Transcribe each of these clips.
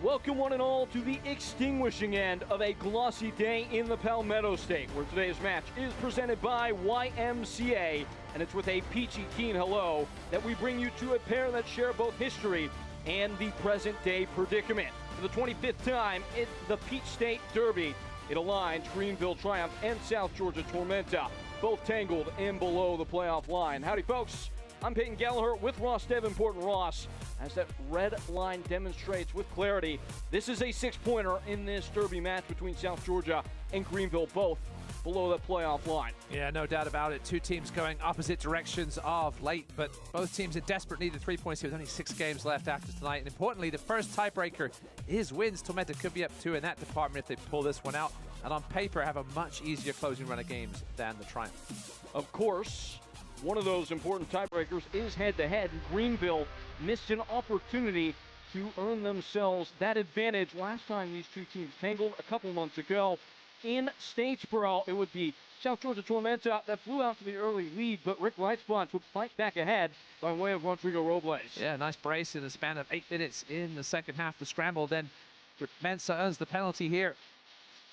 Welcome one and all to the extinguishing end of a glossy day in the Palmetto State, where today's match is presented by YMCA, and it's with a peachy keen hello that we bring you to a pair that share both history and the present day predicament. For the 25th time, it's the Peach State Derby. It aligns Greenville Triumph and South Georgia Tormenta, both tangled in below the playoff line. Howdy folks, I'm Peyton Gallagher with Ross Davenport and Ross. As that red line demonstrates with clarity, this is a six-pointer in this derby match between South Georgia and Greenville, both below the playoff line. Yeah, no doubt about it. Two teams going opposite directions of late, but both teams in desperate need of 3 points here with only 6 games left after tonight. And importantly, the first tiebreaker is wins. Tormenta could be up 2 in that department if they pull this one out. And on paper, have a much easier closing run of games than the Triumph. Of course, one of those important tiebreakers is head-to-head. Greenville missed an opportunity to earn themselves that advantage last time these two teams tangled a couple months ago. In Statesboro, it would be South Georgia Tormenta that flew out to the early lead, but Rick Lightspots would fight back ahead by way of Rodrigo Robles. Yeah, nice brace in the span of 8 minutes in the second half. The scramble, then Mensa earns the penalty here.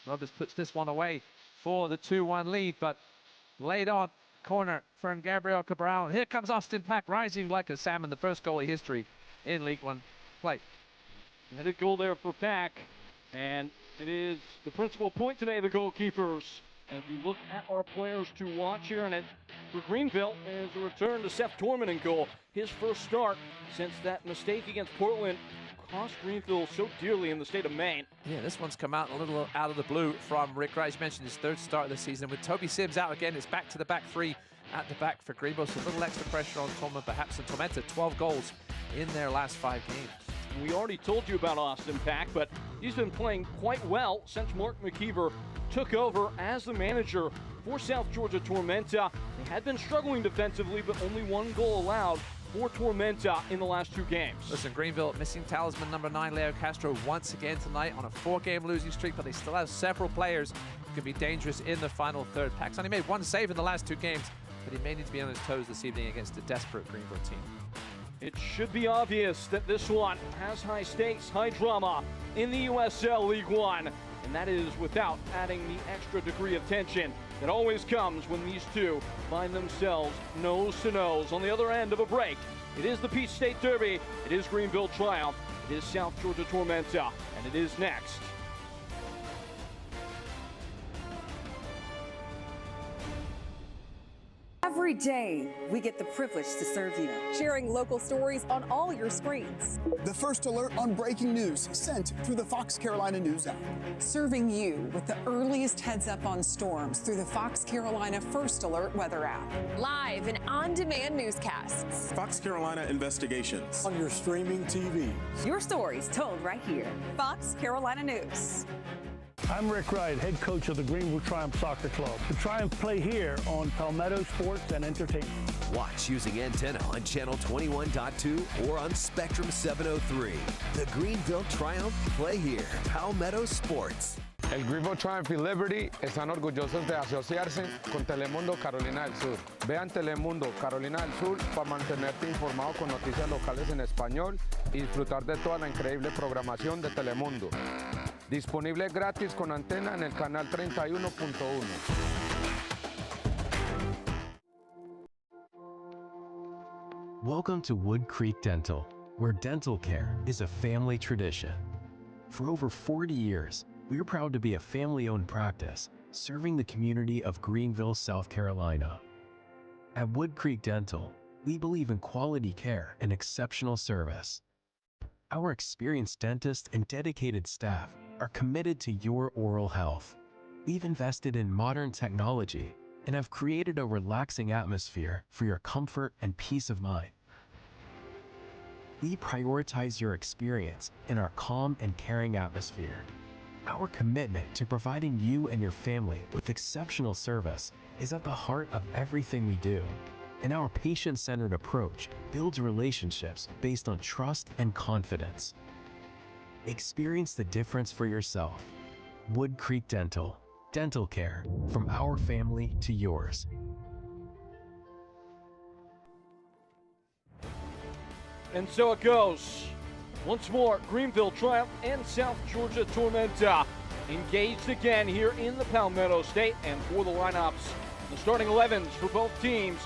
Robles puts this one away for the 2-1 lead, but laid on corner from Gabriel Cabral. Here comes Austin Pack, rising like a salmon, the first goal in history in League One play. Another goal there for Pack, and it is the principal point today, the goalkeepers. As we look at our players to watch here, and it for Greenville is a return to Seth Torman in goal. His first start since that mistake against Portland cost Greenville so dearly in the state of Maine. Yeah, this one's come out a little out of the blue from Rick Rice. You mentioned his third start of the season. With Toby Sims out again, it's back to the back three at the back for Greenville. So a little extra pressure on Tormenta, perhaps, and Tormenta 12 goals in their last 5 games. We already told you about Austin Pack, but he's been playing quite well since Mark McKeever took over as the manager for South Georgia Tormenta. They had been struggling defensively, but only 1 goal allowed for Tormenta in the last 2 games. Listen, Greenville missing talisman number 9, Leo Castro, once again tonight on a 4-game losing streak, but they still have several players who can be dangerous in the final third. Pack's only made 1 save in the last 2 games, but he may need to be on his toes this evening against a desperate Greenville team. It should be obvious that this one has high stakes, high drama in the USL League One, and that is without adding the extra degree of tension that always comes when these two find themselves nose to nose on the other end of a break. It is the Peach State Derby, it is Greenville Triumph, it is South Georgia Tormenta, and it is next. Every day, we get the privilege to serve you. Sharing local stories on all your screens. The first alert on breaking news sent through the Fox Carolina News app. Serving you with the earliest heads up on storms through the Fox Carolina First Alert weather app. Live and on-demand newscasts. Fox Carolina Investigations. On your streaming TV. Your stories told right here. Fox Carolina News. I'm Rick Wright, head coach of the Greenville Triumph Soccer Club. The Triumph play here on Palmetto Sports and Entertainment. Watch using antenna on channel 21.2 or on Spectrum 703. The Greenville Triumph play here. Palmetto Sports. El Greenville Triumph y Liberty están orgullosos de asociarse con Telemundo Carolina del Sur. Vean Telemundo Carolina del Sur para mantenerte informado con noticias locales en español y disfrutar de toda la increíble programación de Telemundo. Disponible gratis con antena en el canal 31.1. Welcome to Wood Creek Dental, where dental care is a family tradition. For over 40 years, we're proud to be a family-owned practice serving the community of Greenville, South Carolina. At Wood Creek Dental, we believe in quality care and exceptional service. Our experienced dentists and dedicated staff are committed to your oral health. We've invested in modern technology and have created a relaxing atmosphere for your comfort and peace of mind. We prioritize your experience in our calm and caring atmosphere. Our commitment to providing you and your family with exceptional service is at the heart of everything we do, and our patient-centered approach builds relationships based on trust and confidence. Experience the difference for yourself. Wood Creek Dental. Dental care from our family to yours. And so it goes. Once more, Greenville Triumph and South Georgia Tormenta engaged again here in the Palmetto State. And for the lineups, the starting 11s for both teams.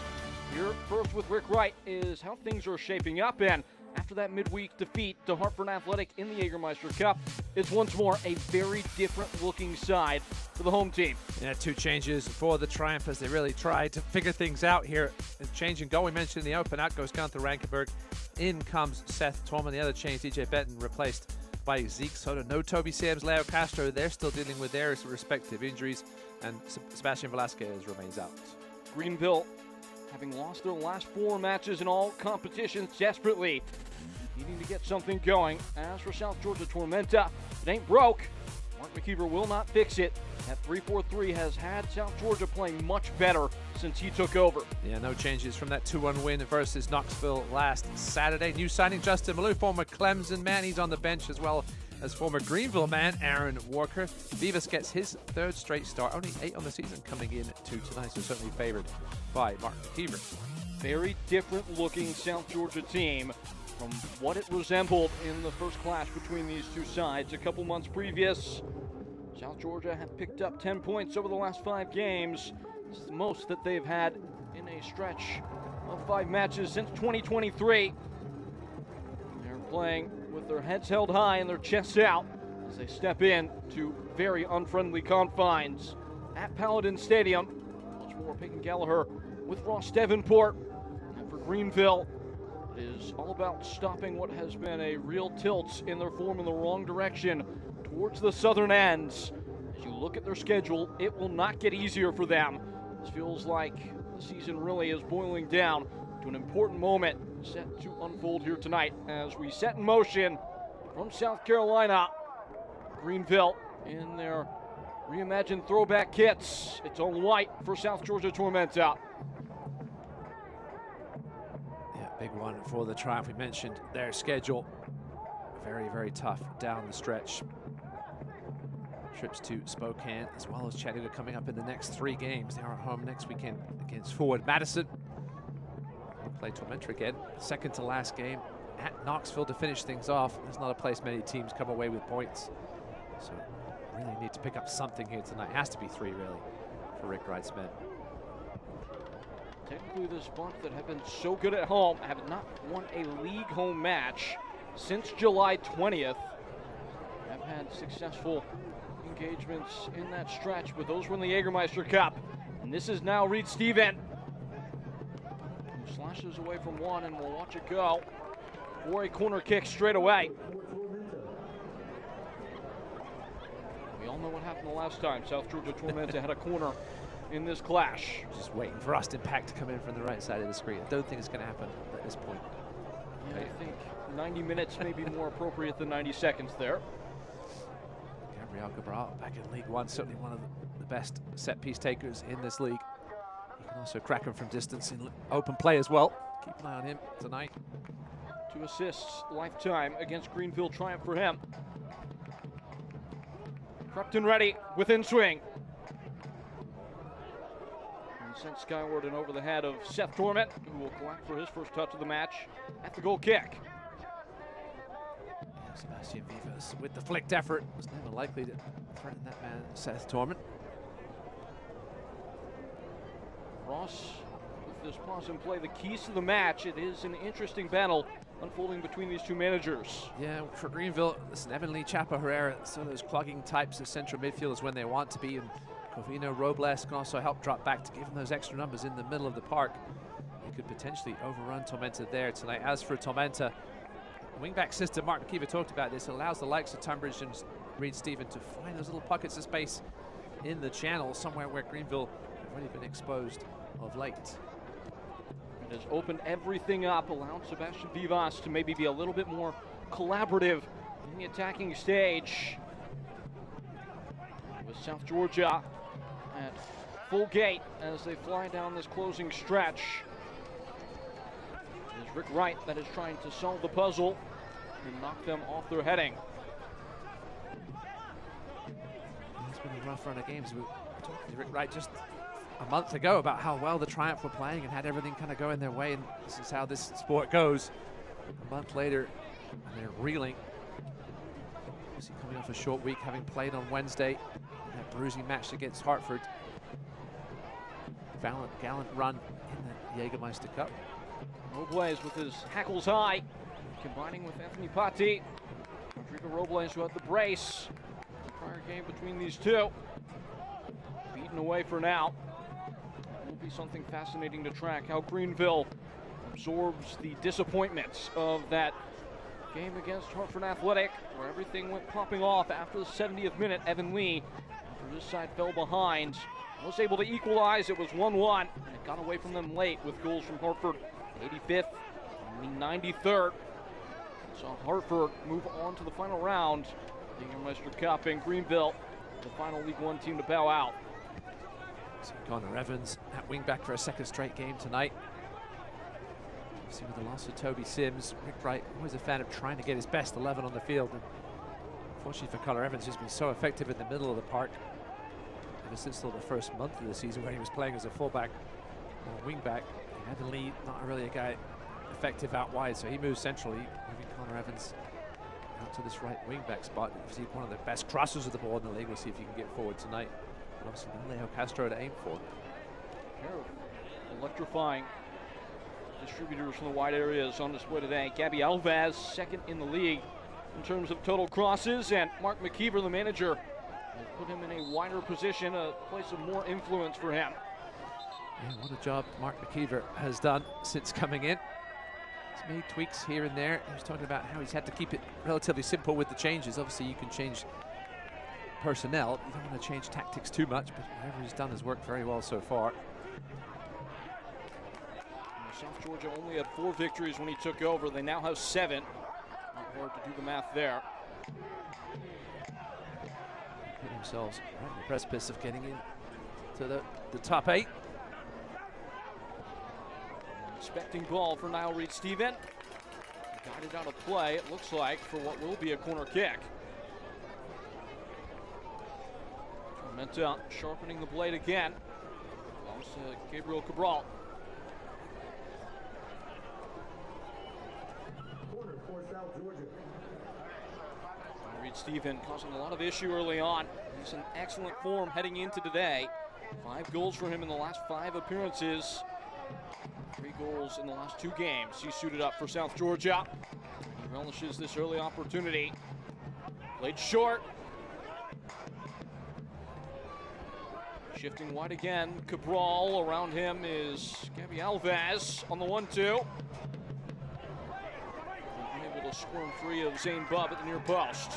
Here first with Rick Wright is how things are shaping up. And after that midweek defeat to Hartford Athletic in the Jägermeister Cup, it's once more a very different looking side for the home team. Yeah, 2 changes for the Triumph as they really tried to figure things out here. A change and go, we mentioned in the open. Out goes Gunther Rankenberg. In comes Seth Torman. The other change, DJ Benton, replaced by Zeke Soto. No Toby Sams, Leo Castro. They're still dealing with their respective injuries. And Sebastian Velasquez remains out. Greenville, having lost their last 4 matches in all competitions, desperately needing to get something going. As for South Georgia Tormenta, it ain't broke. Mark McKeever will not fix it. That 3-4-3 has had South Georgia playing much better since he took over. Yeah, no changes from that 2-1 win versus Knoxville last Saturday. New signing Justin Malou, former Clemson man. He's on the bench as well as former Greenville man Aaron Walker. Vivas gets his 3rd straight start, only 8 on the season coming in to tonight, so certainly favored by Mark McKeever. Very different looking South Georgia team from what it resembled in the first clash between these two sides a couple months previous. South Georgia had picked up 10 points over the last 5 games. It's the most that they've had in a stretch of 5 matches since 2023. They're playing with their heads held high and their chests out as they step in to very unfriendly confines at Paladin Stadium. Much more Peyton Gallagher with Ross Davenport. And for Greenville, it is all about stopping what has been a real tilt in their form in the wrong direction towards the southern ends. As you look at their schedule, it will not get easier for them. This feels like the season really is boiling down to an important moment set to unfold here tonight as we set in motion from South Carolina. Greenville in their reimagined throwback kits. It's on white for South Georgia Tormenta. Yeah, big one for the Triumph. We mentioned their schedule. Very, very tough down the stretch. Trips to Spokane as well as Chattanooga coming up in the next 3 games. They are at home next weekend against Forward Madison. We'll play Tormenta again. 2nd to last game at Knoxville to finish things off. There's not a place many teams come away with points. So really need to pick up something here tonight. It has to be 3 really for Rick Wright's men. Technically this bunch that have been so good at home have not won a league home match since July 20th. Have had successful engagements in that stretch, but those were in the Jägermeister Cup. And this is now Reed Steven, who slashes away from one, and we'll watch it go for a corner kick straight away. We all know what happened the last time South Georgia Tormenta had a corner in this clash. Just waiting for Austin Pack to come in from the right side of the screen. I don't think it's going to happen at this point. Yeah, I think 90 minutes may be more appropriate than 90 seconds there. Gabriel Cabral back in League One, certainly one of the best set-piece takers in this league. He can also crack him from distance in open play as well. Keep an eye on him tonight. 2 assists lifetime against Greenville Triumph for him. Prepped and ready within swing. And sent skyward and over the head of Seth Torment, who will collect for his first touch of the match at the goal kick. Sebastian Vivas with the flicked effort was never likely to threaten that man, Seth Torment. Ross with this pause and play, the keys to the match. It is an interesting battle unfolding between these 2 managers. Yeah, for Greenville, listen, Evan Lee, Chapo Herrera, some of those clogging types of central midfielders when they want to be, and Covino Robles can also help drop back to give them those extra numbers in the middle of the park. They could potentially overrun Tormenta there tonight. As for Tormenta, wingback system, Mark McKeever talked about this, allows the likes of Tunbridge and Reed Steven to find those little pockets of space in the channel, somewhere where Greenville have already been exposed of late. It has opened everything up, allowed Sebastian Vivas to maybe be a little bit more collaborative in the attacking stage. With South Georgia at full gate as they fly down this closing stretch. It is Rick Wright that is trying to solve the puzzle and knock them off their heading. It's been a rough run of games. We talked to Rick Wright just a month ago about how well the Triumph were playing and had everything kind of going their way, and this is how this sport goes. A month later, and they're reeling. Obviously coming off a short week, having played on Wednesday in that bruising match against Hartford. Gallant run in the Jägermeister Cup. Robles with his hackles high, combining with Anthony Patti. Rodrigo Robles, who had the brace. The prior game between these two. Beaten away for now. It will be something fascinating to track how Greenville absorbs the disappointments of that game against Hartford Athletic, where everything went popping off after the 70th minute. Evan Lee, after this side fell behind, was able to equalize. It was 1-1, and it got away from them late with goals from Hartford, 85th and the 93rd. So Hartford move on to the final round. The Jägermeister Cup in Greenville, the final League One team to bow out. So Connor Evans at wing back for a second straight game tonight. See, with the loss of Toby Sims, Rick Wright always a fan of trying to get his best 11 on the field. And unfortunately for Connor Evans, he's been so effective in the middle of the park ever since the first month of the season when he was playing as a fullback or wing back. Evan Lee, not really a guy effective out wide, so he moves centrally, moving Connor Evans out to this right wing back spot. Obviously one of the best crossers of the ball in the league. We'll see if he can get forward tonight. And obviously Leo Castro to aim for. Pair of electrifying distributors from the wide areas on display today. Gabby Alves, second in the league in terms of total crosses, and Mark McKeever, the manager, has put him in a wider position, a place of more influence for him. Yeah, what a job Mark McKeever has done since coming in. He's made tweaks here and there. He was talking about how he's had to keep it relatively simple with the changes. Obviously you can change personnel, you don't want to change tactics too much, but whatever he's done has worked very well so far. South Georgia only had 4 victories when he took over. They now have 7. Not hard to do the math there. Put themselves right on the precipice of getting in to the top 8. Expecting ball for Niall Reed-Stephen. Guided out of play, it looks like, for what will be a corner kick. Tormenta sharpening the blade again. Belongs to Gabriel Cabral. Reed-Stephen causing a lot of issue early on. He's in excellent form heading into today. 5 goals for him in the last 5 appearances. 3 goals in the last 2 games. He's suited up for South Georgia. He relishes this early opportunity. Played short. Shifting wide again. Cabral. Around him is Gabby Alves on the 1-2. Able to squirm free of Zane Bubb at the near post.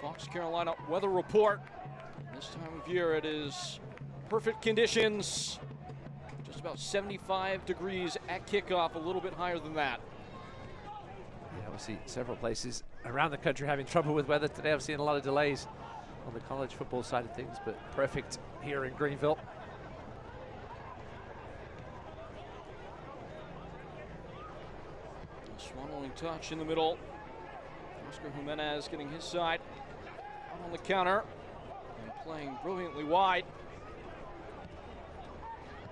Fox Carolina weather report. This time of year it is perfect conditions. Just about 75 degrees at kickoff, a little bit higher than that. Yeah, obviously several places around the country having trouble with weather today. I've seen a lot of delays on the college football side of things, but perfect here in Greenville. Swallowing touch in the middle. Oscar Jimenez getting his side out on the counter and playing brilliantly wide.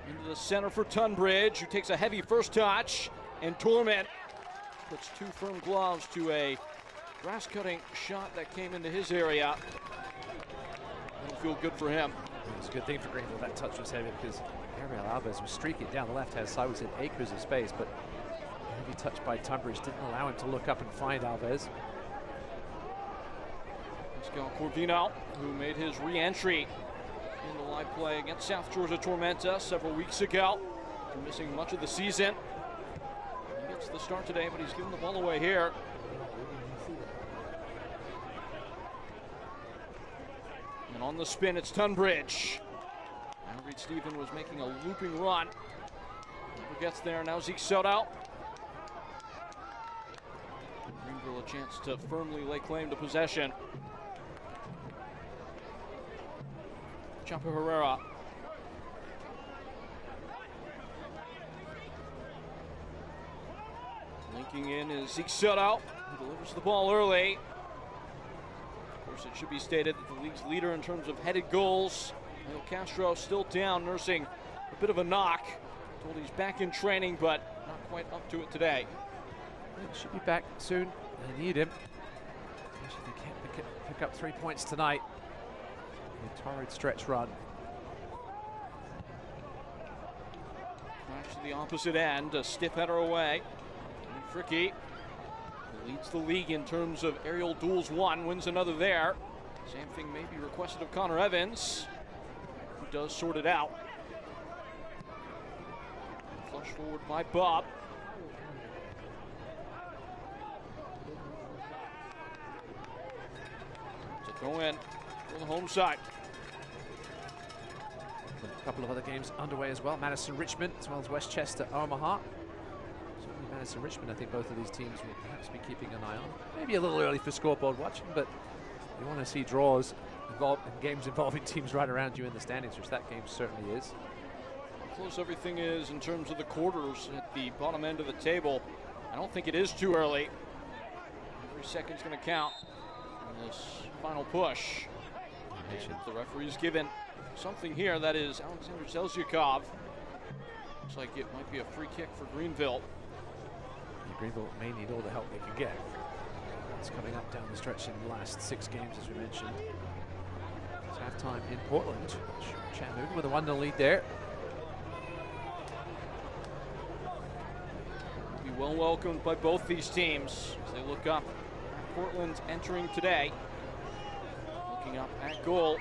Into the center for Tunbridge, who takes a heavy first touch, and Torment puts 2 firm gloves to a grass-cutting shot that came into his area. That'll feel good for him. It was a good thing for Greenville. That touch was heavy because Gabriel Alves was streaking down the left-hand side within acres of space, but a heavy touch by Tunbridge didn't allow him to look up and find Alves. Pascal Corvino, who made his re-entry in the live play against South Georgia Tormenta several weeks ago, after missing much of the season. He gets the start today, but he's giving the ball away here. And on the spin, it's Tunbridge. Now Reed-Stephen was making a looping run. Never gets there. Now Zeke Soto. Greenville a chance to firmly lay claim to possession. Chapo Herrera. Linking in is Zeke Soto, who delivers the ball early. Of course, it should be stated that the league's leader in terms of headed goals, Leo Castro, still down, nursing a bit of a knock. Told he's back in training, but not quite up to it today. Should be back soon. They need him. Especially if they can't pick up 3 points tonight. A torrid stretch run. Crash to the opposite end, a stiff header away. And Fricky leads the league in terms of aerial duels one, wins another there. Same thing may be requested of Connor Evans, who does sort it out. Flush forward by Bob. To throw in for the home side. A couple of other games underway as well. Madison Richmond as well as Westchester Omaha. Certainly Madison Richmond, I think both of these teams will perhaps be keeping an eye on. Maybe a little early for scoreboard watching, but you want to see draws and games involving teams right around you in the standings, which that game certainly is. How close everything is in terms of the quarters at the bottom end of the table. I don't think it is too early. Every second's going to count in this final push. And the referee's given something here that is Alexander Zelzyakov. Looks like it might be a free kick for Greenville. Greenville may need all the help they can get. It's coming up down the stretch in the last 6 games, as we mentioned. It's halftime in Portland. Chattanooga with a 1-0 lead there. Be well welcomed by both these teams as they look up at Portland entering today. Looking up at goal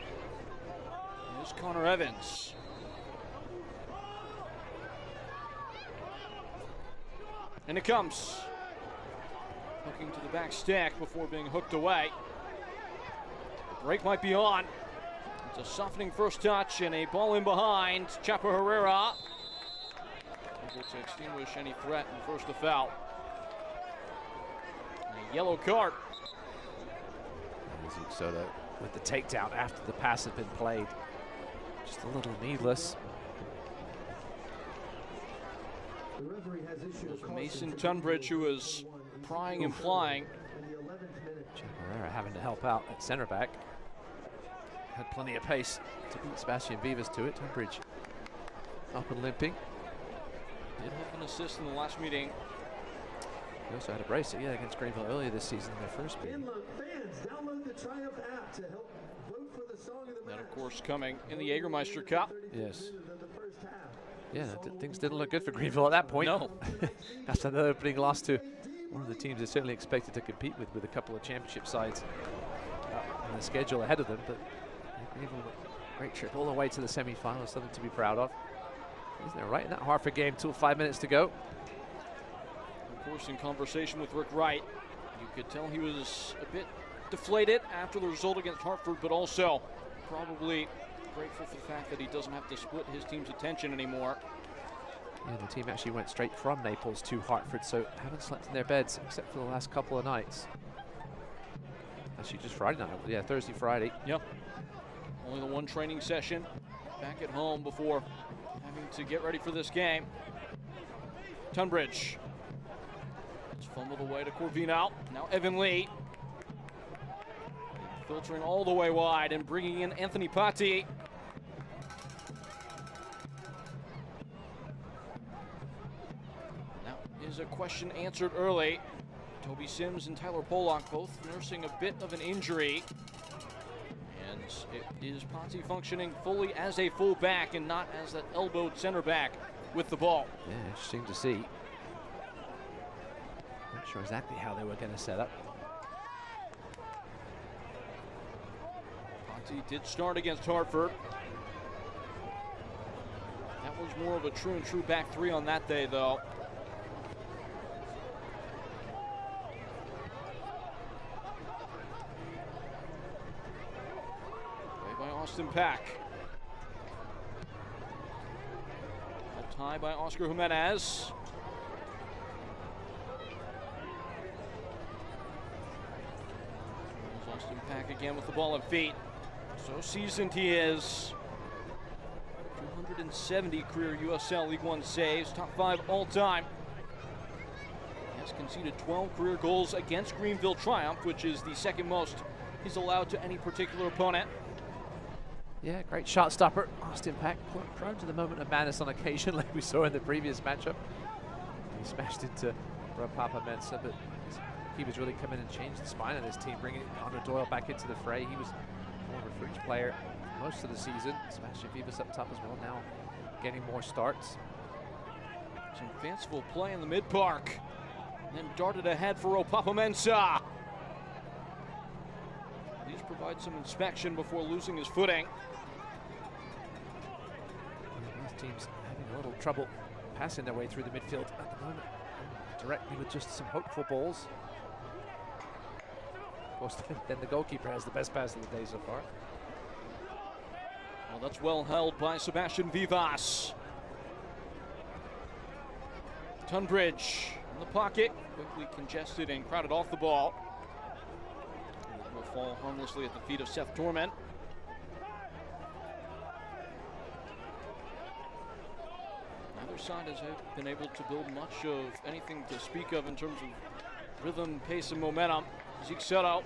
is Connor Evans. And it comes. Hooking to the back stick before being hooked away. The break might be on. It's a softening first touch and a ball in behind. Chapo Herrera able to extinguish any threat and force the foul. And a yellow card. Soto with the takedown after the pass had been played. Just a little needless. Mason Tunbridge, who was prying and plying. Herrera having to help out at center back. Had plenty of pace to beat Sebastian Vivas to it. Tunbridge up and limping. Did have an assist in the last meeting. He also had a brace against Greenville earlier this season in their first meeting. That, of course, coming in the Jägermeister Cup. Yes. Yeah, things didn't look good for Greenville at that point. No. After the opening loss to one of the teams they're certainly expected to compete with a couple of championship sides on the schedule ahead of them. But Greenville, great trip all the way to the semi-finals, something to be proud of. Isn't it right in that Hartford game till 5 minutes to go? Of course, in conversation with Rick Wright, you could tell he was a bit deflated after the result against Hartford, but also probably grateful for the fact that he doesn't have to split his team's attention anymore. Yeah, the team actually went straight from Naples to Hartford, so haven't slept in their beds except for the last couple of nights. Actually, just Friday night. Yeah, Thursday, Friday. Yep. Only the one training session back at home before having to get ready for this game. Tunbridge. It's fumbled away to Corvino. Now Evan Lee. Filtering all the way wide and bringing in Anthony Patti. Now is a question answered early. Toby Sims and Tyler Pollock both nursing a bit of an injury. And it is Patti functioning fully as a fullback and not as that elbowed center back with the ball. Yeah, interesting to see. Not sure exactly how they were going to set up. Patti did start against Hartford. That was more of a true and true back three on that day, though. Play by Austin Pack. A tie by Oscar Jimenez. Austin Pack again with the ball and feet. So seasoned he is. 270 career USL League One saves, top 5 all time. He has conceded 12 career goals against Greenville Triumph, which is the second most he's allowed to any particular opponent. Yeah, great shot stopper. Austin Pack prone to the moment of madness on occasion, like we saw in the previous matchup. He smashed into for Papa Mensah, but he was really come in and changed the spine of this team, bringing Connor Doyle back into the fray. He was more of a fringe player most of the season. Sebastian Vivas up top as well, now getting more starts. Some fanciful play in the mid-park. Then darted ahead for Papa Mensah. At least provide some inspection before losing his footing. Both teams having a little trouble passing their way through the midfield at the moment. Directly with just some hopeful balls. Of course, then the goalkeeper has the best pass of the day so far. Well, that's well held by Sebastian Vivas. Tunbridge in the pocket, quickly congested and crowded off the ball. It will fall harmlessly at the feet of Seth Torment. Neither side has been able to build much of anything to speak of in terms of rhythm, pace, and momentum. Zeke Soto.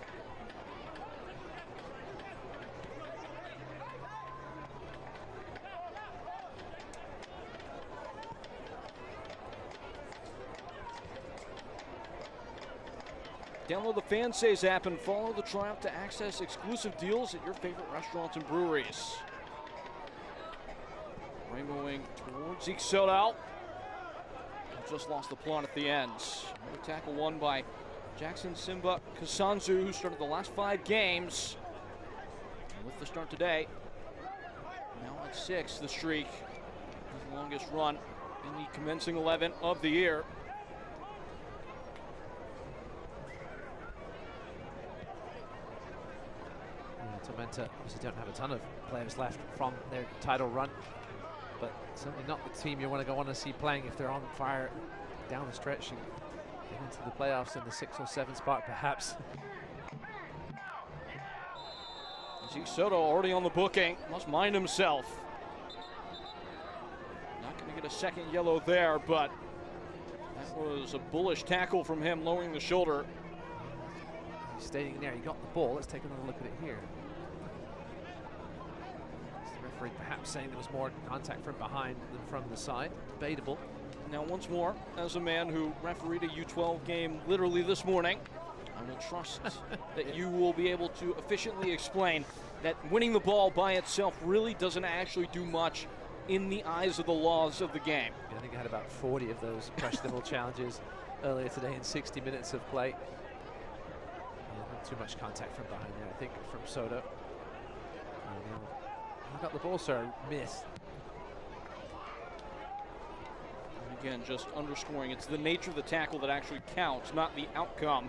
Download the Fansays app and follow the Triumph to access exclusive deals at your favorite restaurants and breweries. Rainbowing towards Zeke Soto. Just lost the plot at the end. Another tackle won by Jackson Simba Kasanzu, who started the last 5 games. And with the start today, now at 6, the streak is the longest run in the commencing 11 of the year. Tormenta obviously don't have a ton of players left from their title run, but certainly not the team you want to go on and see playing if they're on fire down the stretch and get into the playoffs in the 6 or 7 spot perhaps. Zeke Soto already on the booking, must mind himself. Not going to get a second yellow there, but that was a bullish tackle from him, lowering the shoulder. He's staying there, he got the ball. Let's take another look at it here. The referee perhaps saying there was more contact from behind than from the side. Debatable. Now once more, as a man who refereed a U12 game literally this morning, I will trust that you will be able to efficiently explain that winning the ball by itself really doesn't actually do much in the eyes of the laws of the game. Yeah, I think I had about 40 of those questionable challenges earlier today in 60 minutes of play. Yeah, not too much contact from behind there, I think, from Soto. He got the ball, sir. Miss. And again, just underscoring, it's the nature of the tackle that actually counts, not the outcome.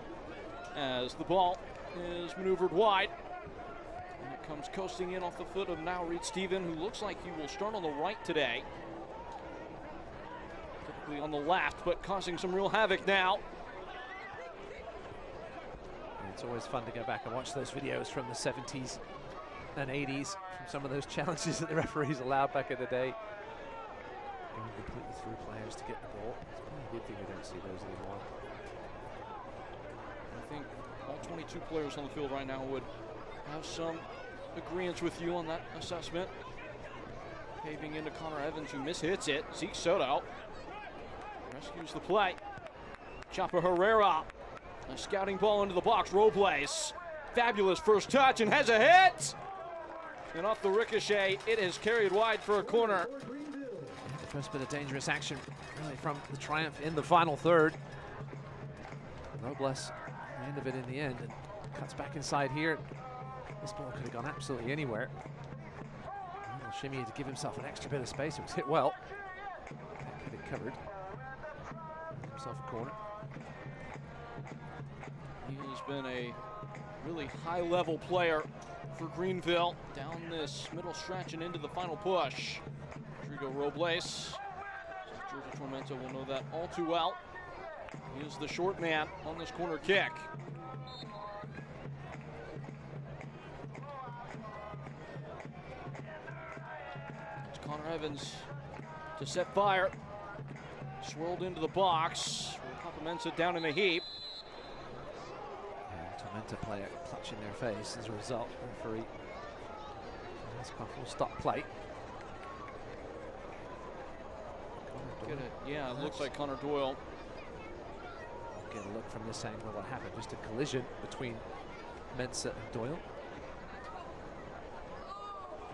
As the ball is maneuvered wide. And it comes coasting in off the foot of now Reed Stephen, who looks like he will start on the right today. Typically on the left, but causing some real havoc now. It's always fun to go back and watch those videos from the 70s and 80s from some of those challenges that the referees allowed back in the day. Going completely through players to get the ball. It's probably a good thing we don't see those anymore. I think all 22 players on the field right now would have some agreement with you on that assessment. Paving into Connor Evans, who mishits it. Zeke Soto rescues the play. Chapa Herrera, a scouting ball into the box. Robles, fabulous first touch and has a hit. And off the ricochet, it is carried wide for a corner. The first bit of dangerous action really from the Triumph in the final third. Robles, the end of it in the end, and cuts back inside here. This ball could have gone absolutely anywhere. A little shimmy to give himself an extra bit of space. It was hit well. Can't get it covered. Himself a corner. He has been a really high-level player for Greenville down this middle stretch and into the final push. Rodrigo Robles, Georgia Tormenta will know that all too well. He is the short man on this corner kick. It's Connor Evans to set fire. Swirled into the box. Tormenta down in a heap. Tormenta player clutching their face as a result. Referee will stop play. Yeah, it looks like Connor Doyle Get a look from this angle what happened. Just a collision between Mensah and Doyle.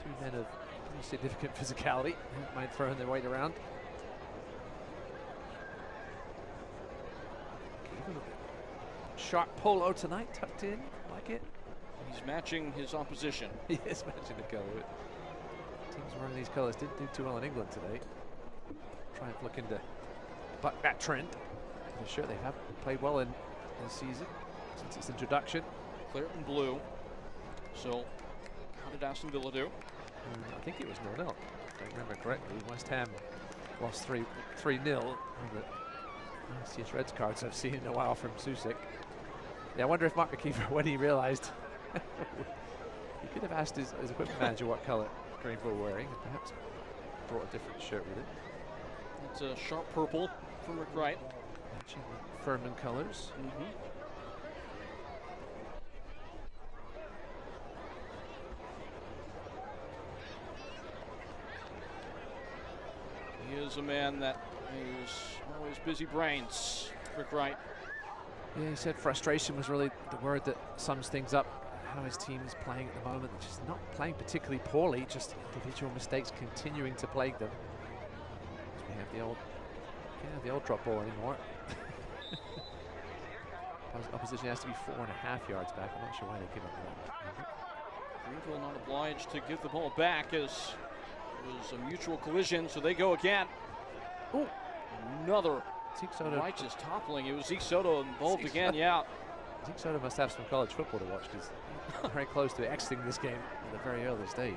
Two men of pretty significant physicality, don't mind throwing their weight around. Sharp polo tonight, tucked in, like it. He's matching his opposition. He is matching the colour. Teams wearing these colours didn't do too well in England today. Trying to look into buck that trend. I'm sure they have played well in the season since its introduction. Clear and blue. So, how did Aston Villa do? I think it was 0-0. If I remember correctly, West Ham lost 3-0. One of the nastiest Reds cards I've seen in a while from Susek. Yeah, I wonder if Mark McKeever, when he realised, he could have asked his equipment manager what colour Greenville were wearing, and perhaps brought a different shirt with it. It's a sharp purple from Rick Wright. Matching the Furman colours. He is a man that is always busy brains, Rick Wright. Yeah, he said frustration was really the word that sums things up. How his team is playing at the moment, just not playing particularly poorly, just individual mistakes continuing to plague them. We have the old, can't have the old drop ball anymore. Opposition has to be 4.5 yards back. I'm not sure why they give up that. Greenville not obliged to give the ball back as it was a mutual collision, so they go again. Ooh, another righteous toppling. It was Zeke Soto involved again, yeah. Zeke Soto must have some college football to watch because he's very close to exiting this game at a very early stage.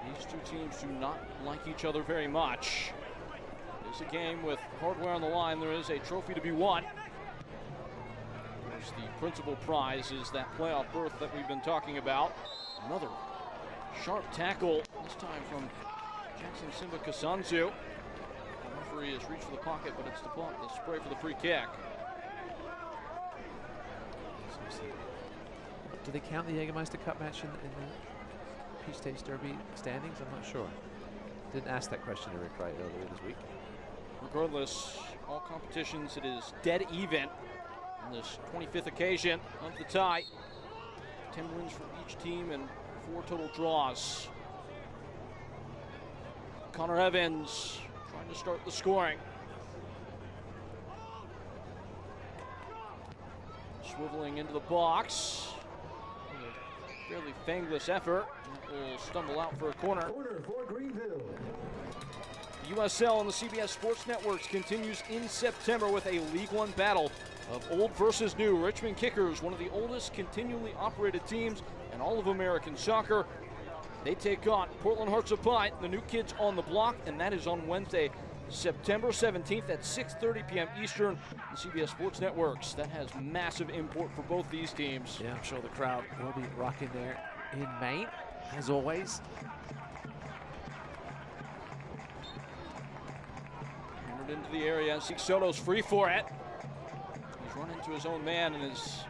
These two teams do not like each other very much. It's a game with hardware on the line. There is a trophy to be won. There's the principal prize is that playoff berth that we've been talking about. Another sharp tackle, this time from Jackson Simba Kasanzu. The referee has reached for the pocket, but it's the spray for the free kick. Do they count the Jägermeister Cup match in the Peach State Derby standings? I'm not sure. Didn't ask that question to Rick Wright earlier this week. Regardless, all competitions, it is dead even on this 25th occasion of the tie. 10 wins for each team and 4 total draws. Connor Evans trying to start the scoring. Swiveling into the box. Fairly fangless effort. Will stumble out for a corner. Corner for Greenville. The USL on the CBS Sports Networks continues in September with a League One battle of old versus new. Richmond Kickers, one of the oldest continually operated teams in all of American soccer. They take on Portland Hearts of Pine, the new kids on the block, and that is on Wednesday, September 17th at 6:30 p.m. Eastern on CBS Sports Networks. That has massive import for both these teams. Yeah, I'm sure the crowd will be rocking there in Maine, as always. Hammered into the area. Zeke Soto's free for it. He's run into his own man and is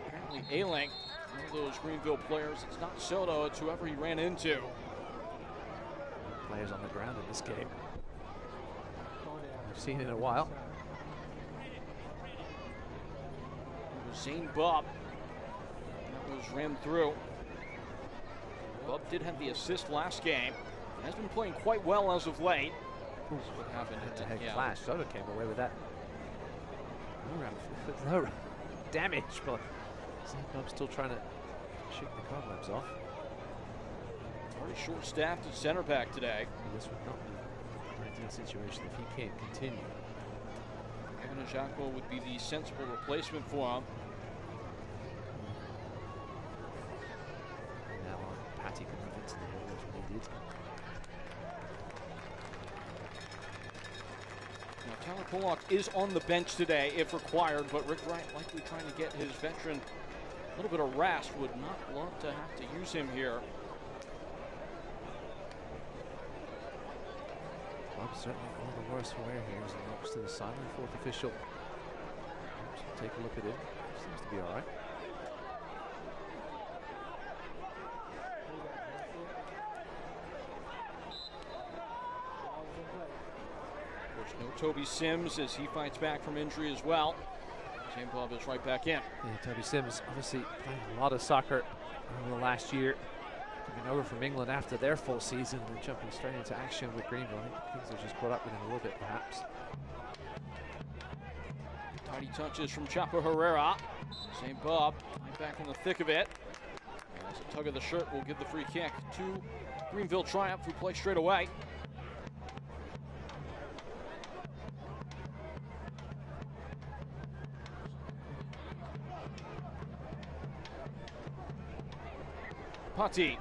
apparently ailing. One of those Greenville players. It's not Soto, it's whoever he ran into. Players on the ground in this game. We've seen it in a while. It was Zane Bubb. That was rammed through. Bubb did have the assist last game. Has been playing quite well as of late. That's what happened. Head-to-head clash. Soto came away with that. No damage, but Zane Bubb's still trying to shake the cobwebs off. Very short-staffed at center back today. This would not be an ideal situation if he can't continue. Evan Ajako would be the sensible replacement for him. Now Patty can move into the middle if needed. Now Tyler Pollock is on the bench today if required, but Rick Wright likely trying to get his veteran a little bit of rest. Would not love to have to use him here. Well, certainly all the worse for wear here as he walks to the side. The fourth official. Take a look at him. Seems to be all right. Of course, No Toby Sims as he fights back from injury as well. St. Bob is right back in. Yeah, Toby Sims obviously playing a lot of soccer over the last year. Coming over from England after their full season and jumping straight into action with Greenville. I think things are just caught up with him a little bit perhaps. Tidy touches from Chapo Herrera. St. Bob right back in the thick of it. As a tug of the shirt will give the free kick to Greenville Triumph, who play straight away. Putty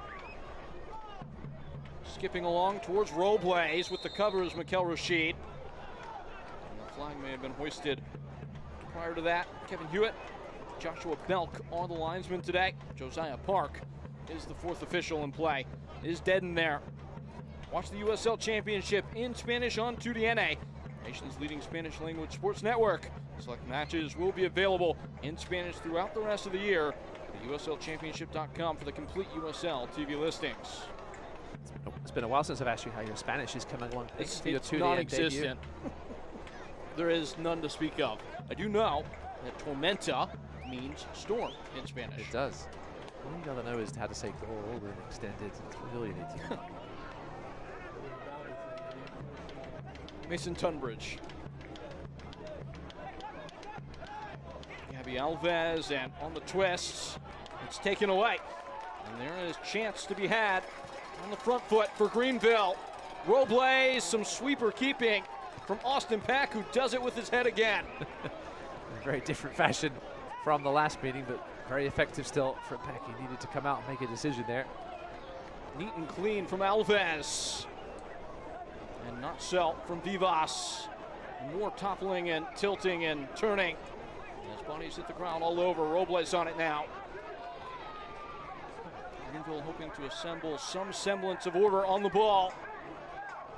skipping along towards Robles with the cover is Mikel Rashid. And the flag may have been hoisted prior to that. Kevin Hewitt, Joshua Belk are the linesmen today. Josiah Park is the fourth official in play. It is dead in there. Watch the USL Championship in Spanish on 2DNA, nation's leading Spanish language sports network. Select matches will be available in Spanish throughout the rest of the year. USLChampionship.com for the complete USL TV listings. It's been a while since I've asked you how your Spanish is coming along. It's non-existent. There is none to speak of. I do know that Tormenta means storm in Spanish. It does. All you gotta know is how to say goal and extended. It's really you need to know. Mason Tunbridge. Gabby Alves, and on the twists, it's taken away. And there is chance to be had on the front foot for Greenville. Robles, some sweeper keeping from Austin Pack, who does it with his head again. In a very different fashion from the last meeting, but very effective still for Pack. He needed to come out and make a decision there. Neat and clean from Alves. And not so from Vivas. More toppling and tilting and turning. His bodies hit the ground all over. Robles on it now. Greenville hoping to assemble some semblance of order on the ball.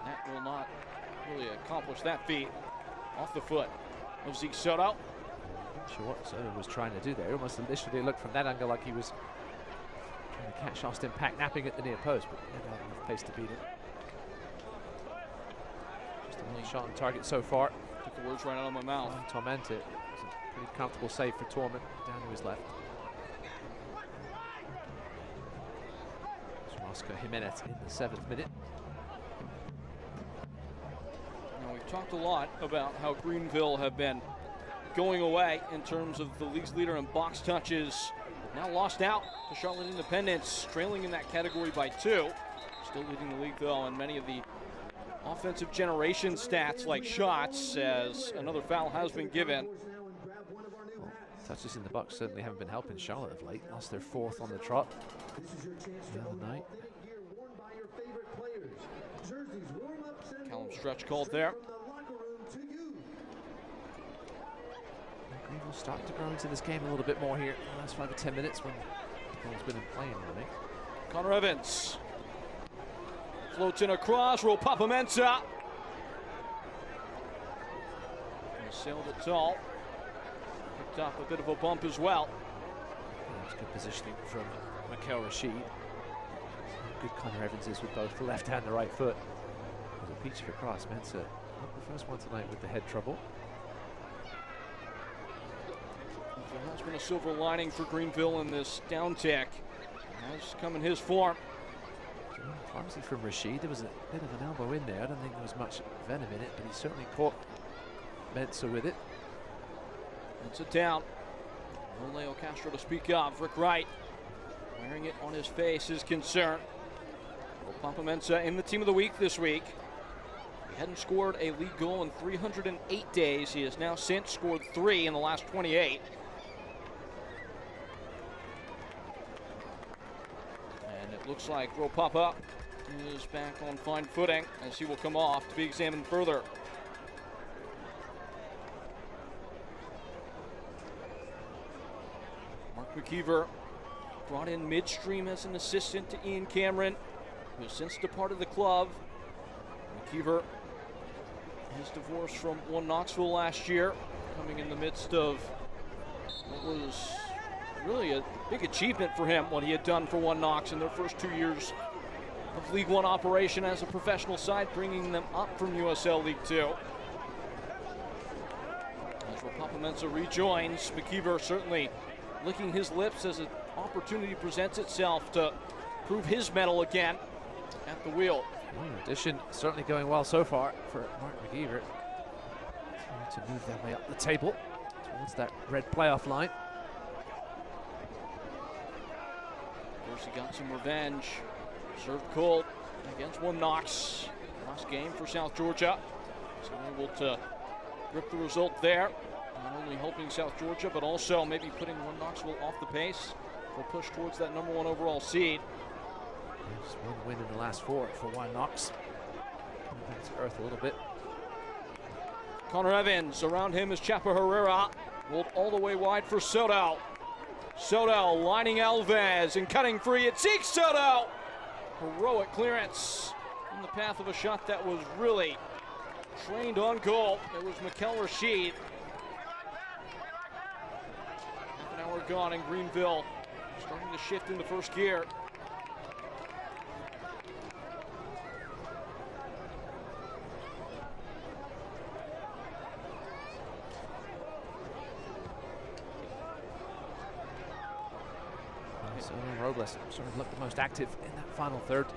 That will not really accomplish that feat. Off the foot of Zeke Soto. Not sure what Soto was trying to do there. Almost initially looked from that angle like he was trying to catch Austin Pack napping at the near post, but never had enough pace to beat it. Just a only shot on target so far. Took the words right out of my mouth. Tormenta. Pretty comfortable save for Torment down to his left. Oscar Jimenez in the 7th minute. Now, we've talked a lot about how Greenville have been going away in terms of the league's leader in box touches. Now lost out to Charlotte Independence, trailing in that category by 2. Still leading the league though in many of the offensive generation stats like shots, as another foul has been given. Touches in the box certainly haven't been helping Charlotte of late. Lost their 4th on the trot the other night. Callum Stretch called there. Greenville starting to grow into this game a little bit more here in the last 5 or 10 minutes when the ball's been in play, really. Connor Evans floats in across. Papa Mensa. Sailed it tall. Picked up a bit of a bump as well. That's good positioning from Mikel Rashid. Good Connor Evans is with both the left and the right foot. There's a peach of a cross. Mensa, not the first one tonight with the head trouble. There has been a silver lining for Greenville in this down tick. It has come in his form. Obviously from Rashid, there was a bit of an elbow in there. I don't think there was much venom in it, but he certainly caught Mensa with it. Mensa down. No Leo Castro to speak of. Rick Wright wearing it on his face is concerned. Papa Mensa in the team of the week this week. He hadn't scored a league goal in 308 days. He has now since scored 3 in the last 28. And it looks like Ropapa is back on fine footing as he will come off to be examined further. Mark McKeever brought in midstream as an assistant to Ian Cameron, who has since departed the club. McKeever, his divorce from One Knoxville last year, coming in the midst of what was really a big achievement for him, what he had done for One Knox in their first 2 years of League One operation as a professional side, bringing them up from USL League Two. Tormenta rejoins. McKeever certainly licking his lips as an opportunity presents itself to prove his mettle again at the wheel. Addition certainly going well so far for Mark McKeever. Trying to move their way up the table towards that red playoff line. Of course, he got some revenge. Served cold against One Knox. Last game for South Georgia. So able to grip the result there. Not only helping South Georgia, but also maybe putting One Knoxville off the pace for a push towards that #1 overall seed. Just one win in the last 4 for One Knox. Coming back to earth a little bit. Connor Evans, around him is Chapa Herrera. Rolled all the way wide for Soto. Soto lining Alves and cutting free. It seeks Soto. Heroic clearance in the path of a shot that was really trained on goal. It was Mikel Rashid. Half an hour gone in Greenville. Starting to shift into first gear. So Robles sort of looked the most active in that final third.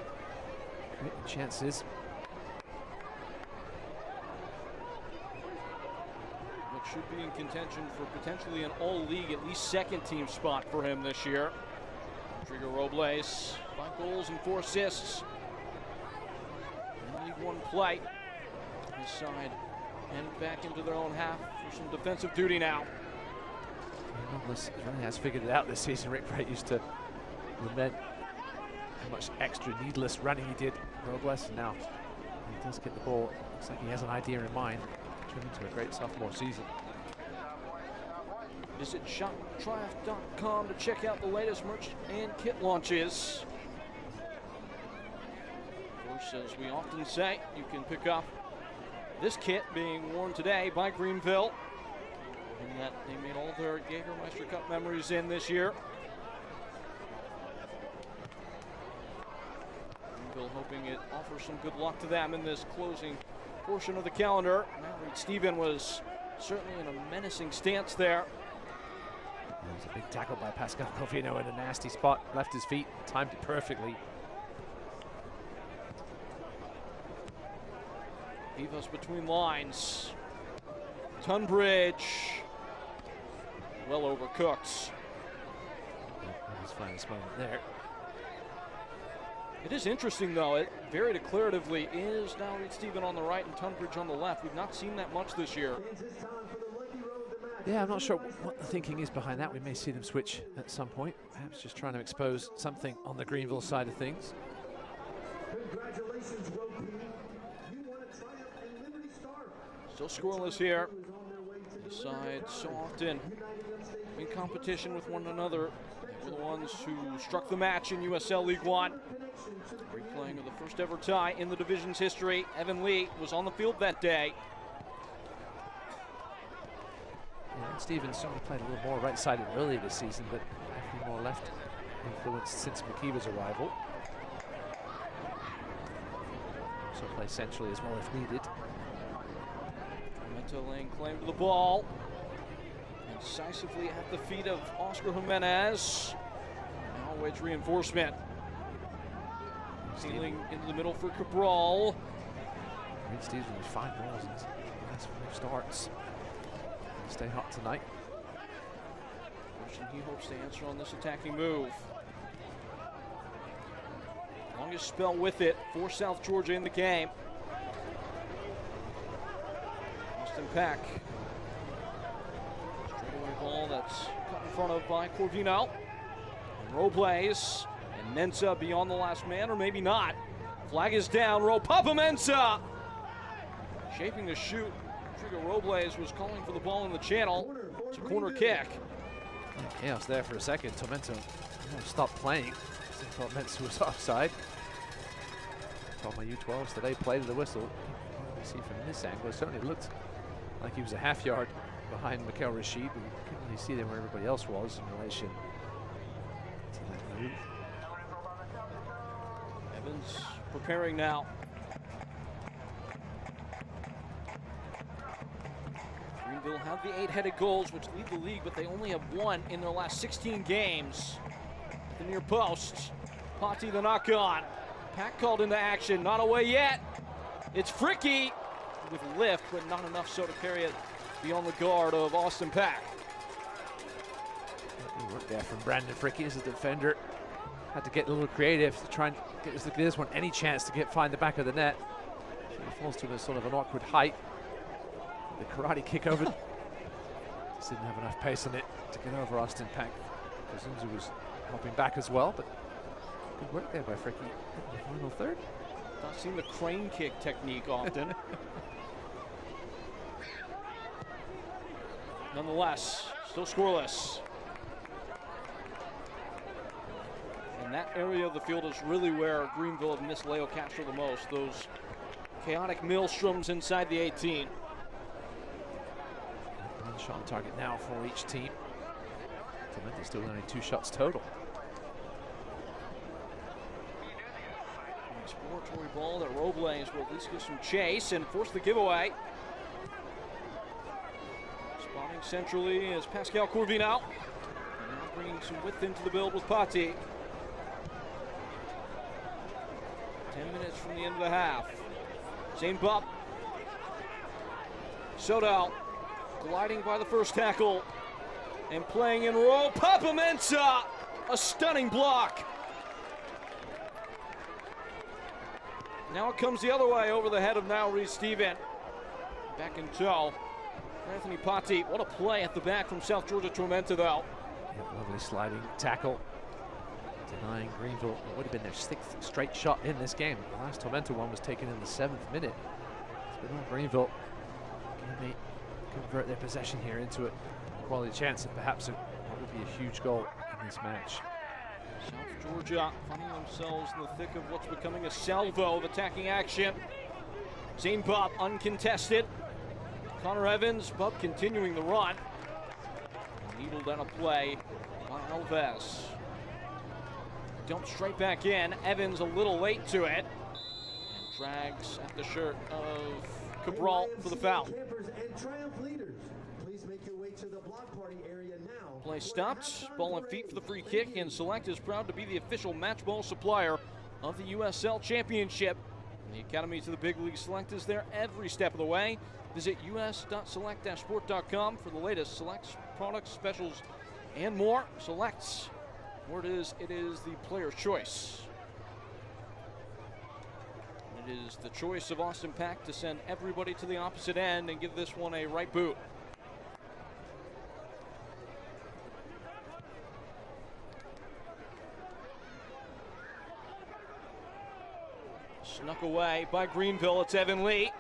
Creating chances. Which should be in contention for potentially an all-league, at least second-team spot for him this year. Rodrigo Robles, 5 goals and 4 assists in League One play. His side headed back into their own half for some defensive duty now. Robles really has figured it out this season. Rick Bright used to lament how much extra needless running he did, Robles, and now he does get the ball. Looks like he has an idea in mind. Turned into a great sophomore season. Visit shoptriumph.com to check out the latest merch and kit launches. Of course, as we often say, you can pick up this kit being worn today by Greenville, and that they made all their Jägermeister Cup memories in this year. Greenville hoping it offers some good luck to them in this closing portion of the calendar. Maverick Steven was certainly in a menacing stance there. It was a big tackle by Pascal Covino in a nasty spot. Left his feet, timed it perfectly. Vivas between lines. Tunbridge. Well overcooked. His finest moment there. It is interesting, though. It very declaratively is now Reed Stephen on the right and Tunbridge on the left. We've not seen that much this year. Yeah, I'm not sure what the thinking is behind that. We may see them switch at some point. Perhaps just trying to expose something on the Greenville side of things. Congratulations, Rope. You won a Triumph and Liberty Star. Still scoreless here. The sides so often in competition with one another. They were the ones who struck the match in USL League One. Replaying of the first ever tie in the division's history. Evan Lee was on the field that day. Yeah, Stevens certainly played a little more right-sided earlier this season, but definitely more left influenced since McKeever's arrival. So play centrally as well if needed. Tormenta laying claim to the ball. Incisively at the feet of Oscar Jimenez. Now wedge reinforcement. Sealing into the middle for Cabral. Reed Stevens with 5 goals in his last 5 starts. Stay hot tonight. Question he hopes to answer on this attacking move. Longest spell with it for South Georgia in the game. Austin Peck. Straightaway ball that's cut in front of by Corvino. And Robles and Mensah beyond the last man, or maybe not. Flag is down. Papa Mensah shaping to shoot. Rodrigo Robles was calling for the ball in the channel. It's a corner kick. Chaos there for a second. Tormenta stopped playing. I thought Mensah was offside. Told my U12s today play to the whistle. You see from this angle, it certainly looked like he was a half yard behind Mikel Rashid, but you couldn't really see them where everybody else was in relation to that move. Evans preparing now. Greenville have the 8-headed goals, which lead the league, but they only have one in their last 16 games. The near post. Patti the knock on. Pack called into action, not away yet. It's Fricky with lift, but not enough so to carry it beyond the guard of Austin Pack. Good work there from Brandon Fricky as a defender. Had to get a little creative to try and give this one any chance to find the back of the net. So he falls to a sort of an awkward height. The karate kick over. Just didn't have enough pace on it to get over Austin Pack. Kazunzu was helping back as well, but good work there by Fricky in the final third. Not seen the crane kick technique often. Nonetheless, still scoreless. And that area of the field is really where Greenville have missed Leo Castro the most. Those chaotic maelstroms inside the 18. One shot on target now for each team. Tormenta still only 2 shots total. Exploratory ball that Robles will at least give some chase and force the giveaway. Spotting centrally is Pascal Corvinal. And now bringing some width into the build with Patti. 10 minutes from the end of the half. Zane Bupp. Soto gliding by the first tackle and playing in row. Papa Mensah, a stunning block. Now it comes the other way over the head of now Reese Steven. Back in tow. Anthony Patti, what a play at the back from South Georgia Tormenta though. Yeah, lovely sliding tackle. Denying Greenville what would have been their 6th straight shot in this game. The last Tormenta one was taken in the 7th minute. It's been on Greenville. Can they convert their possession here into a quality chance and perhaps what would be a huge goal in this match. South Georgia finding themselves in the thick of what's becoming a salvo of attacking action. Zane Bupp uncontested. Connor Evans, Bupp continuing the run. Needled on a play by Alves. Dumped straight back in. Evans a little late to it. And drags at the shirt of Cabral for the foul. Campers and Triumph leaders, please make your way to the block party area now. Play stopped. Ball and feet for the free kick, and Select is proud to be the official match ball supplier of the USL Championship. And the Academy to the big league Select is there every step of the way. Visit us.select-sport.com for the latest Selects products, specials, and more. Selects, word is it is the player's choice. It is the choice of Austin Pack to send everybody to the opposite end and give this one a right boot. Snuck away by Greenville. It's Evan Lee.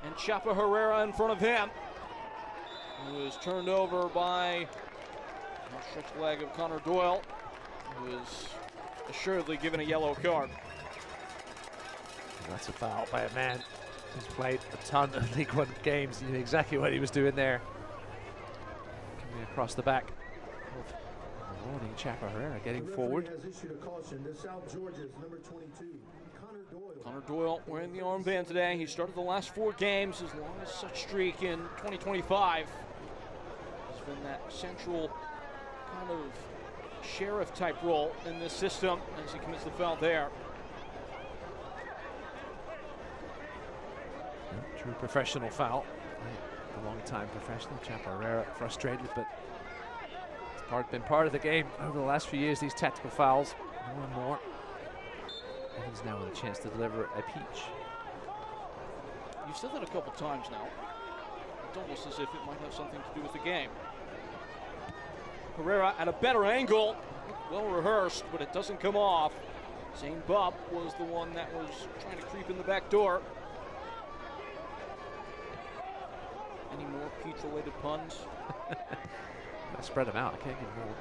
And Chapa Herrera in front of him. Who is turned over by the stretched leg of Connor Doyle, who is assuredly given a yellow card. That's a foul by a man who's played a ton of League One games. You knew exactly what he was doing there. Coming across the back of warning Chapa Herrera getting forward. Has issued a caution to South Georgia's number 22, Connor Doyle. Connor Doyle wearing the armband today. He started the last 4 games, his longest such streak in 2025. He's been that central kind of sheriff type role in this system as he commits the foul there. True professional foul. The long-time professional, Chapa Herrera, frustrated, but it's been part of the game over the last few years, these tactical fouls, more and more. And he's now with a chance to deliver a peach. You've said that a couple times now. It's almost as if it might have something to do with the game. Herrera at a better angle, well rehearsed, but it doesn't come off. Zane Bupp was the one that was trying to creep in the back door. Any more peach-related puns? I spread them out. I can't get more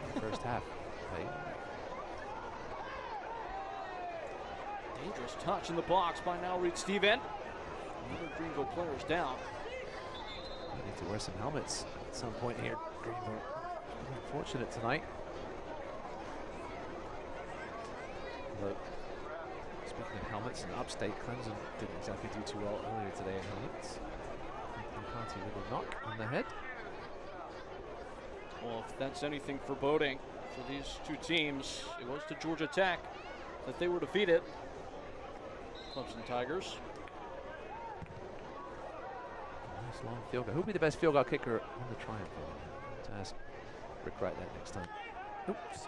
in the first half. Right? Dangerous touch in the box by now Reed Steven. Another Greenville players down. We need to wear some helmets at some point here. Greenville, unfortunate tonight. But speaking of helmets, in upstate, Clemson didn't exactly do too well earlier today in helmets. Hearty little knock on the head. Well, if that's anything foreboding for these two teams, it was to Georgia Tech that they were defeated. Clemson Tigers. Nice long field goal. Who'll be the best field goal kicker on the Triumph? To ask Rick Wright that next time. Oops.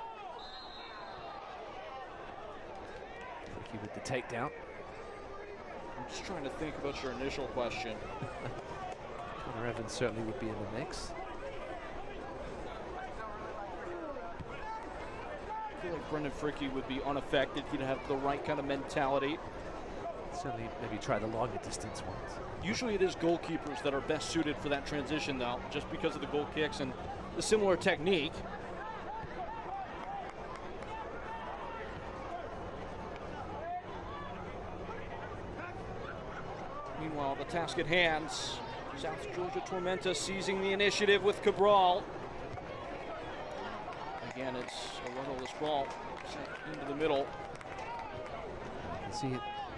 Tricky with the takedown. I'm just trying to think about your initial question. Connor Evans certainly would be in the mix. I feel like Brendan Fricke would be unaffected. He'd have the right kind of mentality. Certainly maybe try the longer distance ones. Usually it is goalkeepers that are best suited for that transition, though, just because of the goal kicks and the similar technique. Meanwhile, the task at hand, South Georgia Tormenta seizing the initiative with Cabral. Again, it's a rudderless ball sent into the middle. You can see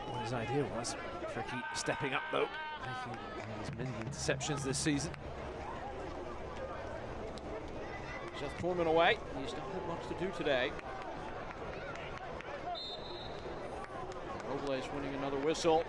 what his idea was. Fricke stepping up though, making as many interceptions this season. Seth Torman away. He's not had much to do today. Robles winning another whistle.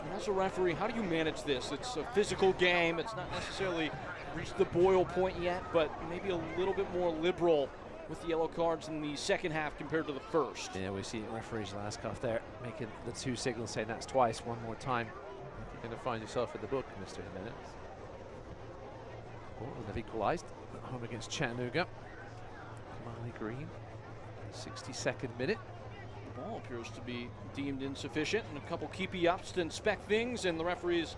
And as a referee, how do you manage this? It's a physical game. It's not necessarily reached the boil point yet, but maybe a little bit more liberal with the yellow cards in the second half compared to the first. Yeah, we see referees last cuff there making the two signals saying that's twice, one more time. You're going to find yourself in the book, Mr. Jimenez. Oh, and they've equalized at home against Chattanooga. Kamali Green, 62nd minute. The ball appears to be deemed insufficient, and a couple keepy-ups to inspect things, and the referee's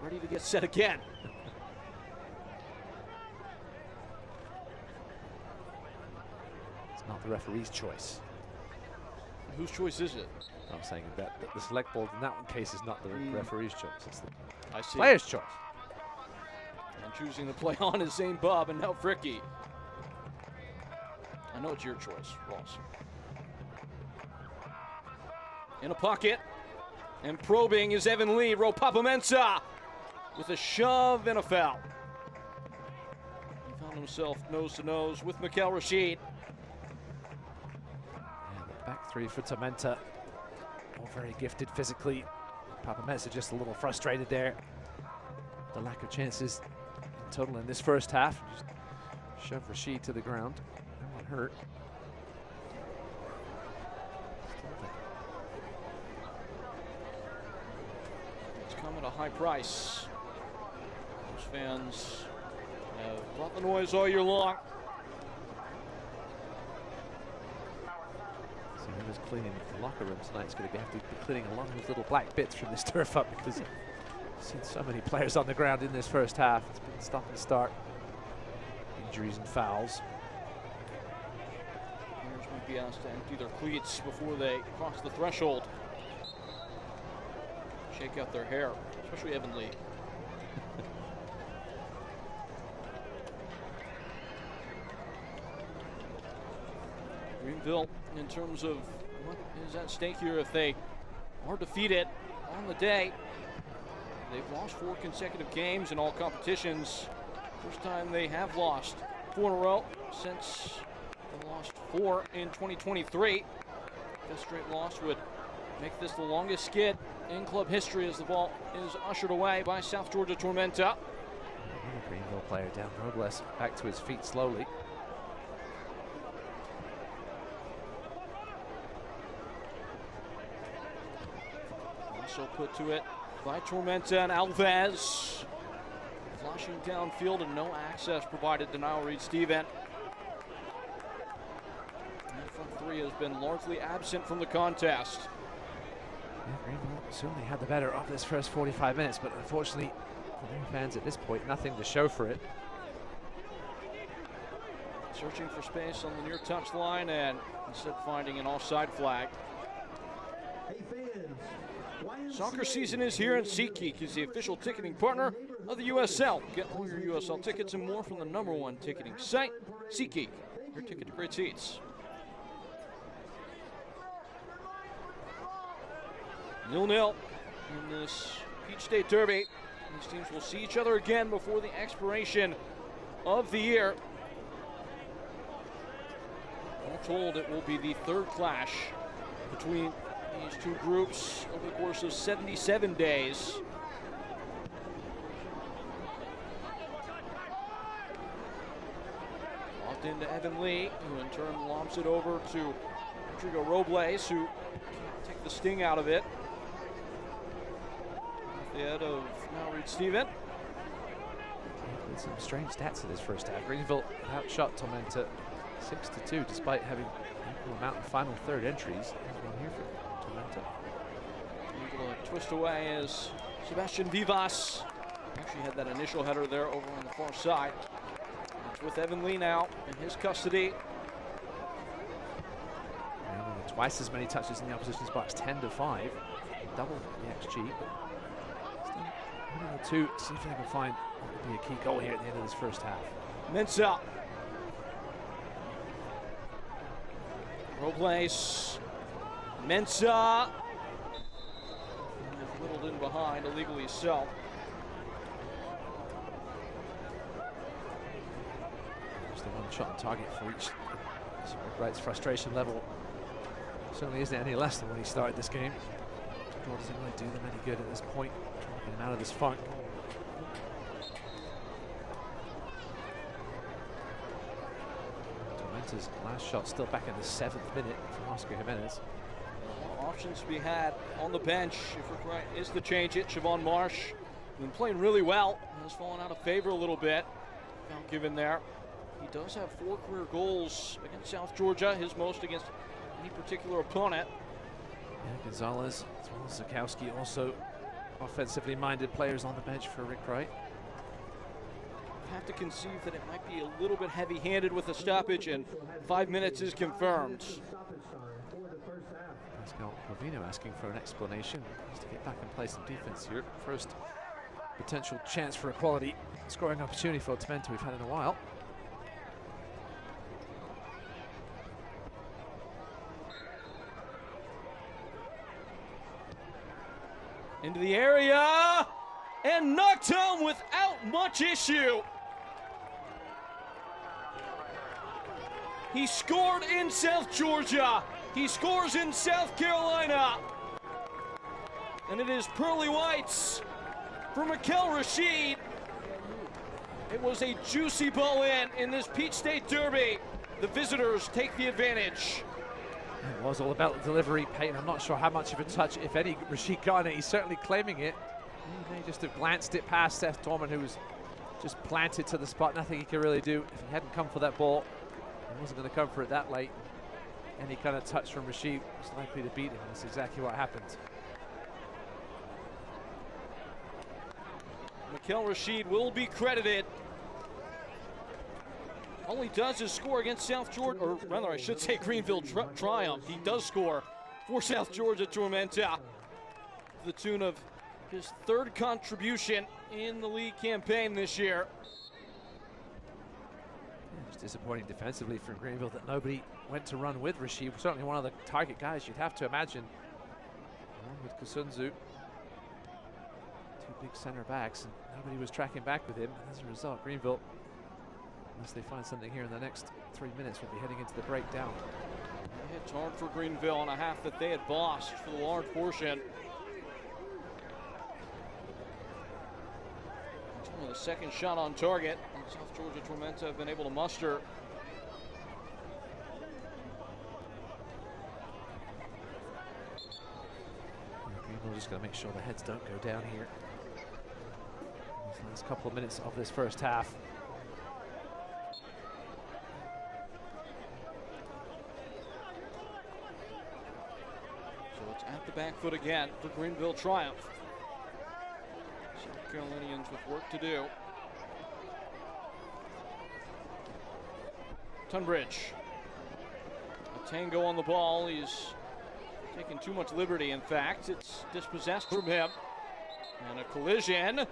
ready to get set again. It's not the referee's choice. Whose choice is it? I'm saying that the select ball in that one case is not the referee's choice. It's the I see. player's choice. And choosing to play on is Zane Bubb and now Fricke. I know it's your choice, Ross. In a pocket, and probing is Evan Lee. Ropapa-Mensah with a shove and a foul. He found himself nose to nose with Mikel Rashid. And the back three for Tormenta. All very gifted physically. Papa-Mensah just a little frustrated there. The lack of chances in total in this first half. Just shove Rashid to the ground. No one hurt. It's come at a high price. Those fans have brought the noise all year long. So whoever's cleaning the locker room tonight is going to have to be cleaning a lot of those little black bits from this turf up, because I've seen so many players on the ground in this first half. It's been stop and start. Injuries and fouls. Players might be asked to empty their cleats before they cross the threshold. Shake out their hair, especially Evan Lee. Greenville, in terms of what is at stake here, if they are defeated on the day, they've lost 4 consecutive games in all competitions. First time they have lost 4 in a row since they lost 4 in 2023. Fifth straight loss would make this the longest skid in club history as the ball is ushered away by South Georgia Tormenta. Another Greenville player down. Robles back to his feet slowly. Also put to it by Tormenta and Alves. Flashing downfield and no access provided to Niall Reed-Steven. That front three has been largely absent from the contest. Yeah, Greenville certainly had the better of this first 45 minutes, but unfortunately for their fans at this point, nothing to show for it. Searching for space on the near touchline and instead finding an offside flag. Hey fans, Soccer season is here, and SeatGeek is the official ticketing partner of the USL. Get all your USL tickets and more from the #1 ticketing site, SeatGeek. Your ticket to great seats. 0-0 in this Peach State Derby. These teams will see each other again before the expiration of the year. All told, it will be the third clash between these two groups over the course of 77 days. Locked into Evan Lee, who in turn lobs it over to Rodrigo Robles, who can't take the sting out of it. Off the head of Mallory Steven. Some strange stats in this first half. Greenville outshot Tormenta 6-2, despite having equal amount of final third entries. There's one here for Tormenta. Able to twist away as Sebastian Vivas actually had that initial header there over on the far side. It's with Evan Lee now in his custody. And twice as many touches in the opposition's box, 10-5, double the XG. But still, 1-2. See if they can find what would be a key goal here at the end of this first half. Mensah. Robles. Mensah. Whittled in behind, illegally so. Just the one shot on target for each. Wright's frustration level certainly isn't any less than when he started this game. Goal doesn't really do them any good at this point, trying to get him out of this funk. Tormenta's last shot still back in the 7th minute from Oscar Jimenez. Options to be had on the bench, if Rick Wright is to change it. Siobhan Marsh, been playing really well, has fallen out of favor a little bit. Found given there. He does have 4 career goals against South Georgia, his most against any particular opponent. Yeah, Gonzalez as well as Zakowski, also offensively minded players on the bench for Rick Wright. I have to conceive that it might be a little bit heavy-handed with a stoppage, and 5 minutes is confirmed. Pascal Provino asking for an explanation. Just to get back and play some defense here. First potential chance for a quality scoring opportunity for Tormenta we've had in a while. Into the area, and knocked home without much issue. He scored in South Georgia. He scores in South Carolina. And it is pearly whites for Mikel Rashid. It was a juicy ball in this Peach State Derby. The visitors take the advantage. It was all about the delivery, Peyton. I'm not sure how much of a touch, if any, Rashid got on it. He's certainly claiming it. He may just have glanced it past Seth Torman, who was just planted to the spot. Nothing he could really do. If he hadn't come for that ball, he wasn't going to come for it that late. Any kind of touch from Rashid was likely to beat him. That's exactly what happened. Mikel Rashid will be credited. All he does is score against South Georgia, or rather I should say Greenville triumph. He does score for South Georgia Tormenta to the tune of his 3rd contribution in the league campaign this year. Yeah, it's disappointing defensively for Greenville that nobody went to run with Rashid. Certainly one of the target guys you'd have to imagine. Along with Kusunzu. 2 big center backs, and nobody was tracking back with him. And as a result, Greenville, unless they find something here in the next 3 minutes, we'll be heading into the breakdown. They hit hard for Greenville on a half that they had bossed for the large portion. It's only the 2nd shot on target. And South Georgia Tormenta have been able to muster. Greenville just going to make sure the heads don't go down here. These last couple of minutes of this first half. It's at the back foot again for Greenville triumph. South Carolinians with work to do. Tunbridge. A tango on the ball. He's taking too much liberty, in fact. It's dispossessed from him. And a collision. A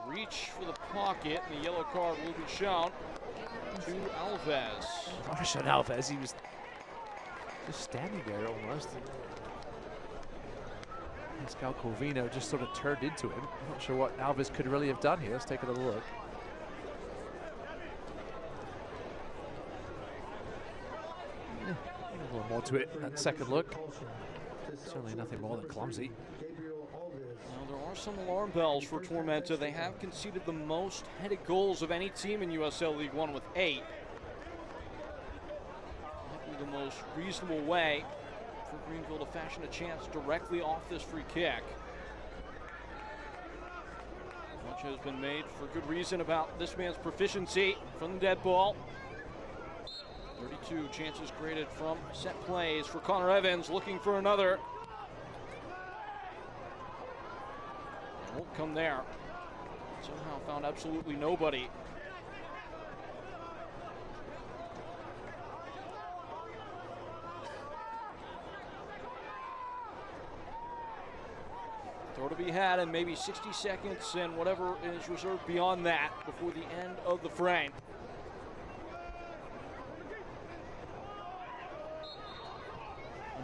reach for the pocket, and the yellow card will be shown to Alves. Marshawn Alves, he was just standing there almost. Pascal Corvino just sort of turned into him. I'm not sure what Alves could really have done here. Let's take a little look. Yeah, a little more to it at second look. Certainly nothing more than clumsy. Now, there are some alarm bells for Tormenta. They have conceded the most headed goals of any team in USL League One with 8. Likely the most reasonable way for Greenville to fashion a chance directly off this free kick. Much has been made for good reason about this man's proficiency from the dead ball. 32 chances created from set plays for Connor Evans, looking for another. Won't come there. Somehow found absolutely nobody. Throw to be had, and maybe 60 seconds and whatever is reserved beyond that before the end of the frame.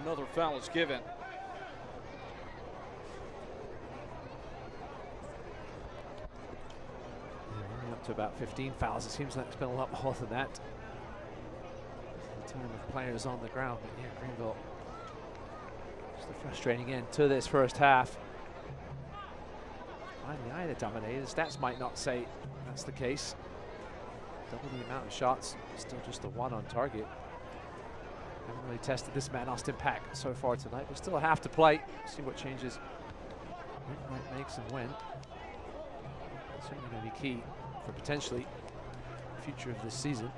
Another foul is given. Only up to about 15 fouls. It seems like it's been a lot more than that. The time of players on the ground, but yeah, Greenville just a frustrating end to this first half. Finally, either dominated. The stats might not say that's the case. Double the amount of shots, still just the one on target. Haven't really tested this man, Austin Pack, so far tonight. But still a half to play. See what changes might make and when. It's certainly going to be key for potentially the future of this season.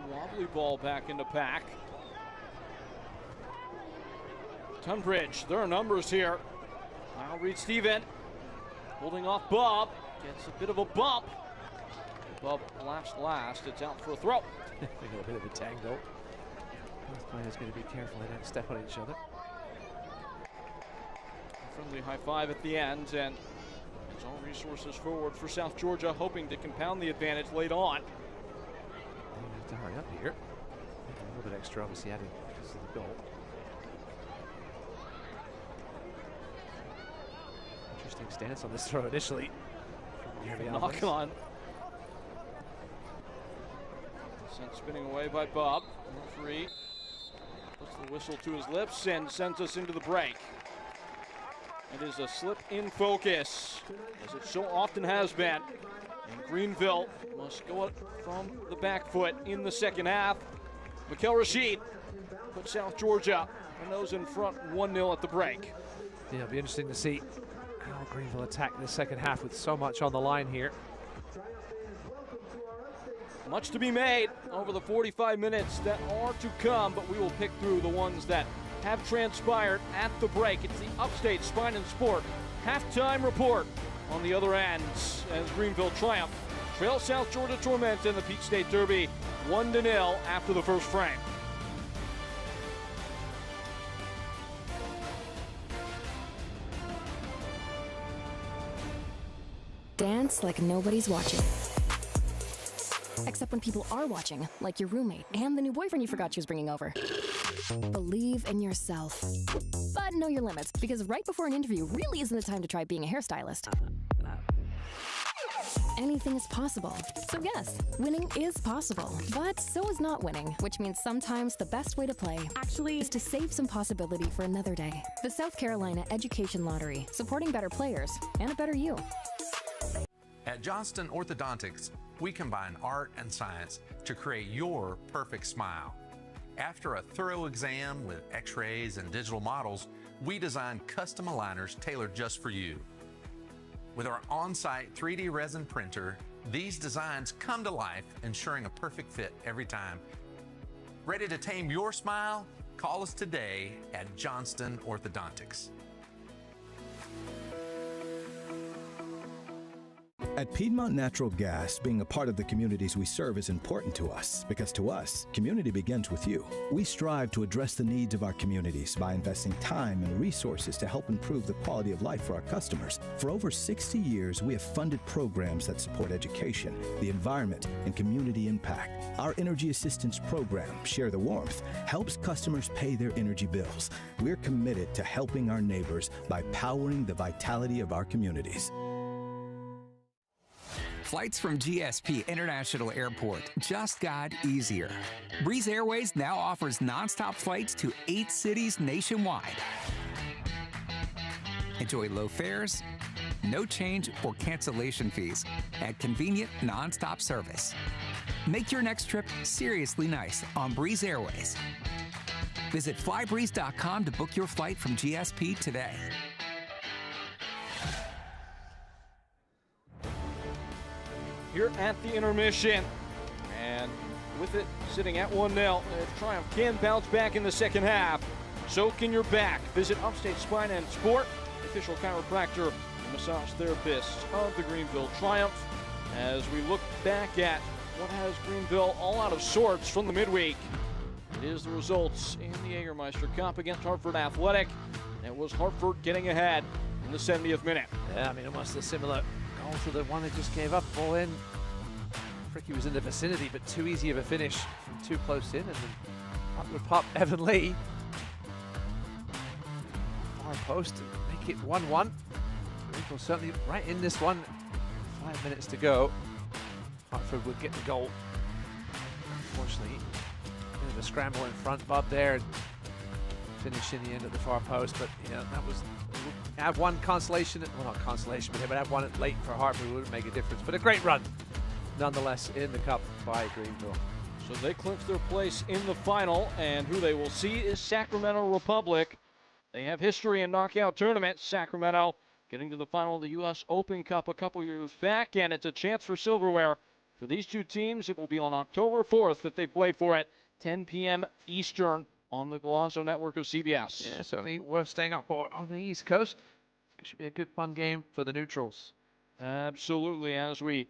Wobbly ball back into Pack. Tunbridge, there are numbers here. Now Reed Steven holding off Bob. Gets a bit of a bump. Bob last. It's out for a throw. They got a bit of a tangle. Both players going to be careful they don't step on each other. A friendly high five at the end, and it's all resources forward for South Georgia, hoping to compound the advantage late on. They have to hurry up here. A little bit extra, obviously, added because of the goal. Interesting stance on this throw initially. Knock on. Sent spinning away by Bob. Referee puts the whistle to his lips and sends us into the break. It is a slip in focus, as it so often has been. And Greenville must go up from the back foot in the second half. Mikel Rashid put South Georgia and those in front 1-0 at the break. Yeah, it'll be interesting to see how Greenville attack in the second half with so much on the line here. Much to be made over the 45 minutes that are to come, but we will pick through the ones that have transpired at the break. It's the Upstate Spine and Sport halftime report on the other end as Greenville triumph. Trail South Georgia Tormenta in the Peach State Derby 1-0 after the first frame. Dance like nobody's watching. Except when people are watching, like your roommate and the new boyfriend you forgot she was bringing over. Believe in yourself. But know your limits, because right before an interview really isn't the time to try being a hairstylist. Anything is possible. So yes, winning is possible. But so is not winning, which means sometimes the best way to play actually is to save some possibility for another day. The South Carolina Education Lottery, supporting better players and a better you. At Johnston Orthodontics, we combine art and science to create your perfect smile. After a thorough exam with x-rays and digital models, we design custom aligners tailored just for you. With our on-site 3D resin printer, these designs come to life, ensuring a perfect fit every time. Ready to tame your smile? Call us today at Johnston Orthodontics. At Piedmont Natural Gas, being a part of the communities we serve is important to us, because to us, community begins with you. We strive to address the needs of our communities by investing time and resources to help improve the quality of life for our customers. For over 60 years, we have funded programs that support education, the environment, and community impact. Our Energy Assistance Program, Share the Warmth, helps customers pay their energy bills. We're committed to helping our neighbors by powering the vitality of our communities. Flights from GSP International Airport just got easier. Breeze Airways now offers nonstop flights to 8 cities nationwide. Enjoy low fares, no change or cancellation fees, and convenient nonstop service. Make your next trip seriously nice on Breeze Airways. Visit flybreeze.com to book your flight from GSP today. Here at the intermission, and with it sitting at 1-0, Triumph can bounce back in the second half. So can your back. Visit Upstate Spine and Sport, official chiropractor and massage therapist of the Greenville Triumph, as we look back at what has Greenville all out of sorts from the midweek. It is the results in the Jägermeister Cup against Hartford Athletic. It was Hartford getting ahead in the 70th minute. Yeah, I mean, almost a similar goal to the one they just gave up. Ball in. Fricky was in the vicinity, but too easy of a finish from too close in, and then up would pop Evan Lee. Far post to make it 1-1. Greenville certainly right in this one. 5 minutes to go. Hartford would get the goal. Unfortunately, a bit of a scramble in front. Bob there, finish in the end at the far post, but yeah, that was. Have one consolation, well, not consolation, but they would have one late for Hartford, wouldn't make a difference. But a great run, nonetheless, in the cup by Greenville. So they clinch their place in the final, and who they will see is Sacramento Republic. They have history in knockout tournaments. Sacramento getting to the final of the U.S. Open Cup a couple years back, and it's a chance for silverware. For these two teams, it will be on October 4th that they play for at 10 p.m. Eastern on the Golazo network of CBS. Yeah, certainly worth staying up for on the East Coast. It should be a good, fun game for the neutrals. Absolutely. As we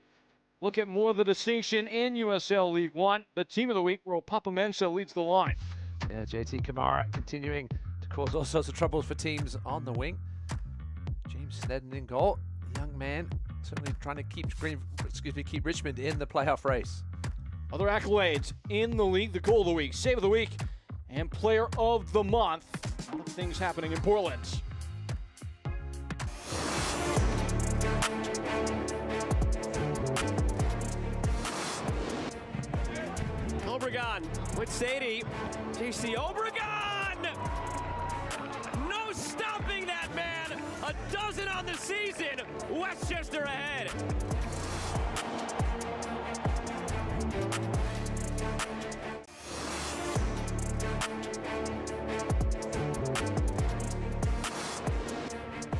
look at more of the distinction in USL League One, the team of the week, World Papa Mensa, leads the line. Yeah, JT Kamara continuing to cause all sorts of troubles for teams on the wing. James Snedden in goal. Young man certainly trying to keep Richmond in the playoff race. Other accolades in the league: the goal of the week, save of the week, and player of the month. A lot of things happening in Portland. Obregon with Sadie. JC Obregon! No stopping that man! A dozen on the season! Westchester ahead!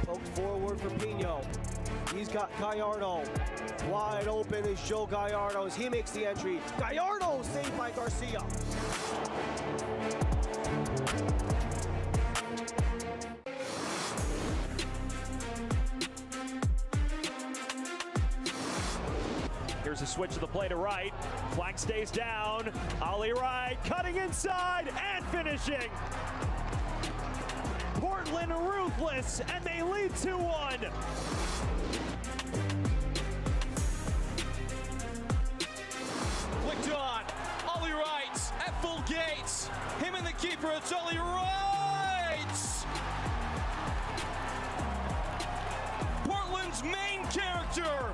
Poked forward for Pino. He's got Gallardo. Wide open is Joe Gallardo as he makes the entry. Gallardo saved by Garcia. Here's a switch of the play to right. Flag stays down. Ollie Wright cutting inside and finishing. Portland ruthless, and they lead 2-1. Flicked on. Ollie Wright at full gates. Him and the keeper. It's Ollie Wright. Portland's main character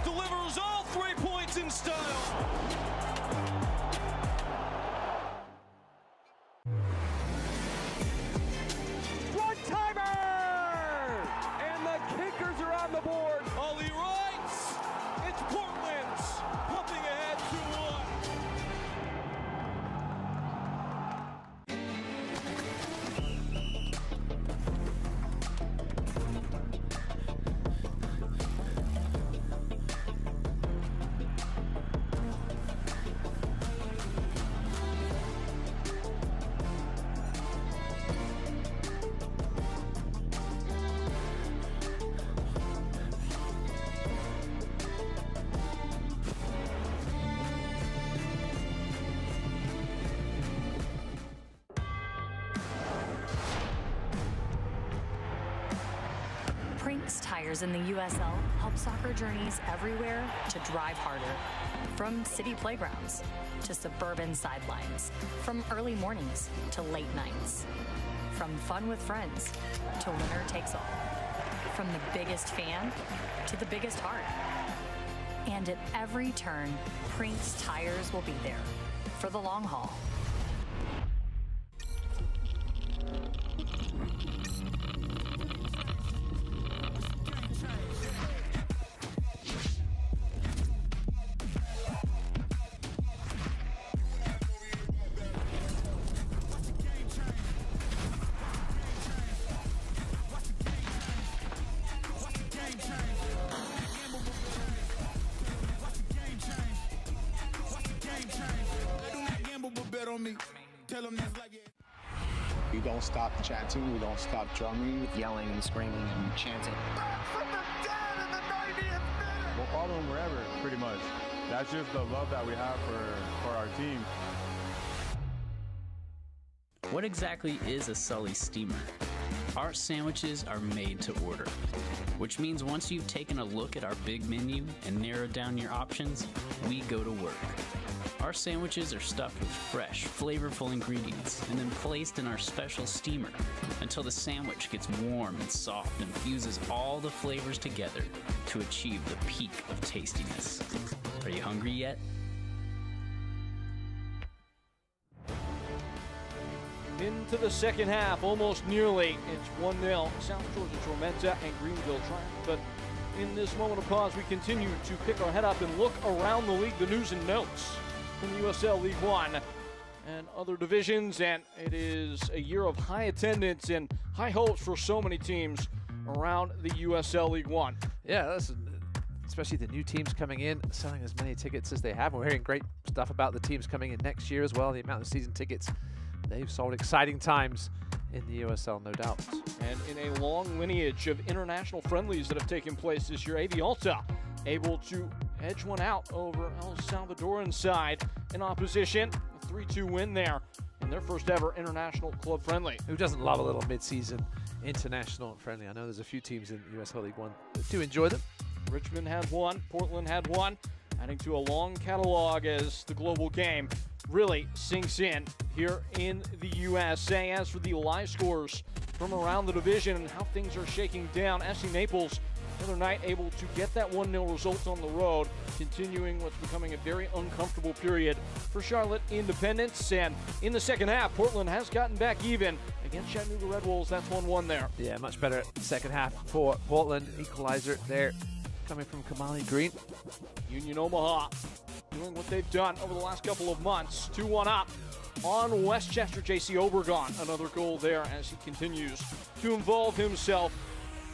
delivers all 3 points in style. One-timer! And the kickers are on the board. Ollie Wright. It's Portland's pumping ahead 2-1. tires in the USL help soccer journeys everywhere to drive harder. From city playgrounds to suburban sidelines, from early mornings to late nights, from fun with friends to winner takes all, from the biggest fan to the biggest heart. And at every turn, Prince Tires will be there for the long haul. We don't stop chanting, we don't stop drumming, yelling and screaming and chanting. We'll follow them wherever, pretty much. That's just the love that we have for our team. What exactly is a Sully steamer? Our sandwiches are made to order, which means once you've taken a look at our big menu and narrowed down your options, we go to work. Our sandwiches are stuffed with fresh, flavorful ingredients and then placed in our special steamer until the sandwich gets warm and soft and fuses all the flavors together to achieve the peak of tastiness. Are you hungry yet? Into the second half, almost nearly. It's 1-0. South Georgia Tormenta and Greenville triumph. But in this moment of pause, we continue to pick our head up and look around the league, the news and notes from the USL League One and other divisions. And it is a year of high attendance and high hopes for so many teams around the USL League One. Yeah, listen, especially the new teams coming in, selling as many tickets as they have. We're hearing great stuff about the teams coming in next year as well, the amount of season tickets they've sold. Exciting times in the USL, no doubt. And in a long lineage of international friendlies that have taken place this year, AV Alta able to edge one out over El Salvadoran side in opposition. A 3-2 win there in their first ever international club friendly. Who doesn't love a little mid-season international friendly? I know there's a few teams in USL League One that do enjoy them. Richmond had one, Portland had one, adding to a long catalog as the global game really sinks in here in the USA. As for the live scores from around the division and how things are shaking down, FC Naples the other night able to get that 1-0 result on the road, continuing what's becoming a very uncomfortable period for Charlotte Independence. And in the second half, Portland has gotten back even against Chattanooga Red Wolves. That's 1-1 there. Yeah, much better second half for Portland. Equalizer there coming from Kamali Green. Union Omaha doing what they've done over the last couple of months. 2-1 up on Westchester. JC Obregon, another goal there as he continues to involve himself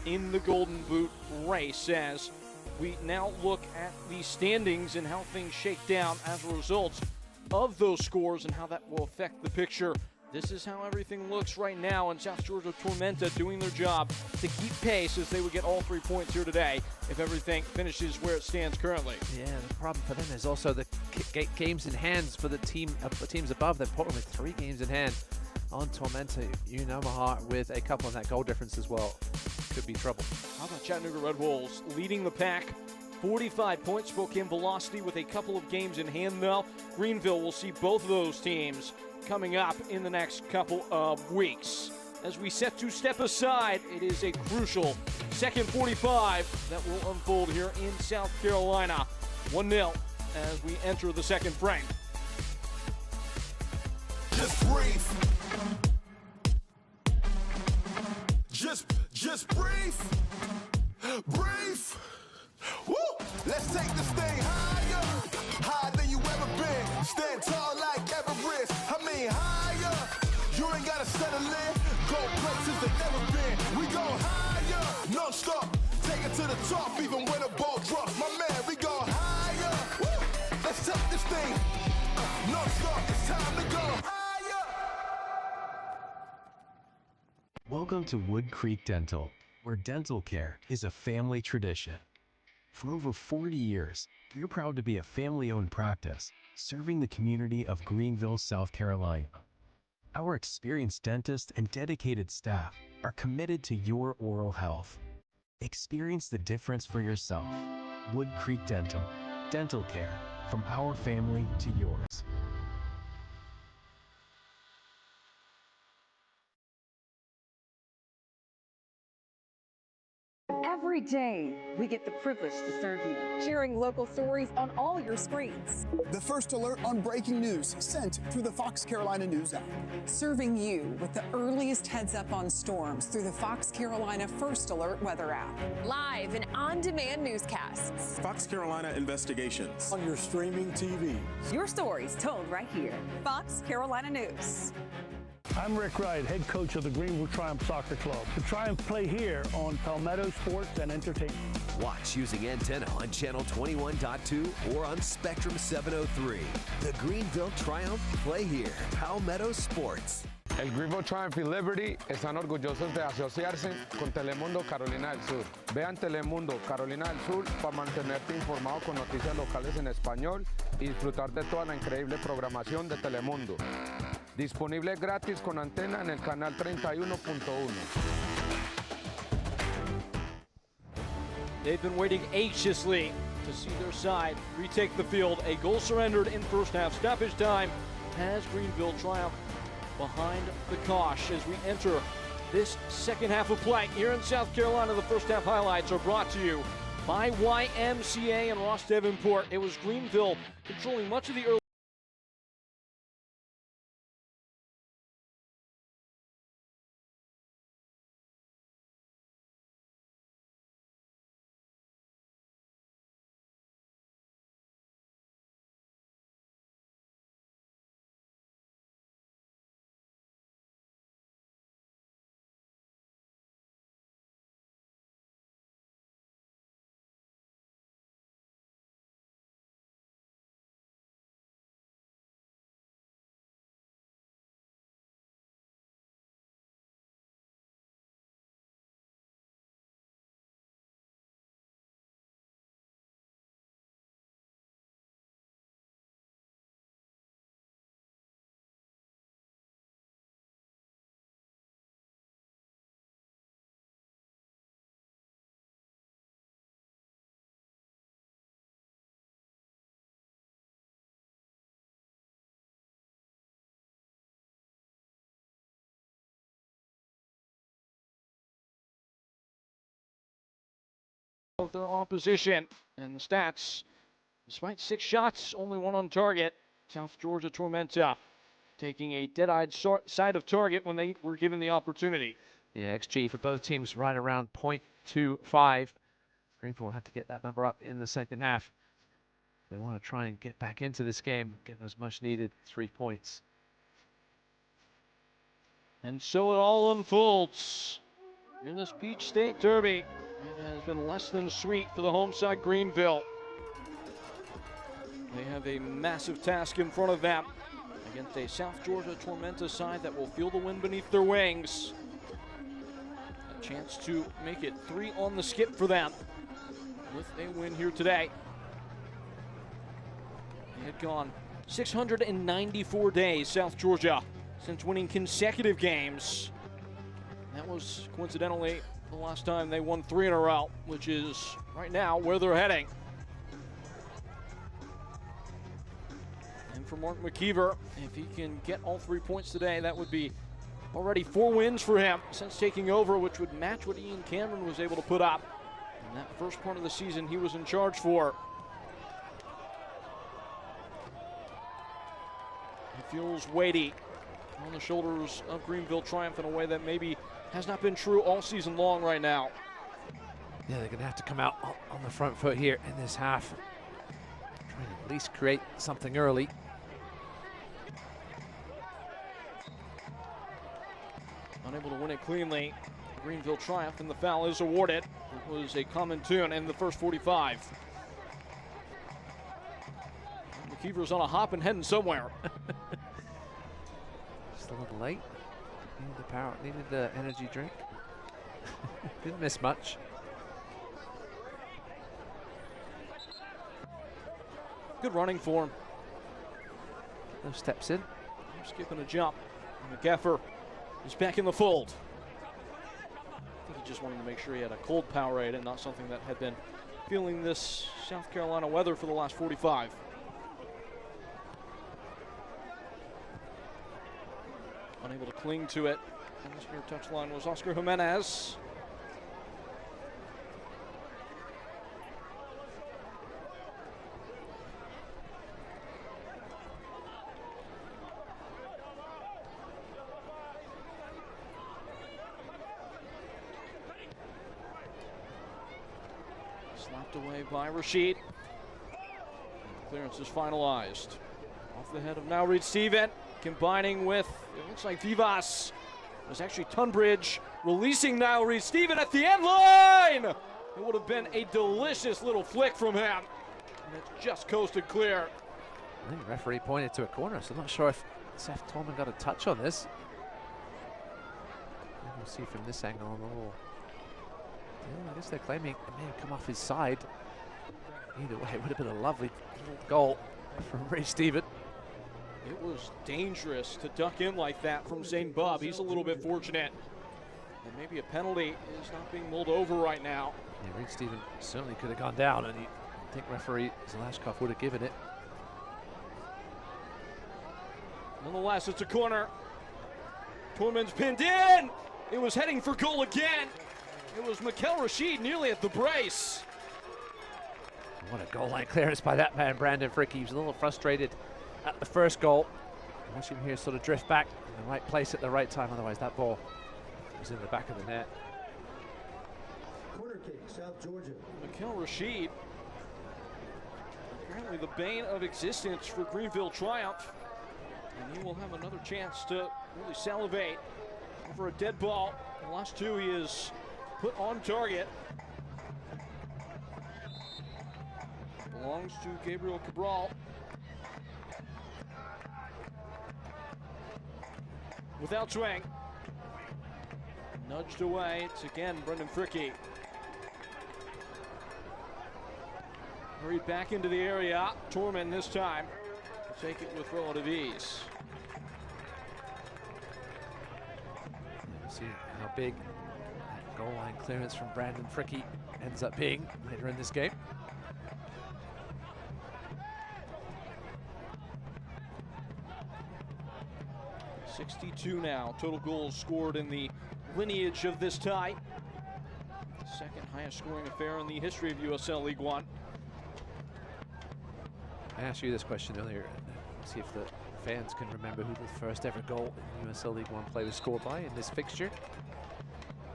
in the Golden Boot race, as we now look at the standings and how things shake down as a result of those scores and how that will affect the picture. This is how everything looks right now, and South Georgia Tormenta doing their job to keep pace as they would get all 3 points here today if everything finishes where it stands currently. Yeah, the problem for them is also the games in hand for the teams above. They're Portland with 3 games in hand on Tormenta. Union Omaha with a couple of that goal difference as well. Could be trouble. How about Chattanooga Red Wolves leading the pack? 45 points. Spokane Velocity with a couple of games in hand though. Greenville will see both of those teams coming up in the next couple of weeks. As we set to step aside, it is a crucial second 45 that will unfold here in South Carolina. 1-0 as we enter the second frame. Just breathe. Just breathe. Breathe. Woo! Let's take this thing higher. Higher than you ever been. Stand tall like Everest. I mean higher. You ain't gotta settle in. Go places that never been. We go higher. Non stop. Take it to the top even when the ball drops. My man, we go higher. Woo! Let's take this thing. Non stop. It's time to go higher. Welcome to Wood Creek Dental, where dental care is a family tradition. For over 40 years, we're proud to be a family-owned practice, serving the community of Greenville, South Carolina. Our experienced dentists and dedicated staff are committed to your oral health. Experience the difference for yourself. Wood Creek Dental. Dental care from our family to yours. Every day, we get the privilege to serve you. Sharing local stories on all your screens. The first alert on breaking news sent through the Fox Carolina News app. Serving you with the earliest heads up on storms through the Fox Carolina First Alert weather app. Live and on-demand newscasts. Fox Carolina investigations. On your streaming TV. Your stories told right here. Fox Carolina News. I'm Rick Wright, head coach of the Greenville Triumph Soccer Club. The Triumph play here on Palmetto Sports and Entertainment. Watch using antenna on channel 21.2 or on Spectrum 703. The Greenville Triumph play here. Palmetto Sports. El Greenville Triumph y Liberty están orgullosos de asociarse con Telemundo Carolina del Sur. Vean Telemundo Carolina del Sur para mantenerte informado con noticias locales en español y disfrutar de toda la increíble programación de Telemundo. Disponible gratis con antena en el canal 31.1. They've been waiting anxiously to see their side retake the field. A goal surrendered in first half stoppage time has Greenville Triumph behind the cosh as we enter this second half of play. Here in South Carolina, the first half highlights are brought to you by YMCA and Ross Davenport. It was Greenville controlling much of the early of their opposition. And the stats, despite 6 shots, only 1 on target. South Georgia Tormenta taking a dead-eyed side of target when they were given the opportunity. Yeah, XG for both teams right around 0.25. Greenville will have to get that number up in the second half. They want to try and get back into this game, get those much-needed 3 points. And so it all unfolds in this Peach State Derby. It has been less than sweet for the home side Greenville. They have a massive task in front of them against a South Georgia Tormenta side that will feel the wind beneath their wings. A chance to make it 3 on the skip for them with a win here today. They had gone 694 days, South Georgia, since winning consecutive games. That was coincidentally the last time they won 3 in a row, which is right now where they're heading. And for Mark McKeever, if he can get all 3 points today, that would be already 4 wins for him since taking over, which would match what Ian Cameron was able to put up in that first part of the season he was in charge for. It feels weighty on the shoulders of Greenville Triumph in a way that maybe has not been true all season long right now. Yeah, they're going to have to come out on the front foot here in this half. Trying to at least create something early. Unable to win it cleanly. Greenville Triumph, and the foul is awarded. It was a common tune in the first 45. McKeever's on a hop and heading somewhere. Just a little late. Needed the power, needed the energy drink. Didn't miss much. Good running for him. Those steps in. Skipping a jump. McGaffer is back in the fold. I think he just wanted to make sure he had a cold Powerade and not something that had been feeling this South Carolina weather for the last 45. Unable to cling to it. And this near touchline was Oscar Jimenez. Slapped away by Rashid. Clearance is finalized. Off the head of now Reed Steven, combining with, it looks like Vivas. It was actually Tunbridge releasing now Reed Steven at the end line. It would have been a delicious little flick from him. And it just coasted clear. I think the referee pointed to a corner, so I'm not sure if Seth Tolman got a touch on this. We'll see from this angle on the wall. Yeah, I guess they're claiming it may have come off his side. Either way, it would have been a lovely goal from Reed Steven. It was dangerous to duck in like that from Zane Bubb. He's a little bit fortunate. And maybe a penalty is not being mulled over right now. Yeah, Reed Steven certainly could have gone down, and I think referee Zalashkov would have given it. Nonetheless, it's a corner. Tormenta's pinned in. It was heading for goal again. It was Mikel Rashid nearly at the brace. What a goal line clearance by that man, Brandon Fricke. He was a little frustrated at the first goal. Watch him here sort of drift back in the right place at the right time. Otherwise, that ball was in the back of the net. Corner kick, South Georgia. Mikel Rashid, apparently the bane of existence for Greenville Triumph. And he will have another chance to really salivate over a dead ball. The last two he is put on target. Belongs to Gabriel Cabral. Without swing. Nudged away. It's again Brendan Fricke. Hurried back into the area. Tormenta this time will take it with relative ease. See how big that goal line clearance from Brandon Fricke ends up being later in this game. .62 now, total goals scored in the lineage of this tie. Second highest scoring affair in the history of USL League One. I asked you this question earlier, see if the fans can remember who the first ever goal in USL League One play was scored by in this fixture.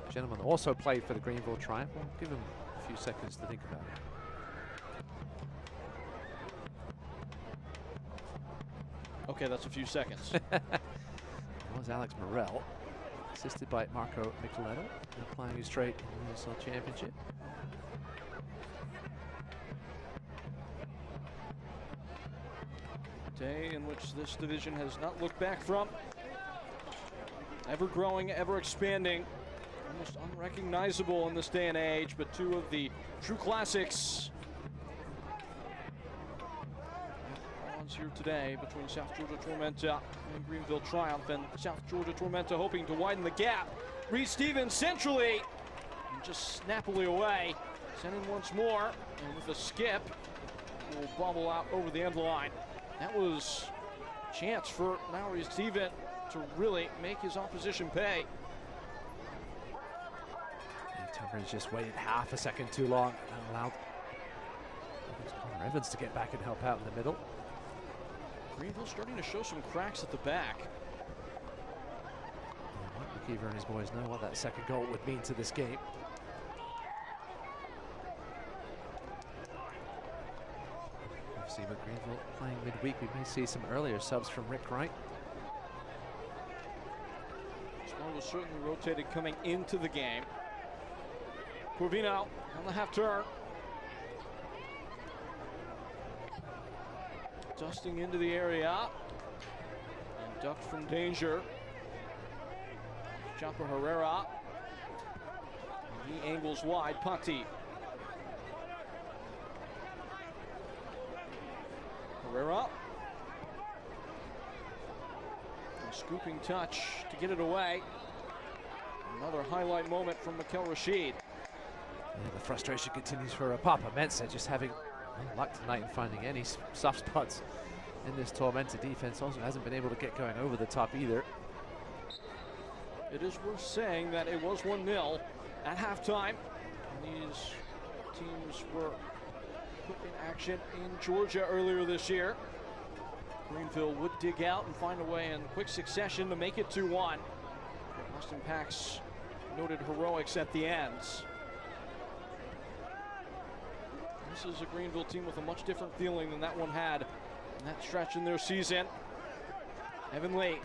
The gentleman also played for the Greenville Triumph. We'll give him a few seconds to think about it. Okay, that's a few seconds. That was Alex Morel, assisted by Marco Micheletto, applying his trade in the USL Championship. Day in which this division has not looked back from. Ever growing, ever expanding. Almost unrecognizable in this day and age, but two of the true classics. Odds here today between South Georgia Tormenta and Greenville Triumph, and South Georgia Tormenta hoping to widen the gap. Reed Steven centrally, and just snappily away. Sent in once more, and with a skip, will bobble out over the end line. That was a chance for Reed Steven to really make his opposition pay. Tunbridge just waited half a second too long and allowed Connor Evans to get back and help out in the middle. Greenville starting to show some cracks at the back. McKeever and his boys know what that second goal would mean to this game. See, but Greenville playing midweek, we may see some earlier subs from Rick Wright. Small was certainly rotated coming into the game. Corvino on the half turn. Dusting into the area. And ducked from danger. Chapo Herrera. And he angles wide. Ponti. Herrera. A scooping touch to get it away. Another highlight moment from Mikel Rashid. Yeah, the frustration continues for Papa Mensah, just having no luck tonight in finding any soft spots in this Tormenta defense. Also hasn't been able to get going over the top either. It is worth saying that it was 1-0 at halftime. These teams were put in action in Georgia earlier this year. Greenville would dig out and find a way in quick succession to make it 2-1. Austin Pack's noted heroics at the ends. This is a Greenville team with a much different feeling than that one had in that stretch in their season. Evan Lee.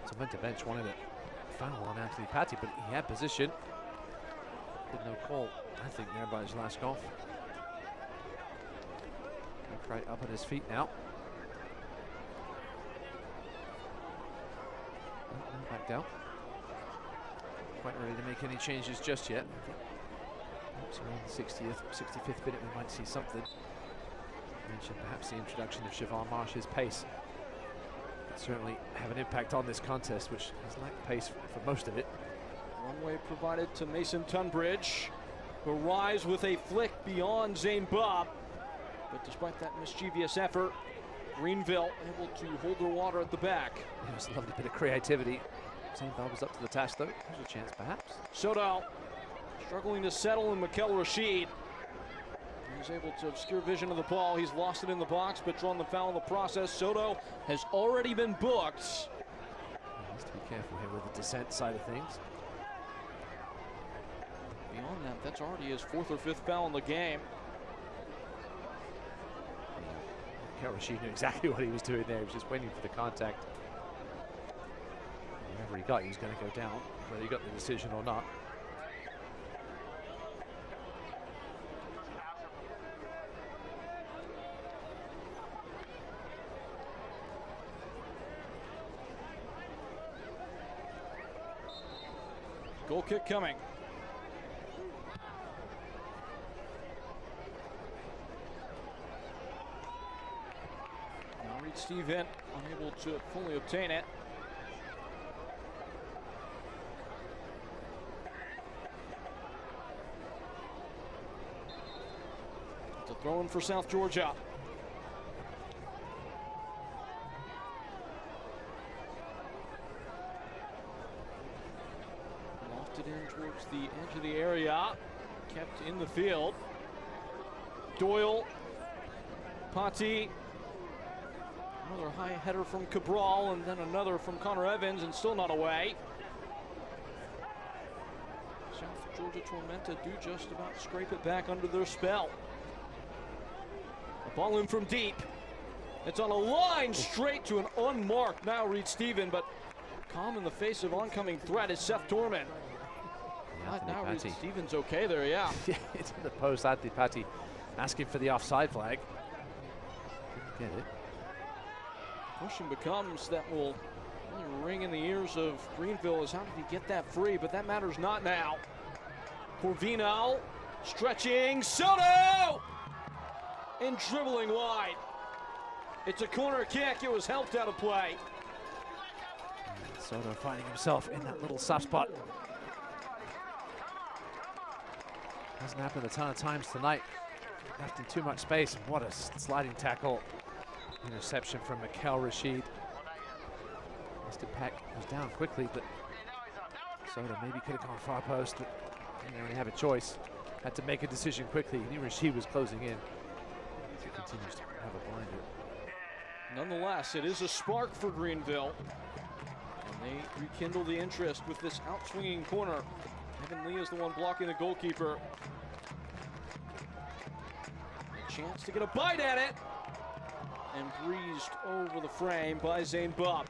Tormenta bench wanted a foul on Anthony Patty, but he had position. Good no call, I think, there by his last golf. Right up on his feet now. Back down. Quite ready to make any changes just yet. Perhaps around the 65th minute we might see something. I mentioned perhaps the introduction of Siobhan Marsh's pace. Could certainly have an impact on this contest, which has lacked pace for most of it. Runway provided to Mason Tunbridge, who rise with a flick beyond Zane Bob. But despite that mischievous effort, Greenville able to hold their water at the back. It was a lovely bit of creativity. Zane Bob was up to the task though. There's a chance perhaps. Soto struggling to settle in Mikel Rashid. He's able to obscure vision of the ball. He's lost it in the box, but drawn the foul in the process. Soto has already been booked. He needs to be careful here with the descent side of things. Beyond that, that's already his 4th or 5th foul in the game. Rashid knew exactly what he was doing there. He was just waiting for the contact. Wherever he got, he was going to go down, whether he got the decision or not. Goal kick coming. Reed Steven unable to fully obtain it. It's a throw in for South Georgia. Lofted in towards the edge of the area. Kept in the field. Doyle. Patti. Another high header from Cabral, and then another from Connor Evans, and still not away. South Georgia Tormenta do just about scrape it back under their spell. A ball in from deep. It's on a line straight to an unmarked now Reed Steven, but calm in the face of oncoming threat is Seth Dorman. Now Reed Steven's okay there, yeah. It's in the post, Anthony Patty asking for the offside flag. Couldn't get it. Question becomes that will really ring in the ears of Greenville is how did he get that free, but that matters not now. Corvino stretching, Soto! And dribbling wide. It's a corner kick, it was helped out of play. Soto finding himself in that little soft spot. Hasn't happened a ton of times tonight. Left in too much space, and what a sliding tackle. Interception from Mikel Rashid. Mr. Peck was down quickly, but Soto maybe could have gone far post, but didn't really have a choice. Had to make a decision quickly. He knew Rashid was closing in. He continues to have a blinder. Nonetheless, it is a spark for Greenville. And they rekindle the interest with this outswinging corner. Evan Lee is the one blocking the goalkeeper. A chance to get a bite at it. And breezed over the frame by Zane Bob.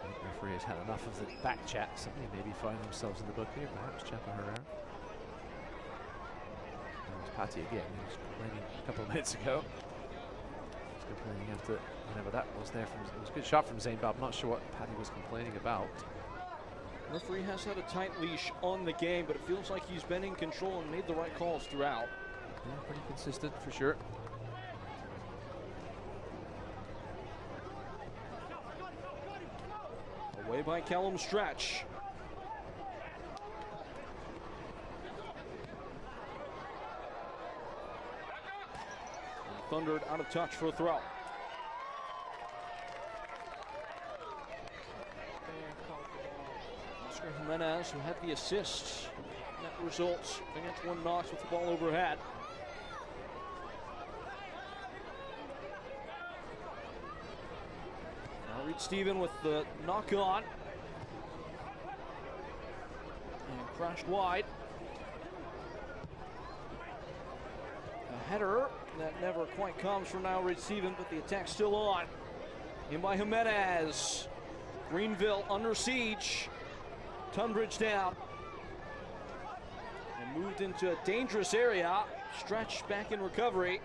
The referee has had enough of the back chat. Somebody maybe find themselves in the book here, perhaps Chapa Herrera. There's Patti again. He was complaining a couple of minutes ago. He was complaining after whenever that was there. It was a good shot from Zane Bob. I'm not sure what Patti was complaining about. Referee has had a tight leash on the game, but it feels like he's been in control and made the right calls throughout. Yeah, pretty consistent for sure. Away by Kellum Stretch. And thundered out of touch for a throw. Oscar Jimenez, who had the assist. Net results against One Knox with the ball overhead. Now Reed Stephen with the knock on. And crashed wide. A header that never quite comes from now Reed Stephen, but the attack's still on. In by Jimenez. Greenville under siege. Tunbridge down. And moved into a dangerous area. Stretch back in recovery.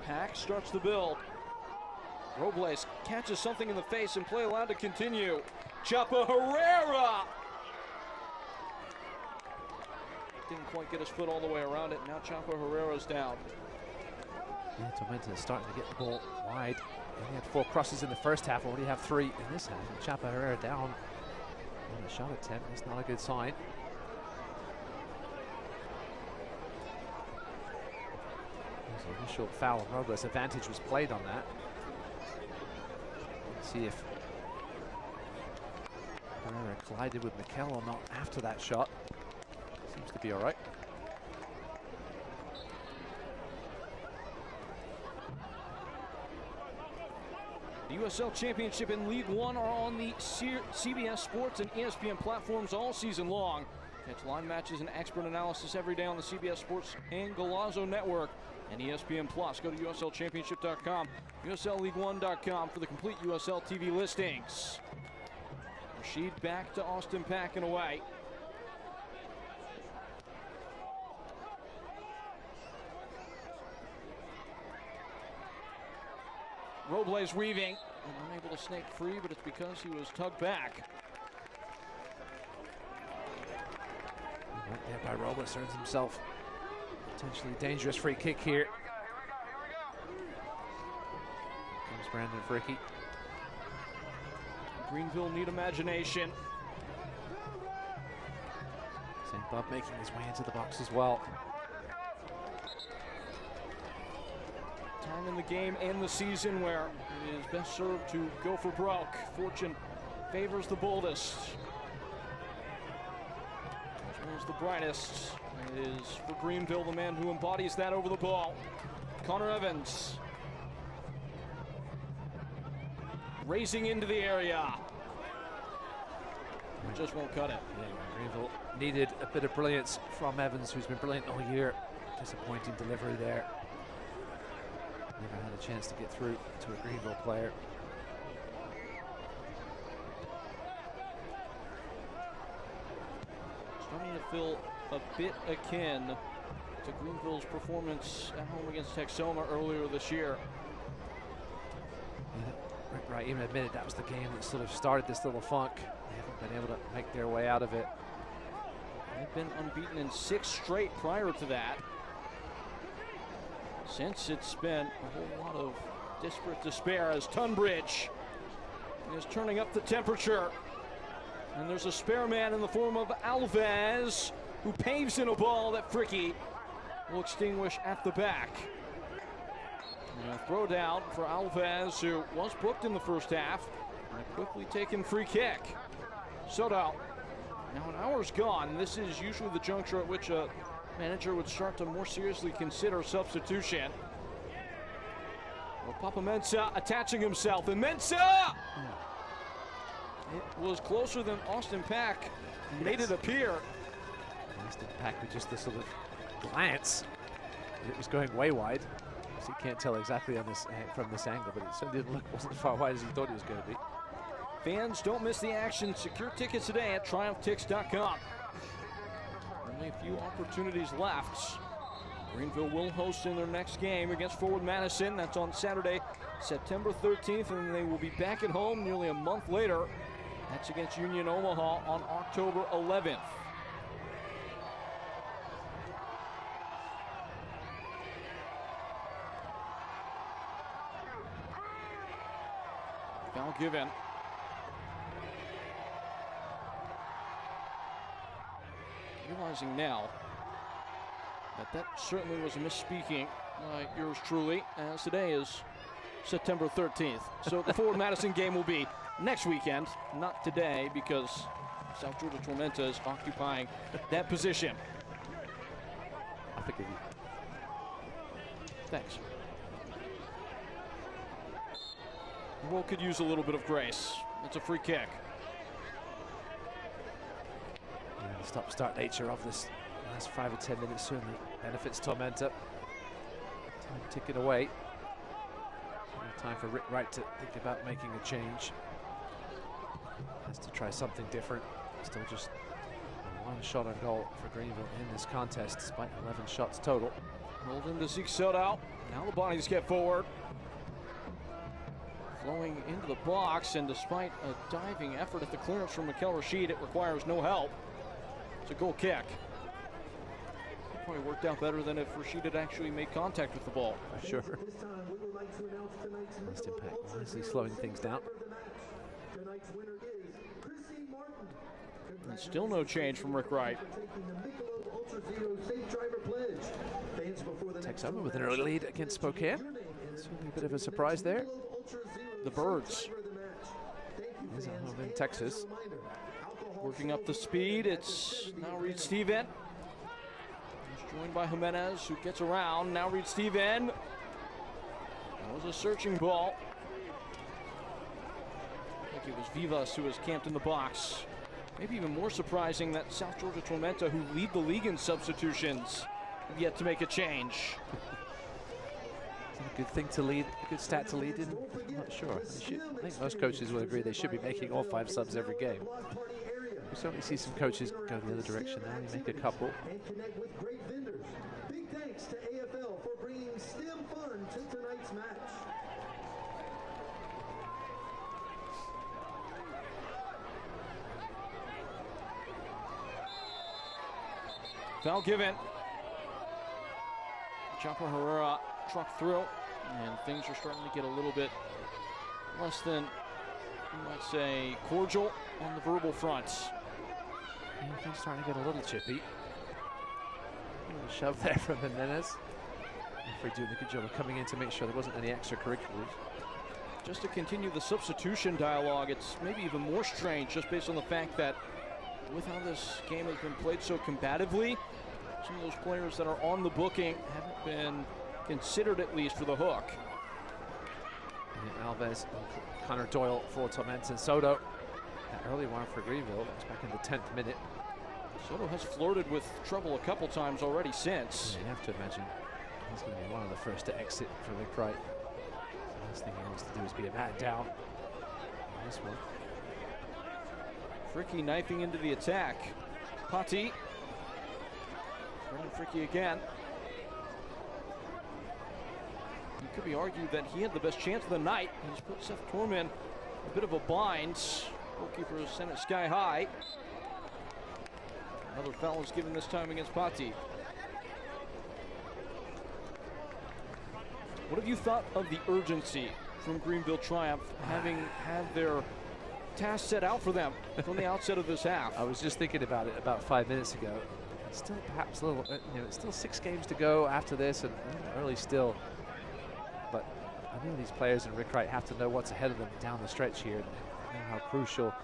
Pack starts the build. Robles catches something in the face and play allowed to continue. Chapa Herrera! Didn't quite get his foot all the way around it. Now Chapa Herrera's down. Yeah, Tormenta starting to get the ball wide. They only had 4 crosses in the first half, already have 3 in this half. And Chapa Herrera down on a shot attempt. That's not a good sign. There's an initial foul on Robles. Advantage was played on that. Let's see if Herrera collided with Mikel or not after that shot. Seems to be all right. The USL Championship and League One are on the CBS Sports and ESPN platforms all season long. Catch live matches and expert analysis every day on the CBS Sports and Golazo Network and ESPN Plus. Go to USLChampionship.com, USLLeague1.com for the complete USL TV listings. Rashid back to Austin Pack and away. Robles weaving and unable to snake free, but it's because he was tugged back. Right there by Robles, earns himself potentially dangerous free kick here. Comes Brandon Fricky. Greenville need imagination. St. Bob making his way into the box as well. Time in the game and the season where it is best served to go for broke. Fortune favors the boldest. Which one's the brightest? It is for Greenville, the man who embodies that over the ball. Connor Evans. Racing into the area. Just won't cut it. Yeah, Greenville needed a bit of brilliance from Evans, who's been brilliant all year. Disappointing delivery there. Never had a chance to get through to a Greenville player. Starting to feel a bit akin to Greenville's performance at home against Texoma earlier this year. Yeah, Rick Wright even admitted that was the game that sort of started this little funk. They haven't been able to make their way out of it. They've been unbeaten in 6 straight prior to that. Since it's been a whole lot of disparate despair as Tunbridge is turning up the temperature. And there's a spare man in the form of Alves, who paves in a ball that Fricky will extinguish at the back. And a throw down for Alves, who was booked in the first half. And a quickly taken free kick. Soto. Now an hour's gone. This is usually the juncture at which a manager would start to more seriously consider substitution. Well, Papa Mensah attaching himself, and Mensah! It was closer than Austin Pack made it appear. Austin Pack with just this sort of glance. It was going way wide. So you can't tell exactly on this from this angle, but it certainly wasn't as far wide as he thought it was going to be. Fans, don't miss the action. Secure tickets today at TriumphTix.com. Only a few opportunities left. Greenville will host in their next game against Forward Madison. That's on Saturday, September 13th, and they will be back at home nearly a month later. That's against Union Omaha on October 11th. Foul given. Realizing now that certainly was a misspeaking by yours truly, as today is September 13th. So the Forward Madison game will be next weekend, not today, because South Georgia Tormenta is occupying that position. I forgive you. Thanks. The ball could use a little bit of grace. It's a free kick. Yeah, the stop-start nature of this last 5 or 10 minutes certainly benefits Tormenta. Time ticking away. Time for Rick Wright to think about making a change. Has to try something different. Still just one shot on goal for Greenville in this contest, despite 11 shots total. Rolled into Zeke Soto. Now the bodies get forward. Flowing into the box, and despite a diving effort at the clearance from Mikel Rashid, it requires no help. It's a goal kick. It probably worked out better than if Rashid had actually made contact with the ball. For sure. Must impact nicely slowing things down. And still no change from Rick Wright. Takes over with an early lead against Spokane. Certainly a bit of a surprise there. The Birds. He's at home in Texas. Working up the speed, it's now Reed Steven. He's joined by Jimenez, who gets around. Now Reed Steven. That was a searching ball. I think it was Vivas who was camped in the box. Maybe even more surprising that South Georgia Tormenta, who lead the league in substitutions, have yet to make a change. A good thing to lead, a good stat to lead in. I'm not sure. I think most coaches will agree they should be making all 5 subs every game. We certainly see some coaches go the other direction now. They make a couple. And connect with great vendors. Big thanks to AFL for bringing STEM fun to tonight's match. Foul given. Chopper Herrera trucked through, and things are starting to get a little bit less than, you might say, cordial on the verbal front. Yeah, things starting to get a little chippy. A little shove there from Jimenez. Referee doing a good job of coming in to make sure there wasn't any extracurriculars. Just to continue the substitution dialogue, it's maybe even more strange just based on the fact that with how this game has been played so combatively, some of those players that are on the booking haven't been considered, at least, for the hook. Yeah, Alves, Connor Doyle for Tormenta, and Soto. That early one for Greenville. That's back in the 10th minute. Soto has flirted with trouble a couple times already since. Yeah, you have to imagine he's going to be one of the first to exit for Rick Wright. The last thing he wants to do is be a man down on this one. Fricky knifing into the attack. Patti. Brendan Fricky again. It could be argued that he had the best chance of the night. He's put Seth Torman a bit of a bind. Goalkeeper has sent it sky high. Another foul is given this time against Patti. What have you thought of the urgency from Greenville Triumph, having had their task set out for them from the outset of this half? I was just thinking about it about 5 minutes ago. Still perhaps a little, it's still 6 games to go after this, and early still. But I know these players and Rick Wright have to know what's ahead of them down the stretch here, and know how crucial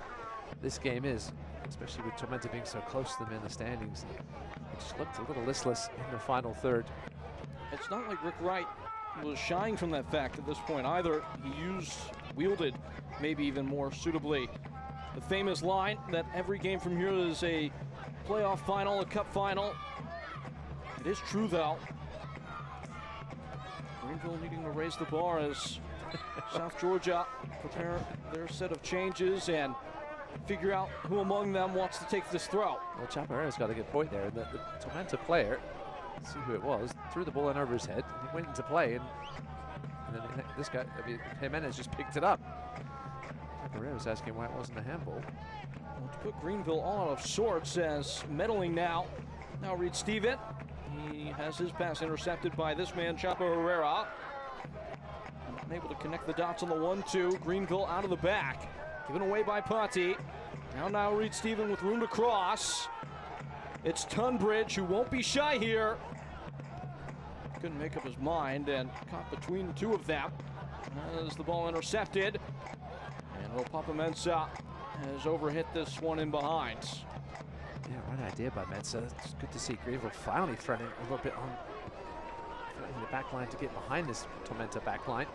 this game is, especially with Tormenta being so close to them in the standings. It just looked a little listless in the final third. It's not like Rick Wright was shying from that fact at this point either. He wielded maybe even more suitably the famous line that every game from here is a playoff final, a cup final. It is true, though. Greenville needing to raise the bar as South Georgia prepare their set of changes and figure out who among them wants to take this throw. Well, Chaparrera's got a good point there. The Tormenta player, let's see who it was, threw the ball in over his head, and he went into play, and then this guy, Jimenez just picked it up. Chaparrera was asking why it wasn't a handball. Well, to put Greenville all out of sorts as meddling now. Now Reed Steven. He has his pass intercepted by this man, Chapo Herrera. unable to connect the dots on the 1-2. Greenville out of the back. Given away by Patti. Now Reed Stephen with room to cross. It's Tunbridge who won't be shy here. Couldn't make up his mind and caught between the two of them as the ball intercepted. And Ropapa Mensah has overhit this one in behind. Yeah, right idea by Mensah. It's good to see Greenville finally threatening a little bit on the back line to get behind this Tormenta back line.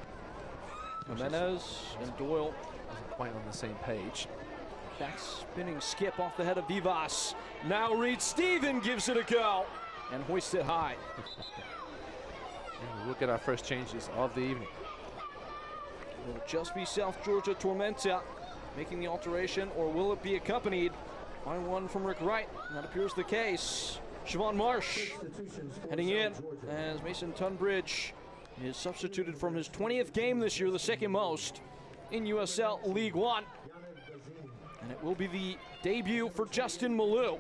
Jimenez and Doyle wasn't quite on the same page. Back spinning skip off the head of Vivas. Now Reed Stephen gives it a go and hoists it high. And we'll get our first changes of the evening. Will it just be South Georgia Tormenta making the alteration, or will it be accompanied by one from Rick Wright? And that appears the case. Siobhan Marsh heading in as Mason Tunbridge is substituted from his 20th game this year, the second most in USL League One. And it will be the debut for Justin Malou,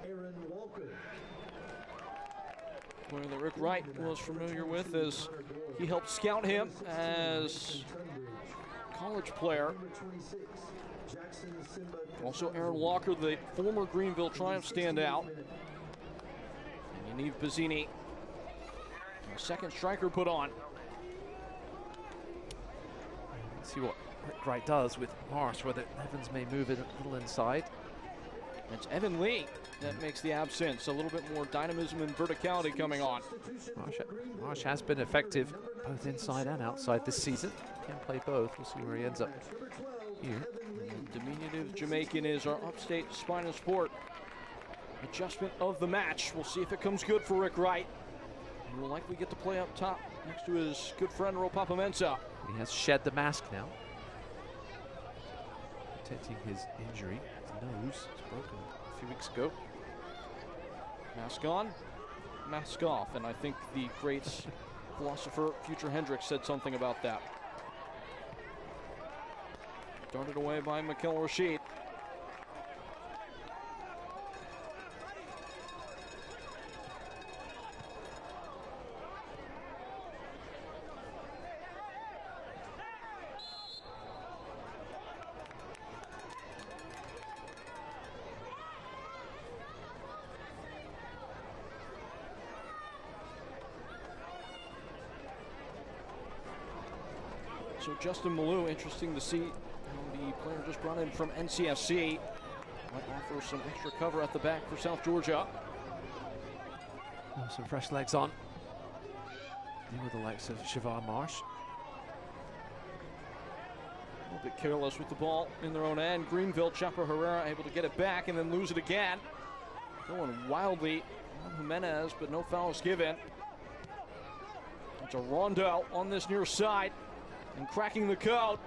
player that Rick Wright was familiar with as he helped scout him as a college player. Also Aaron Walker, the former Greenville Triumph standout. And Yaniv Bazzini, a second striker put on. Let's see what Rick Wright does with Marsh, whether Evans may move it a little inside. It's Evan Lee that makes the absence. A little bit more dynamism and verticality coming on. Marsh has been effective both inside and outside this season. Can play both. We'll see where he ends up here. The diminutive Jamaican is our upstate spine and sport adjustment of the match. We'll see if it comes good for Rick Wright. He will likely get to play up top next to his good friend Ropapa Mensah. He has shed the mask now, protecting his injury. His nose is broken a few weeks ago. Mask on, mask off, and I think the great philosopher Future Hendricks said something about that. Darted away by Mikel Rashid. So Justin Malou, interesting to see how the player just brought in from NCFC might offer some extra cover at the back for South Georgia. Oh, some fresh legs on. Deal with the likes of Siobhan Marsh. A little bit careless with the ball in their own end. Greenville, Chapo Herrera able to get it back and then lose it again. Going wildly on Jimenez, but no fouls given. It's a rondo on this near side. And cracking the code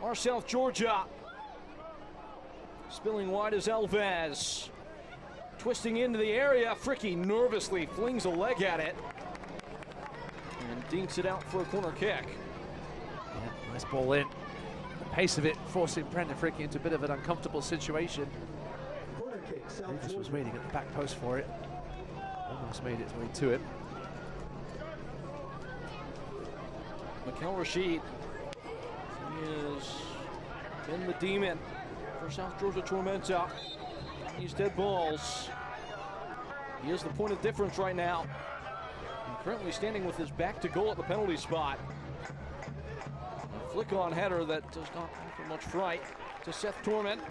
are South Georgia. Spilling wide is Elvez. Twisting into the area, Fricky nervously flings a leg at it. And dinks it out for a corner kick. Yeah, nice ball in. The pace of it forcing Brendan Fricky into a bit of an uncomfortable situation. Davis was waiting at the back post for it. Almost made its way to it. Mikel Rashid has been the demon for South Georgia Tormenta. These dead balls. He is the point of difference right now. And currently standing with his back to goal at the penalty spot. A flick-on header that does not offer much fright to Seth Torment.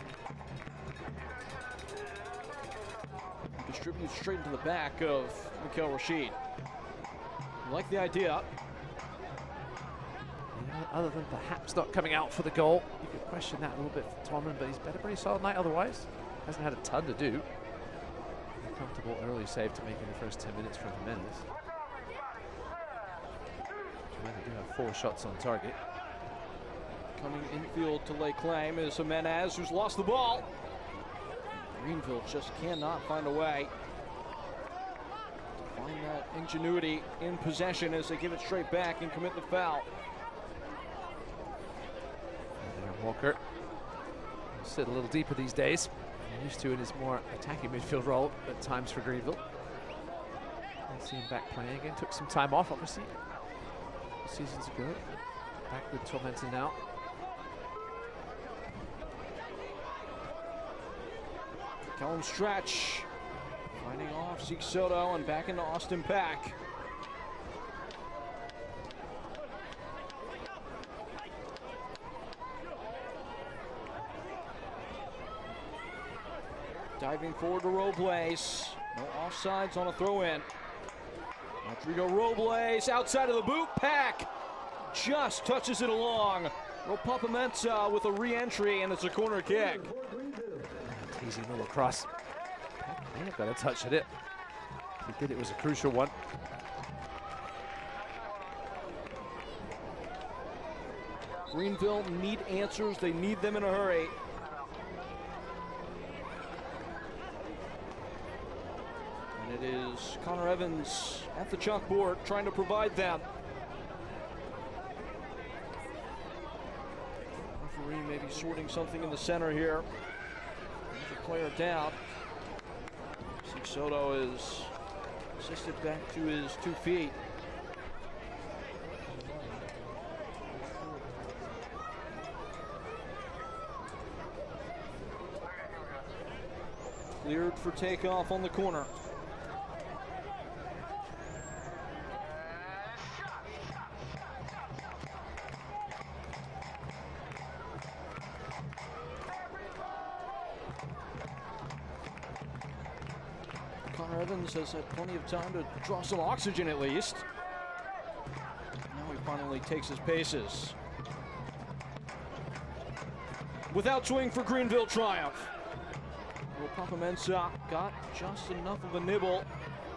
He distributes straight into the back of Mikel Rashid. I like the idea. Other than perhaps not coming out for the goal, you could question that a little bit for Tomlin, but he's been a pretty solid night otherwise. Hasn't had a ton to do. A comfortable early save to make in the first 10 minutes from Jimenez. Jimenez do have 4 shots on target. Coming infield to lay claim is Jimenez, who's lost the ball. Greenville just cannot find a way to find that ingenuity in possession as they give it straight back and commit the foul. Walker sit a little deeper these days. I'm used to in his more attacking midfield role at times for Greenville. Let's see him back playing again. Took some time off, obviously, seasons ago. Back with Tormenta now. Callum Stretch fighting off Zeke Soto and back into Austin Pack. Diving forward to Robles. No offsides on a throw-in. Rodrigo Robles outside of the boot. Pack just touches it along. Tormenta with a re-entry, and it's a corner kick. Easy little cross. May have got a touch at it. If he did, it was a crucial one. Greenville need answers. They need them in a hurry. And it is Connor Evans at the chalkboard trying to provide them. Referee maybe sorting something in the center here. There's a player down. Zeke Soto is assisted back to his 2 feet. Cleared for takeoff on the corner. Connor Evans has had plenty of time to draw some oxygen at least. Now he finally takes his paces. Without swing for Greenville triumph. Tormenta got just enough of a nibble.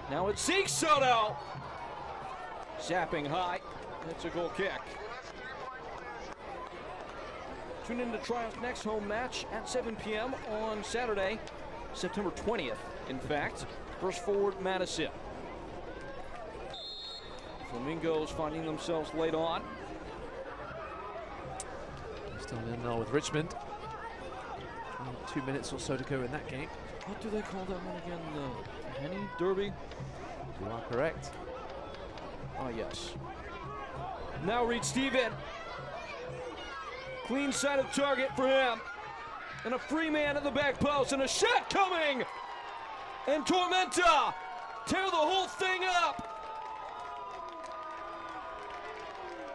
Now it's Zeke Soto. Zapping high. It's a goal kick. Tune in to Triumph's next home match at 7 p.m. on Saturday, September 20th, in fact. First forward, Madison. Flamingos finding themselves late on. Still in now with Richmond. 2 minutes or so to go in that game. What do they call that one again? The Henny Derby? You are correct. Oh, yes. Now Reed Steven. Clean side of target for him. And a free man at the back post, and a shot coming! And Tormenta tear the whole thing up!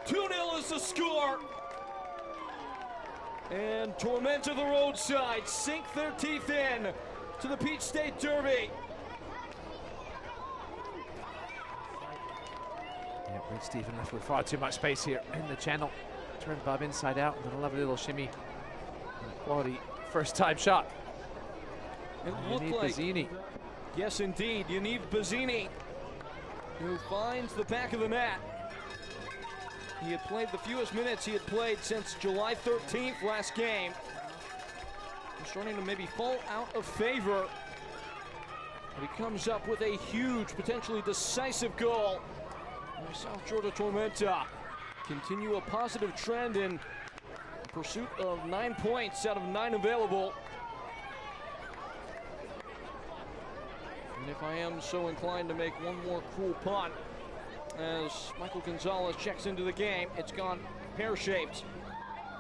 2-0 is the score. And Tormenta the roadside sink their teeth in to the Peach State Derby. Yeah, Reed Stephen left with far too much space here in the channel. Turned Bob inside out, and then a lovely little shimmy. Quality first time shot. It looked like Bazzini. Yes, indeed. Yaniv Bazzini, who finds the back of the net. He had played the fewest minutes he had played since July 13th last game. He's starting to maybe fall out of favor. But he comes up with a huge, potentially decisive goal. And South Georgia Tormenta continue a positive trend in pursuit of 9 points out of 9 available. And if I am so inclined to make one more cruel punt, as Michael Gonzalez checks into the game, it's gone pear-shaped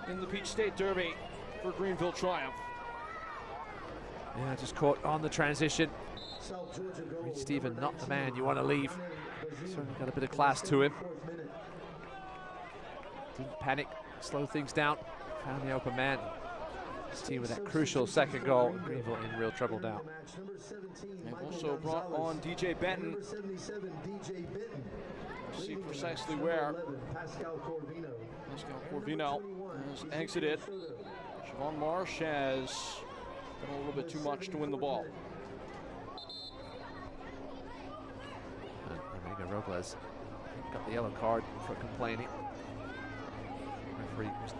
in the Peach State Derby for Greenville triumph. Yeah, just caught on the transition. Reed Stephen, not the man you want to leave. Certainly got a bit of class to him. Didn't panic, slow things down, found the open man. His team with that crucial second goal. Greenville in real trouble now. They've also brought on DJ Benton. We'll see precisely where. Pascal Corvino has exited. Siobhan Marsh has done a little bit too much to win the ball. Rodrigo Robles got the yellow card for complaining. Referee was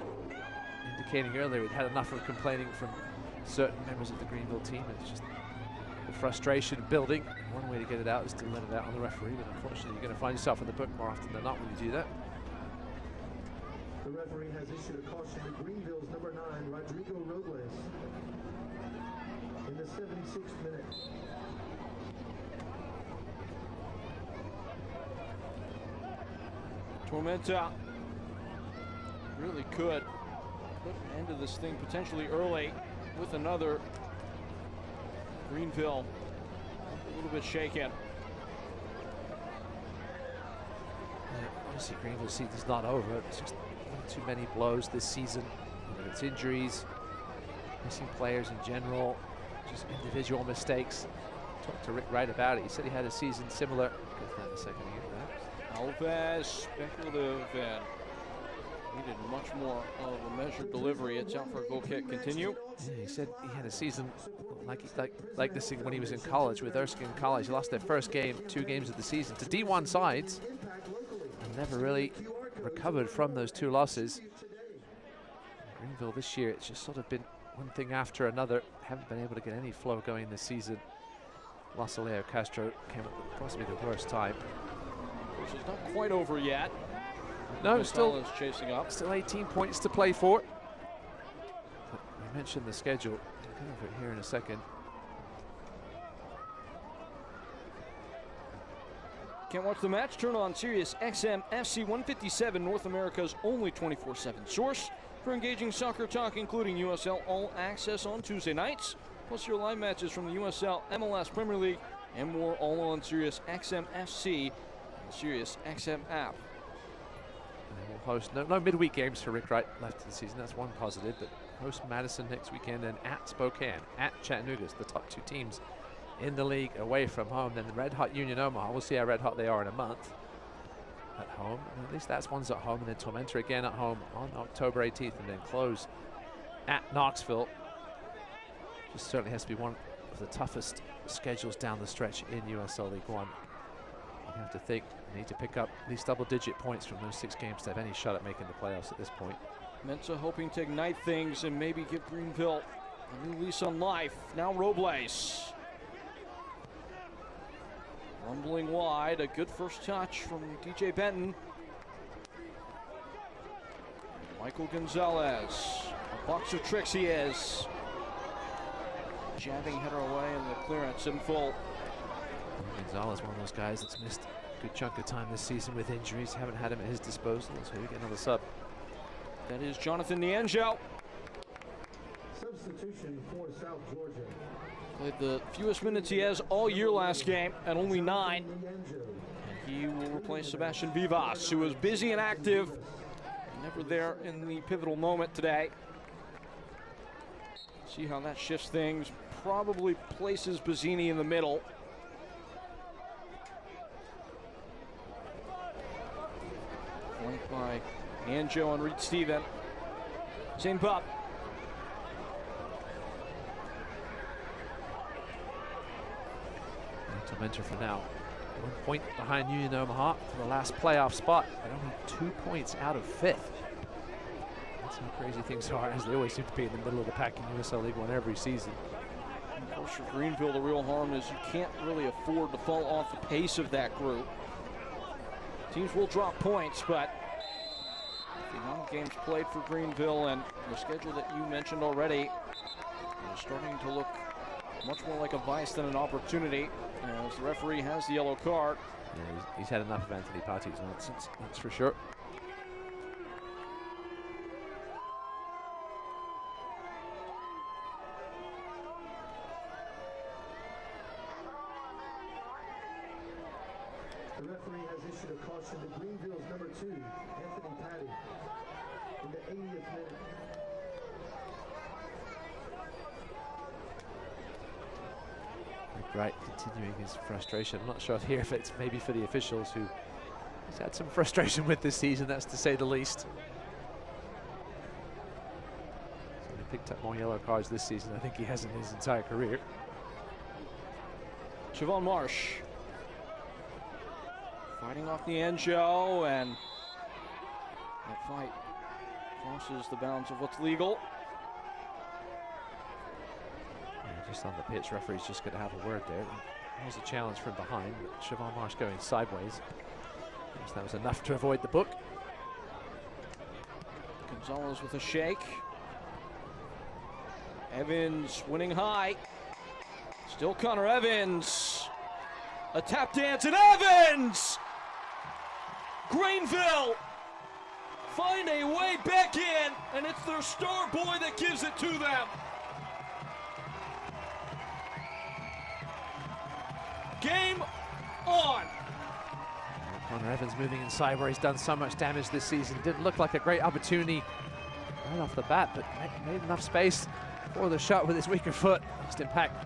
indicating earlier he'd had enough of complaining from certain members of the Greenville team. It's just the frustration building. One way to get it out is to let it out on the referee, but unfortunately you're going to find yourself in the book more often than not when you do that. The referee has issued a caution to Greenville's number 9, Rodrigo Robles, in the 76th minute. Tormenta Really could put an end to this thing potentially early with another. Greenville a little bit shaken. Obviously, Greenville's season's not over. It's just too many blows this season. Whether it's injuries, missing players in general, just individual mistakes. Talked to Rick Wright about it. He said he had a season similar. Get that in a second to get that. Alves, speculative, and needed much more of a measured delivery. It's out for a goal kick. Continue. Yeah, he said he had a season like this when he was in college with Erskine College. He lost their first game, 2 games of the season to D1 sides, and never really recovered from those 2 losses. Greenville this year, it's just sort of been one thing after another. Haven't been able to get any flow going this season. Lost Leo Castro came up with possibly the worst time. Which is not quite over yet. No, still chasing up. Still 18 points to play for. But we mentioned the schedule. We'll go over it here in a second. Can't watch the match? Turn on Sirius XM FC 157, North America's only 24/7 source for engaging soccer talk, including USL All Access on Tuesday nights, plus your live matches from the USL, MLS Premier League, and more, all on Sirius XM FC and Sirius XM app. And we'll host no midweek games for Rick Wright left of the season. That's one positive, but host Madison next weekend and at Spokane, at Chattanooga, the top 2 teams in the league away from home. Then the Red Hot Union Omaha. We'll see how red hot they are in a month at home. And at least that's one's at home. And then Tormenta again at home on October 18th, and then close at Knoxville. Just certainly has to be one of the toughest schedules down the stretch in USL League One. You have to think you need to pick up at least double-digit points from those 6 games to have any shot at making the playoffs at this point. Mensa hoping to ignite things and maybe give Greenville a new lease on life. Now Robles. Rumbling wide, a good first touch from DJ Benton. Michael Gonzalez, a box of tricks he is. Jabbing header away and the clearance in full. Gonzalez, one of those guys that's missed a good chunk of time this season with injuries. Haven't had him at his disposal, so we get another sub. That is Jonathan Niangel. Substitution for South Georgia. Played the fewest minutes he has all year last game at only 9. And he will replace Sebastian Vivas, who was busy and active, never there in the pivotal moment today. See how that shifts things. Probably places Bazzini in the middle. Flanked by Anjo and Reed Steven. Zane Bupp. Tormenta for now. 1 point behind Union Omaha for the last playoff spot, but only 2 points out of 5th. That's how crazy things are, as they always seem to be in the middle of the pack in USL League One every season. Of course, for Greenville, the real harm is you can't really afford to fall off the pace of that group. Teams will drop points, but the amount of games played for Greenville and the schedule that you mentioned already is starting to look much more like a vice than an opportunity, as the referee has the yellow card. Yeah, he's had enough of Anthony Pati's nonsense, that's for sure. The referee has issued a caution to Greenville's number 2, Anthony Patti, in the 80th minute. Right, continuing his frustration. I'm not sure here if it's maybe for the officials who he's had some frustration with this season, that's to say the least. So he picked up more yellow cards this season, I think he has in his entire career. Siobhan Marsh fighting off Niangel, and that fight crosses the bounds of what's legal. Just on the pitch, referee's just going to have a word there. There's a challenge from behind, but Siobhan Marsh going sideways. Guess that was enough to avoid the book. Gonzalez with a shake. Evans winning high. Still Connor Evans. A tap dance, and Evans! Greenville find a way back in, and it's their star boy that gives it to them. Game on. Connor Evans moving inside where he's done so much damage this season. Didn't look like a great opportunity right off the bat, but made enough space for the shot with his weaker foot. Just impact.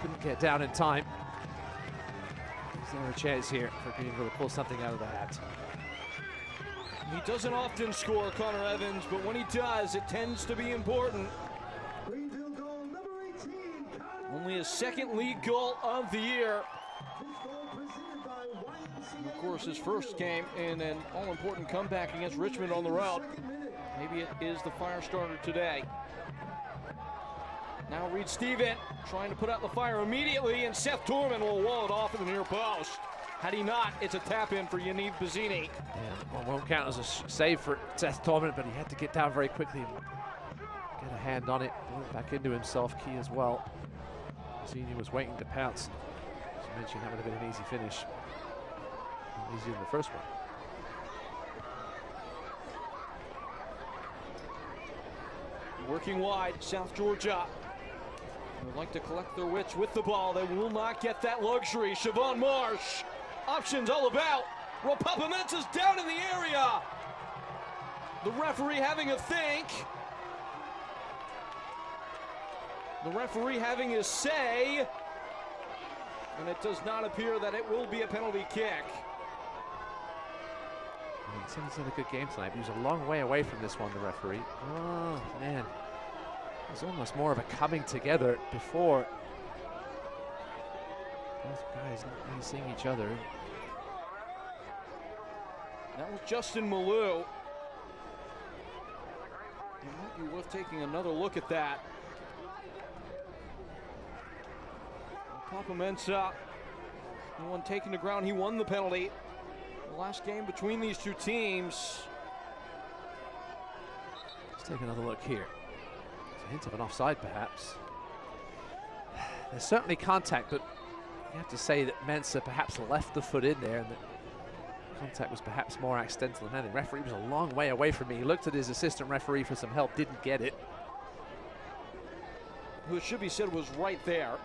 Couldn't get down in time. Is there a chance here for Greenville to pull something out of the hat? He doesn't often score, Connor Evans, but when he does, it tends to be important. Greenville goal number 18. Only his second league goal of the year. And of course, his first game in an all-important comeback against Richmond on the road. Maybe it is the fire starter today. Now Reed Steven trying to put out the fire immediately, and Seth Tormenta will wall it off at the near post. Had he not, it's a tap-in for Yaniv Bazzini. Yeah, well, won't count as a save for Seth Tormenta, but he had to get down very quickly and get a hand on it. Back into himself, key as well. Bazzini was waiting to pounce. As you mentioned, that would have been an easy finish. Easier than the first one. Working wide, South Georgia. They would like to collect their wits with the ball. They will not get that luxury. Siobhan Marsh, options all about. Ropapamensa's down in the area. The referee having a think. The referee having his say. And it does not appear that it will be a penalty kick. He's had a good game tonight, but he was a long way away from this one, the referee. Oh, man. It was almost more of a coming together before. Both guys not really seeing each other. That was Justin Malou. It might be worth taking another look at that. Ropapamensa, the one taking the ground, he won the penalty. The last game between these two teams. Let's take another look here. It's a hint of an offside, perhaps. There's certainly contact, but you have to say that Mensah perhaps left the foot in there, and that contact was perhaps more accidental than anything. The referee was a long way away from me. He looked at his assistant referee for some help, didn't get it. Who it should be said was right there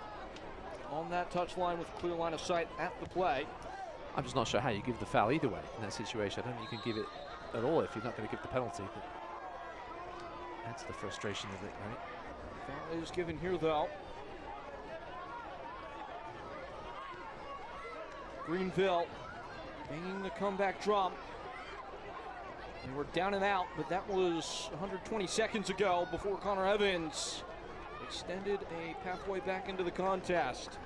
on that touchline with a clear line of sight at the play. I'm just not sure how you give the foul either way in that situation. I don't think you can give it at all if you're not going to give the penalty. But that's the frustration of it, right? Foul is given here, though. Greenville banging the comeback drum. They were down and out, but that was 120 seconds ago before Connor Evans extended a pathway back into the contest.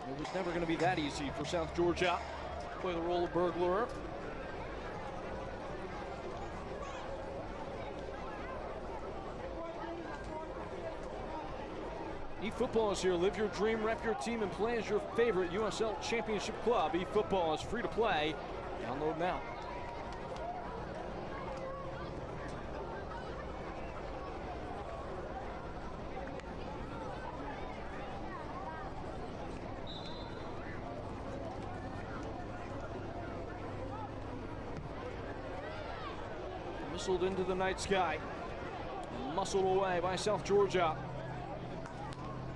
It was never going to be that easy for South Georgia to play the role of burglar. eFootball is here. Live your dream, rep your team, and play as your favorite USL Championship club. eFootball is free to play. Download now. Whistled into the night sky. Muscled away by South Georgia.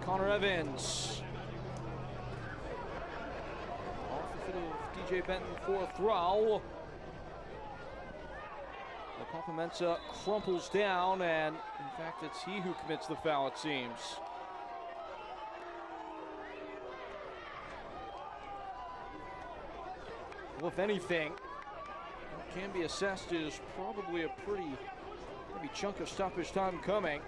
Connor Evans. Off the foot of DJ Benton for a throw. Ropapamensa crumples down, and in fact, it's he who commits the foul, it seems. Well, if anything, what can be assessed is probably a pretty heavy chunk of stoppage time coming.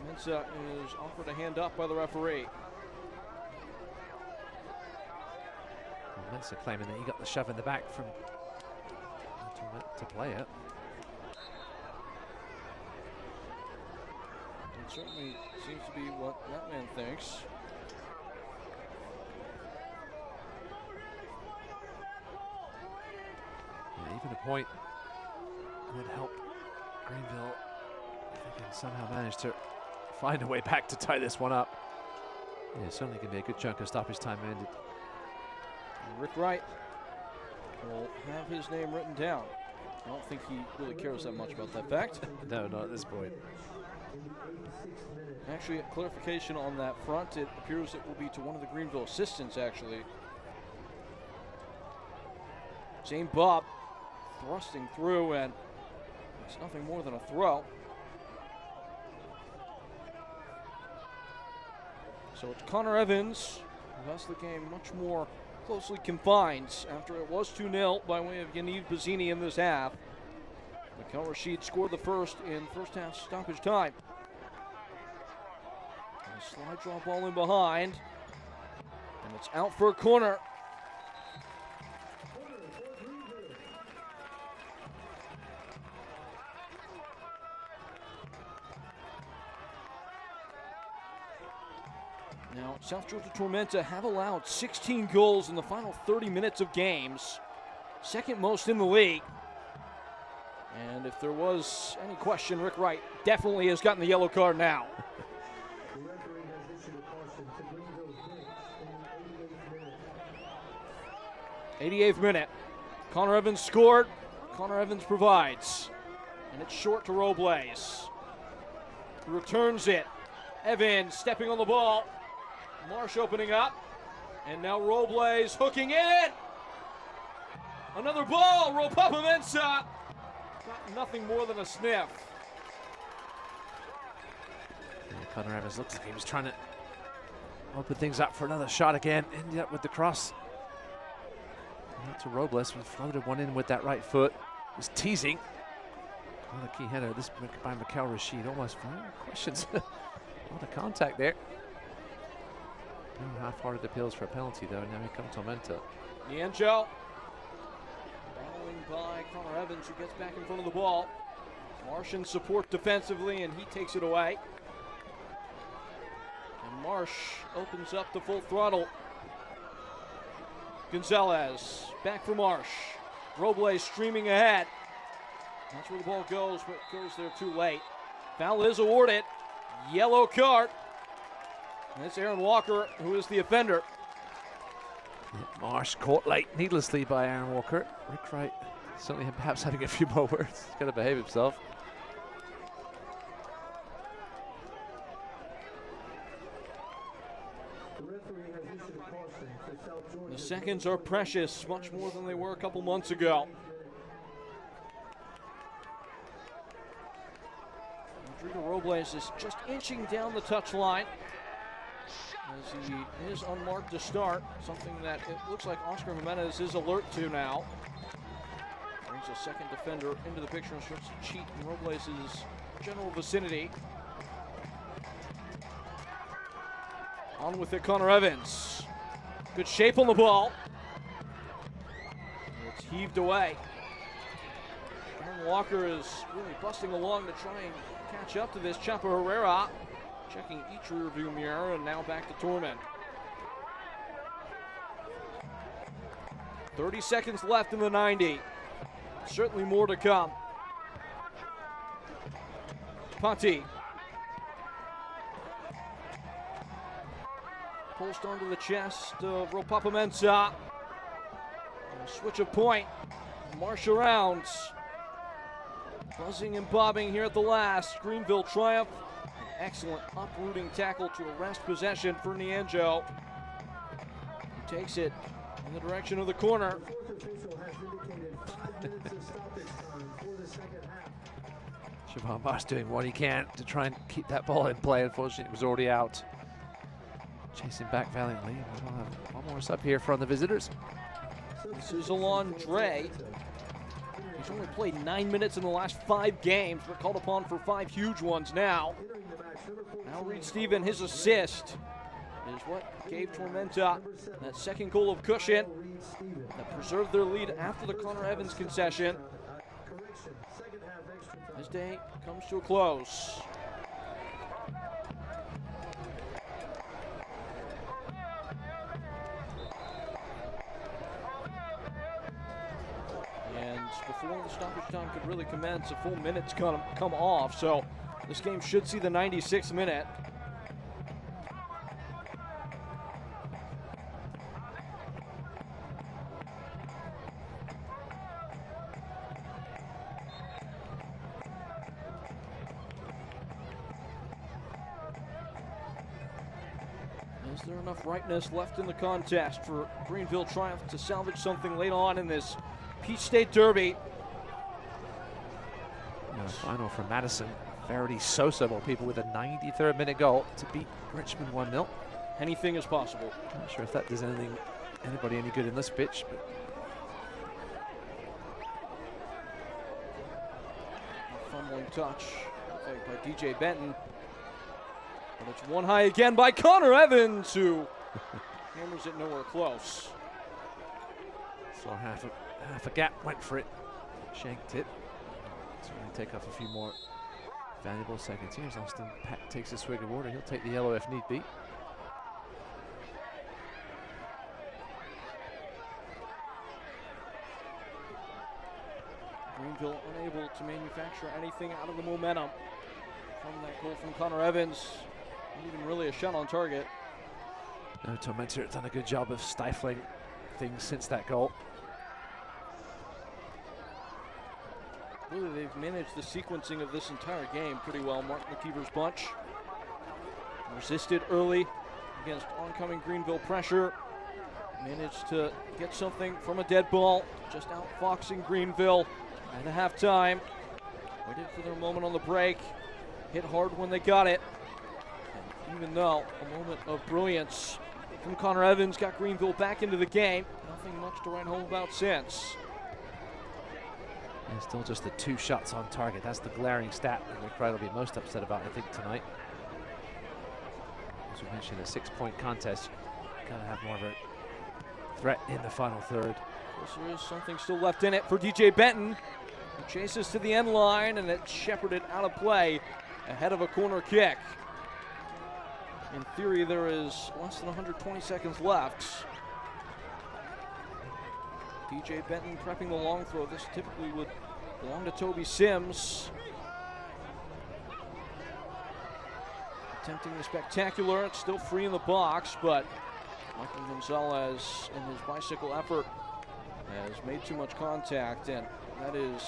Mensah is offered a hand up by the referee. Mensah claiming that he got the shove in the back from to play it. It certainly seems to be what that man thinks. Yeah, even a point would help Greenville if they can somehow manage to find a way back to tie this one up. Yeah, certainly going to be a good chunk of stoppage time ended. And Rick Wright will have his name written down. I don't think he really cares that much about that fact. No, not at this point. Actually, clarification on that front, it appears it will be to one of the Greenville assistants, actually. Zane Bob thrusting through, and it's nothing more than a throw. So it's Connor Evans, who has the game much more closely confined after it was 2-0 by way of Yaniv Bazzini in this half. Mikel Rashid scored the first in first half stoppage time. And a slide draw ball in behind, and it's out for a corner. Now, South Georgia Tormenta have allowed 16 goals in the final 30 minutes of games, second most in the league. And if there was any question, Rick Wright definitely has gotten the yellow card now. 88th minute. Connor Evans scored. Connor Evans provides. And it's short to Robles. Returns it. Evans stepping on the ball. Marsh opening up, and now Robles hooking in. Another ball, Ropapa Mensah. Got nothing more than a sniff. Yeah, Connor Evans looks like he was trying to open things up for another shot again. Ended up with the cross. Out to Robles, who floated one in with that right foot. Was teasing. What a key header. This by Mikel Rashid. Almost questions. A lot of contact there. No half-hearted appeals for a penalty, though. Now here comes Tormenta. Nianjo battling by Connor Evans, who gets back in front of the ball. Martian support defensively, and he takes it away. And Marsh opens up to full throttle. Gonzalez back for Marsh. Robles streaming ahead. That's where the ball goes, but it goes there too late. Foul is awarded. Yellow card. And it's Aaron Walker, who is the offender. Marsh caught late needlessly by Aaron Walker. Rick Wright certainly perhaps having a few more words. He's got to behave himself. The seconds are precious, much more than they were a couple months ago. Rodrigo Robles is just inching down the touchline as he is unmarked to start, something that it looks like Oscar Jimenez is alert to now. Brings a second defender into the picture and starts to cheat in Robles' general vicinity. On with it, Connor Evans. Good shape on the ball. It's heaved away. Aaron Walker is really busting along to try and catch up to this. Chapo Herrera checking each rearview mirror, and now back to Torment. 30 seconds left in the 90. Certainly more to come. Ponti. Pulsed onto the chest of Ropapa Mensah. Switch of point. Marsh around. Buzzing and bobbing here at the last. Greenville triumph. An excellent uprooting tackle to arrest possession for Nianjo. He takes it in the direction of the corner. Siobhan Marsh doing what he can to try and keep that ball in play. Unfortunately, it was already out. Chasing back valiantly. We'll have one more sub here from the visitors. This is Alon Dre. He's only played 9 minutes in the last 5 games, but called upon for 5 huge ones now. Now Reed Stephen, his assist is what gave Tormenta that second goal of cushion that preserved their lead after the Connor Evans concession. This day comes to a close. And before the stoppage time could really commence, a full minute's come off, so this game should see the 96th minute. Is there enough rightness left in the contest for Greenville Triumph to salvage something late on in this Peach State Derby? Final from Madison. Verity Sosa, more people, with a 93rd minute goal to beat Richmond 1-0. Anything is possible. Not sure if that does anybody any good in this pitch, but fumbling touch by DJ Benton. And it's one high again by Connor Evans, who hammers it nowhere close. So half a gap went for it, shanked it. So going to take off a few more valuable seconds here as Austin Pack takes a swig of water. He'll take the yellow if need be. Greenville unable to manufacture anything out of the momentum from that goal from Connor Evans. Not even really a shot on target. No, Tormenta have done a good job of stifling things since that goal. Really, they've managed the sequencing of this entire game pretty well. Mark McKeever's bunch resisted early against oncoming Greenville pressure. Managed to get something from a dead ball, just outfoxing Greenville at the halftime. Waited for their moment on the break. Hit hard when they got it. And even though a moment of brilliance from Connor Evans got Greenville back into the game, nothing much to write home about since. And still just the 2 shots on target. That's the glaring stat that Rick Wright will be most upset about, I think, tonight. As we mentioned, a 6-point contest. Gotta have more of a threat in the final third. There is something still left in it for DJ Benton, who chases to the end line, and it's shepherded out of play ahead of a corner kick. In theory, there is less than 120 seconds left. DJ Benton prepping the long throw. This typically would belong to Toby Sims. Attempting the spectacular. It's still free in the box, but Michael Gonzalez, in his bicycle effort, has made too much contact, and that is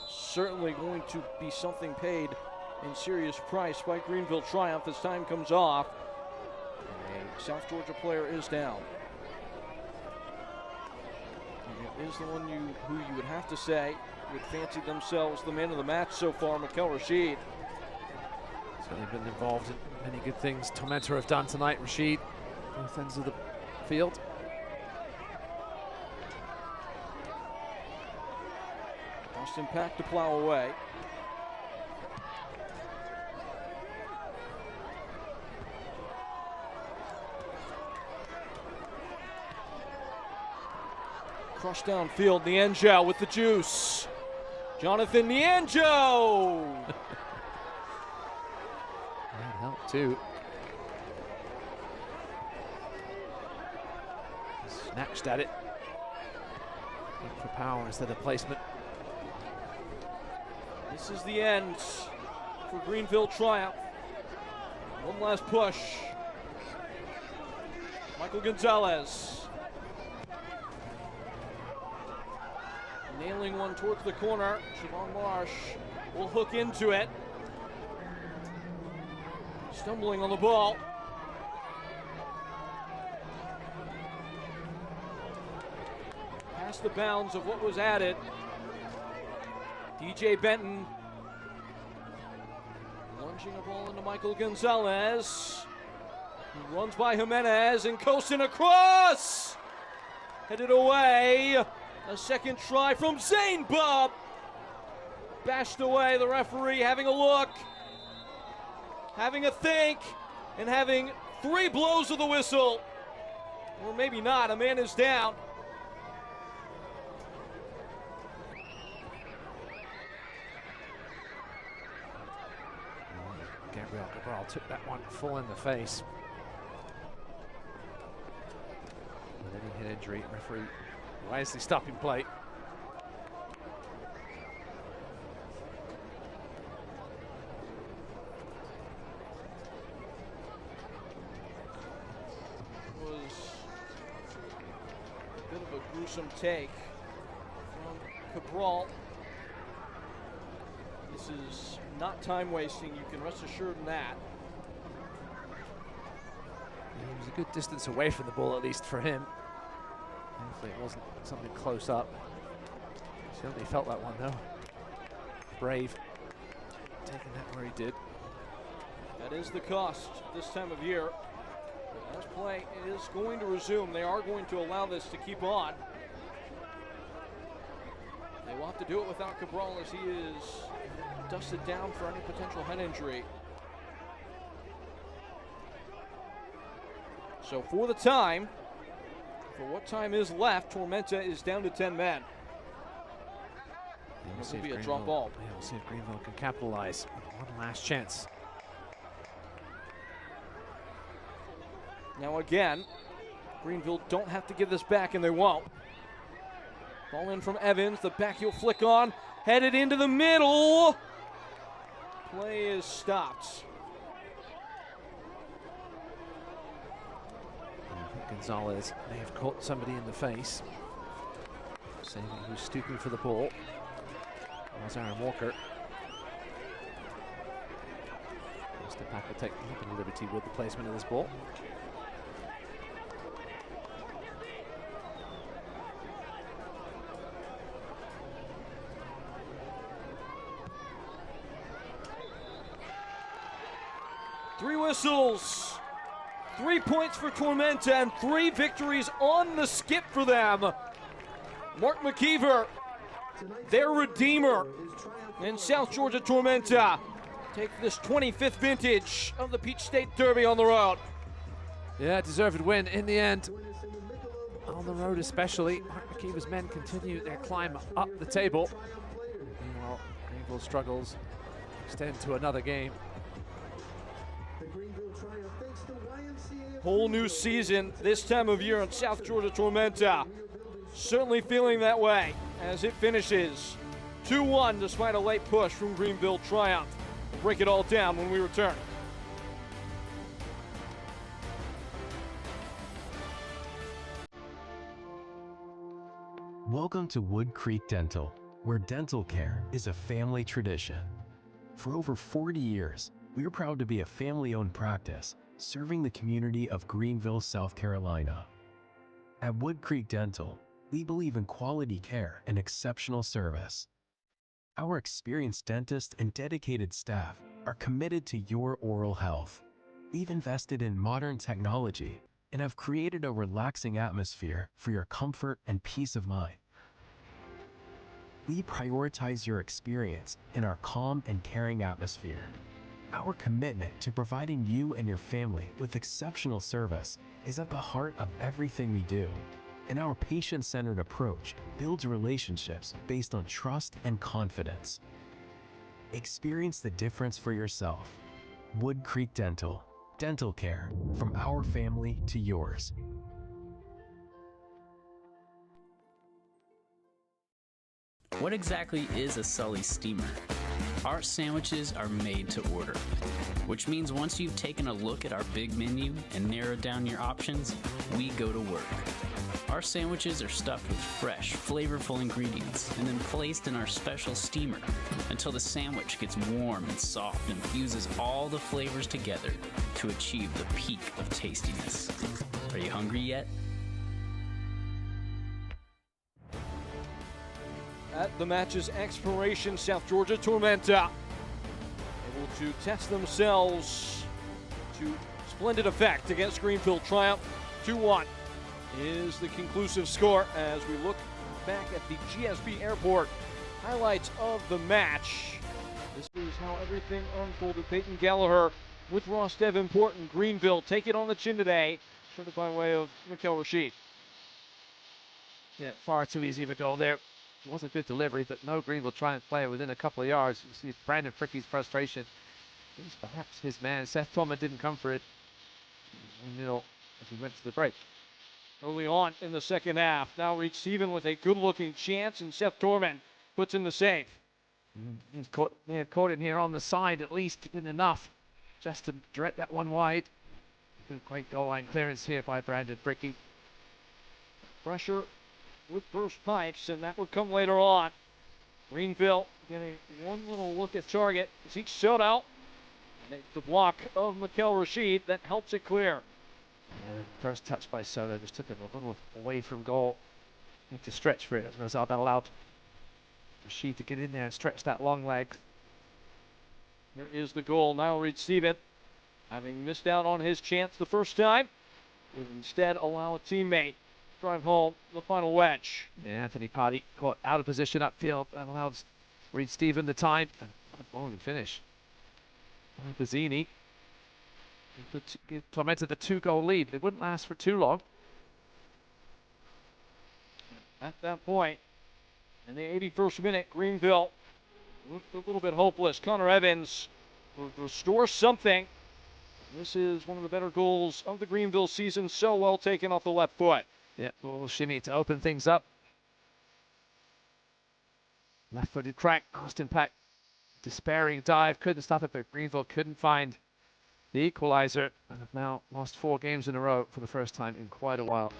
certainly going to be something paid in serious price by Greenville Triumph as time comes off. A South Georgia player is down. And it is the one who you would have to say would fancy themselves the man of the match so far, Mikel Rashid. Certainly been involved in many good things Tormenta have done tonight. Rashid, both ends of the field. Austin Pack to plow away. Crushed downfield, Nienjo with the juice. Jonathan Nienjo! That helped too. Snatched at it. Went for power instead of placement. This is the end for Greenville Triumph. One last push. Michael Gonzalez. Nailing one towards the corner. Siobhan Marsh will hook into it. Stumbling on the ball. Past the bounds of what was added. DJ Benton lunging a ball into Michael Gonzalez. He runs by Jimenez and coasting across. Headed away. A second try from Zane Bob. Bashed away, the referee having a look, having a think, and having 3 blows of the whistle. Or maybe not, a man is down. Gabriel Cabral took that one full in the face. With any head injury, referee wisely stopping play. It was a bit of a gruesome take from Cabral. This is not time wasting, you can rest assured in that. He was a good distance away from the ball, at least for him. Hopefully it wasn't something close up. Certainly felt that one though. Brave, taking that where he did. That is the cost this time of year. As play is going to resume, they are going to allow this to keep on. They will have to do it without Cabral as he is dusted down for any potential head injury. So for the time, for what time is left, Tormenta is down to 10 men. This will be a drop ball. Yeah, we'll see if Greenville can capitalize. One last chance. Now again, Greenville don't have to give this back, and they won't. Ball in from Evans, the back heel flick on, headed into the middle. Play is stopped. I think Gonzalez may have caught somebody in the face. Saying he was stooping for the ball. There's Aaron Walker. Mr. Pack will take a little bit of liberty with the placement of this ball. Three whistles, 3 points for Tormenta, and 3 victories on the skip for them. Mark McKeever, their redeemer in South Georgia Tormenta, take this 25th vintage of the Peach State Derby on the road. Yeah, deserved win in the end. On the road especially, Mark McKeever's men continue their climb up the table. Meanwhile, Greenville struggles extend to another game. Whole new season this time of year in South Georgia Tormenta. Certainly feeling that way as it finishes 2-1 despite a late push from Greenville Triumph. We'll break it all down when we return. Welcome to Wood Creek Dental, where dental care is a family tradition. For over 40 years, we're proud to be a family-owned practice serving the community of Greenville, South Carolina. At Wood Creek Dental, we believe in quality care and exceptional service. Our experienced dentists and dedicated staff are committed to your oral health. We've invested in modern technology and have created a relaxing atmosphere for your comfort and peace of mind. We prioritize your experience in our calm and caring atmosphere. Our commitment to providing you and your family with exceptional service is at the heart of everything we do, and our patient-centered approach builds relationships based on trust and confidence. Experience the difference for yourself. Wood Creek Dental. Dental care from our family to yours. What exactly is a Sully steamer? Our sandwiches are made to order, which means once you've taken a look at our big menu and narrowed down your options, we go to work. Our sandwiches are stuffed with fresh, flavorful ingredients and then placed in our special steamer until the sandwich gets warm and soft and fuses all the flavors together to achieve the peak of tastiness. Are you hungry yet? At the match's expiration, South Georgia Tormenta able to test themselves to splendid effect against Greenville Triumph. 2-1 is the conclusive score as we look back at the GSB Airport highlights of the match. This is how everything unfolded. Peyton Gallagher with Ross Davenport and Greenville take it on the chin today, sort of by way of Mikhail Rashid. Yeah, far too easy of a goal there. It wasn't good delivery, but no Greenville Triumph player within a couple of yards. You see Brandon Fricke's frustration. It was perhaps his man. Seth Tolman didn't come for it in the middle as we went to the break. Early on in the second half, now reached even with a good-looking chance, and Seth Torman puts in the save. He's caught it here on the side at least. Didn't enough just to direct that one wide. Good, great goal line clearance here by Brandon Fricke. Pressure with first pipes, and that would come later on. Greenville getting one little look at target as he shut out. And it's the block of Mikhail Rashid that helps it clear. Yeah, First touch by Soto, just took it a little away from goal. Need to stretch for it. Rosal allowed Rashid to get in there and stretch that long leg. Here is the goal. Now Reed Steven, having missed out on his chance the first time, would instead allow a teammate to drive home the final wedge. Yeah, Anthony Potty caught out of position upfield and allows Reed Steven the time. And finish. Bazzini give Tormenta the 2-goal lead. It wouldn't last for too long. At that point, in the 81st minute, Greenville looked a little bit hopeless. Connor Evans will restore something. This is one of the better goals of the Greenville season. So well taken off the left foot. Yeah, little shimmy to open things up. Left-footed crack. Austin Pack, despairing dive. Couldn't stop it, but Greenville couldn't find the equalizer. And have now lost 4 games in a row for the first time in quite a while.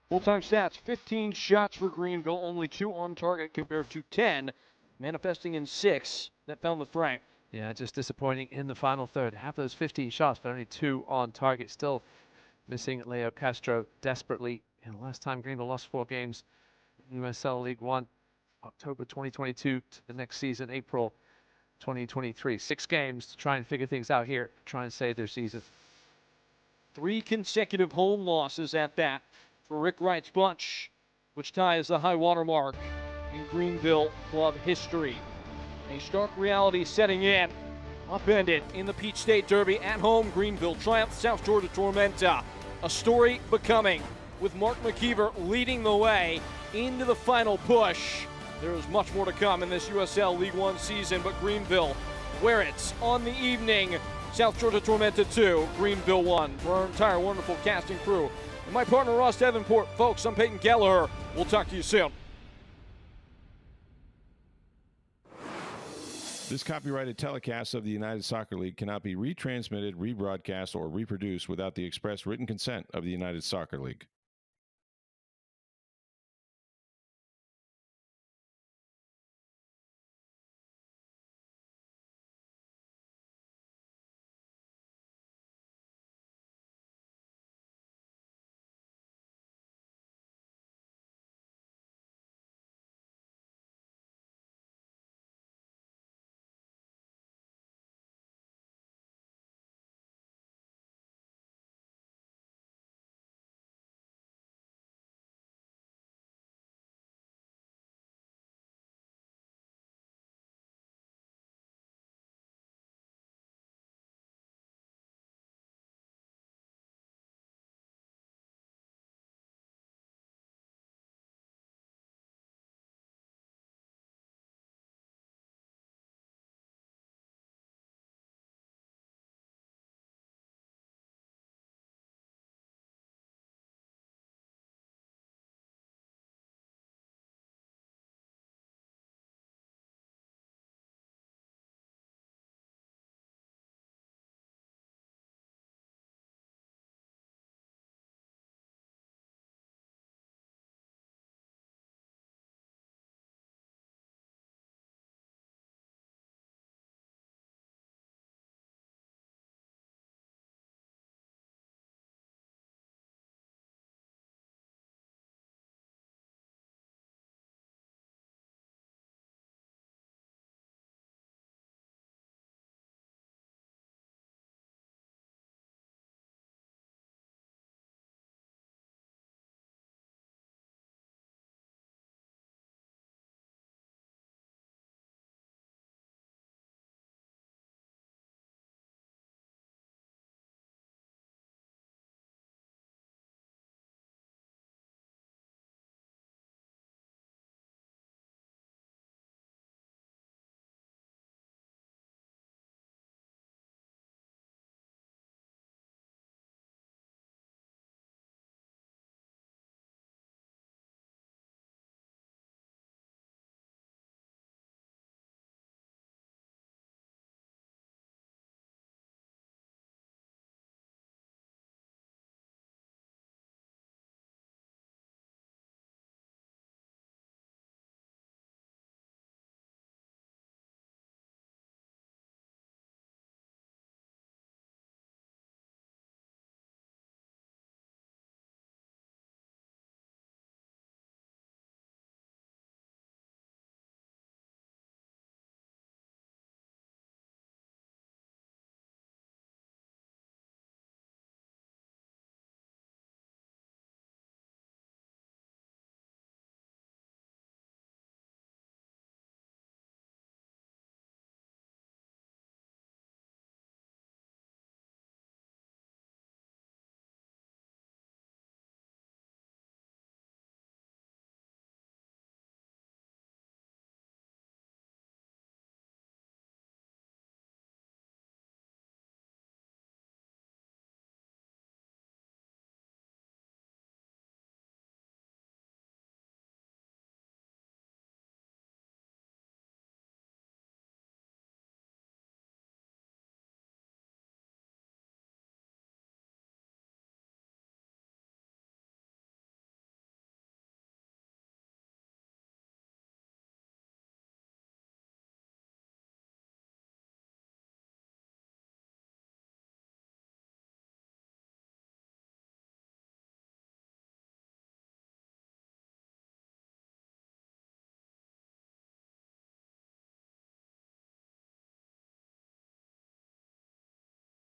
Full-time stats, 15 shots for Greenville, only 2 on target compared to 10, manifesting in 6 that found the frame. Yeah, just disappointing in the final third. Half those 15 shots, but only 2 on target. Still missing Leo Castro desperately. And last time Greenville lost 4 games in USL League One, October 2022 to the next season, April 2023. 6 games to try and figure things out here, try and save their season. 3 consecutive home losses at that for Rick Wright's bunch, which ties the high water mark in Greenville club history. A stark reality setting in, upended in the Peach State Derby at home. Greenville triumphs South Georgia Tormenta. A story becoming, with Mark McKeever leading the way into the final push. There is much more to come in this USL League One season, but Greenville, where it's on the evening. South Georgia Tormenta 2, Greenville 1. For our entire wonderful cast and crew, and my partner Ross Davenport, folks, I'm Peyton Gallagher. We'll talk to you soon. This copyrighted telecast of the United Soccer League cannot be retransmitted, rebroadcast, or reproduced without the express written consent of the United Soccer League.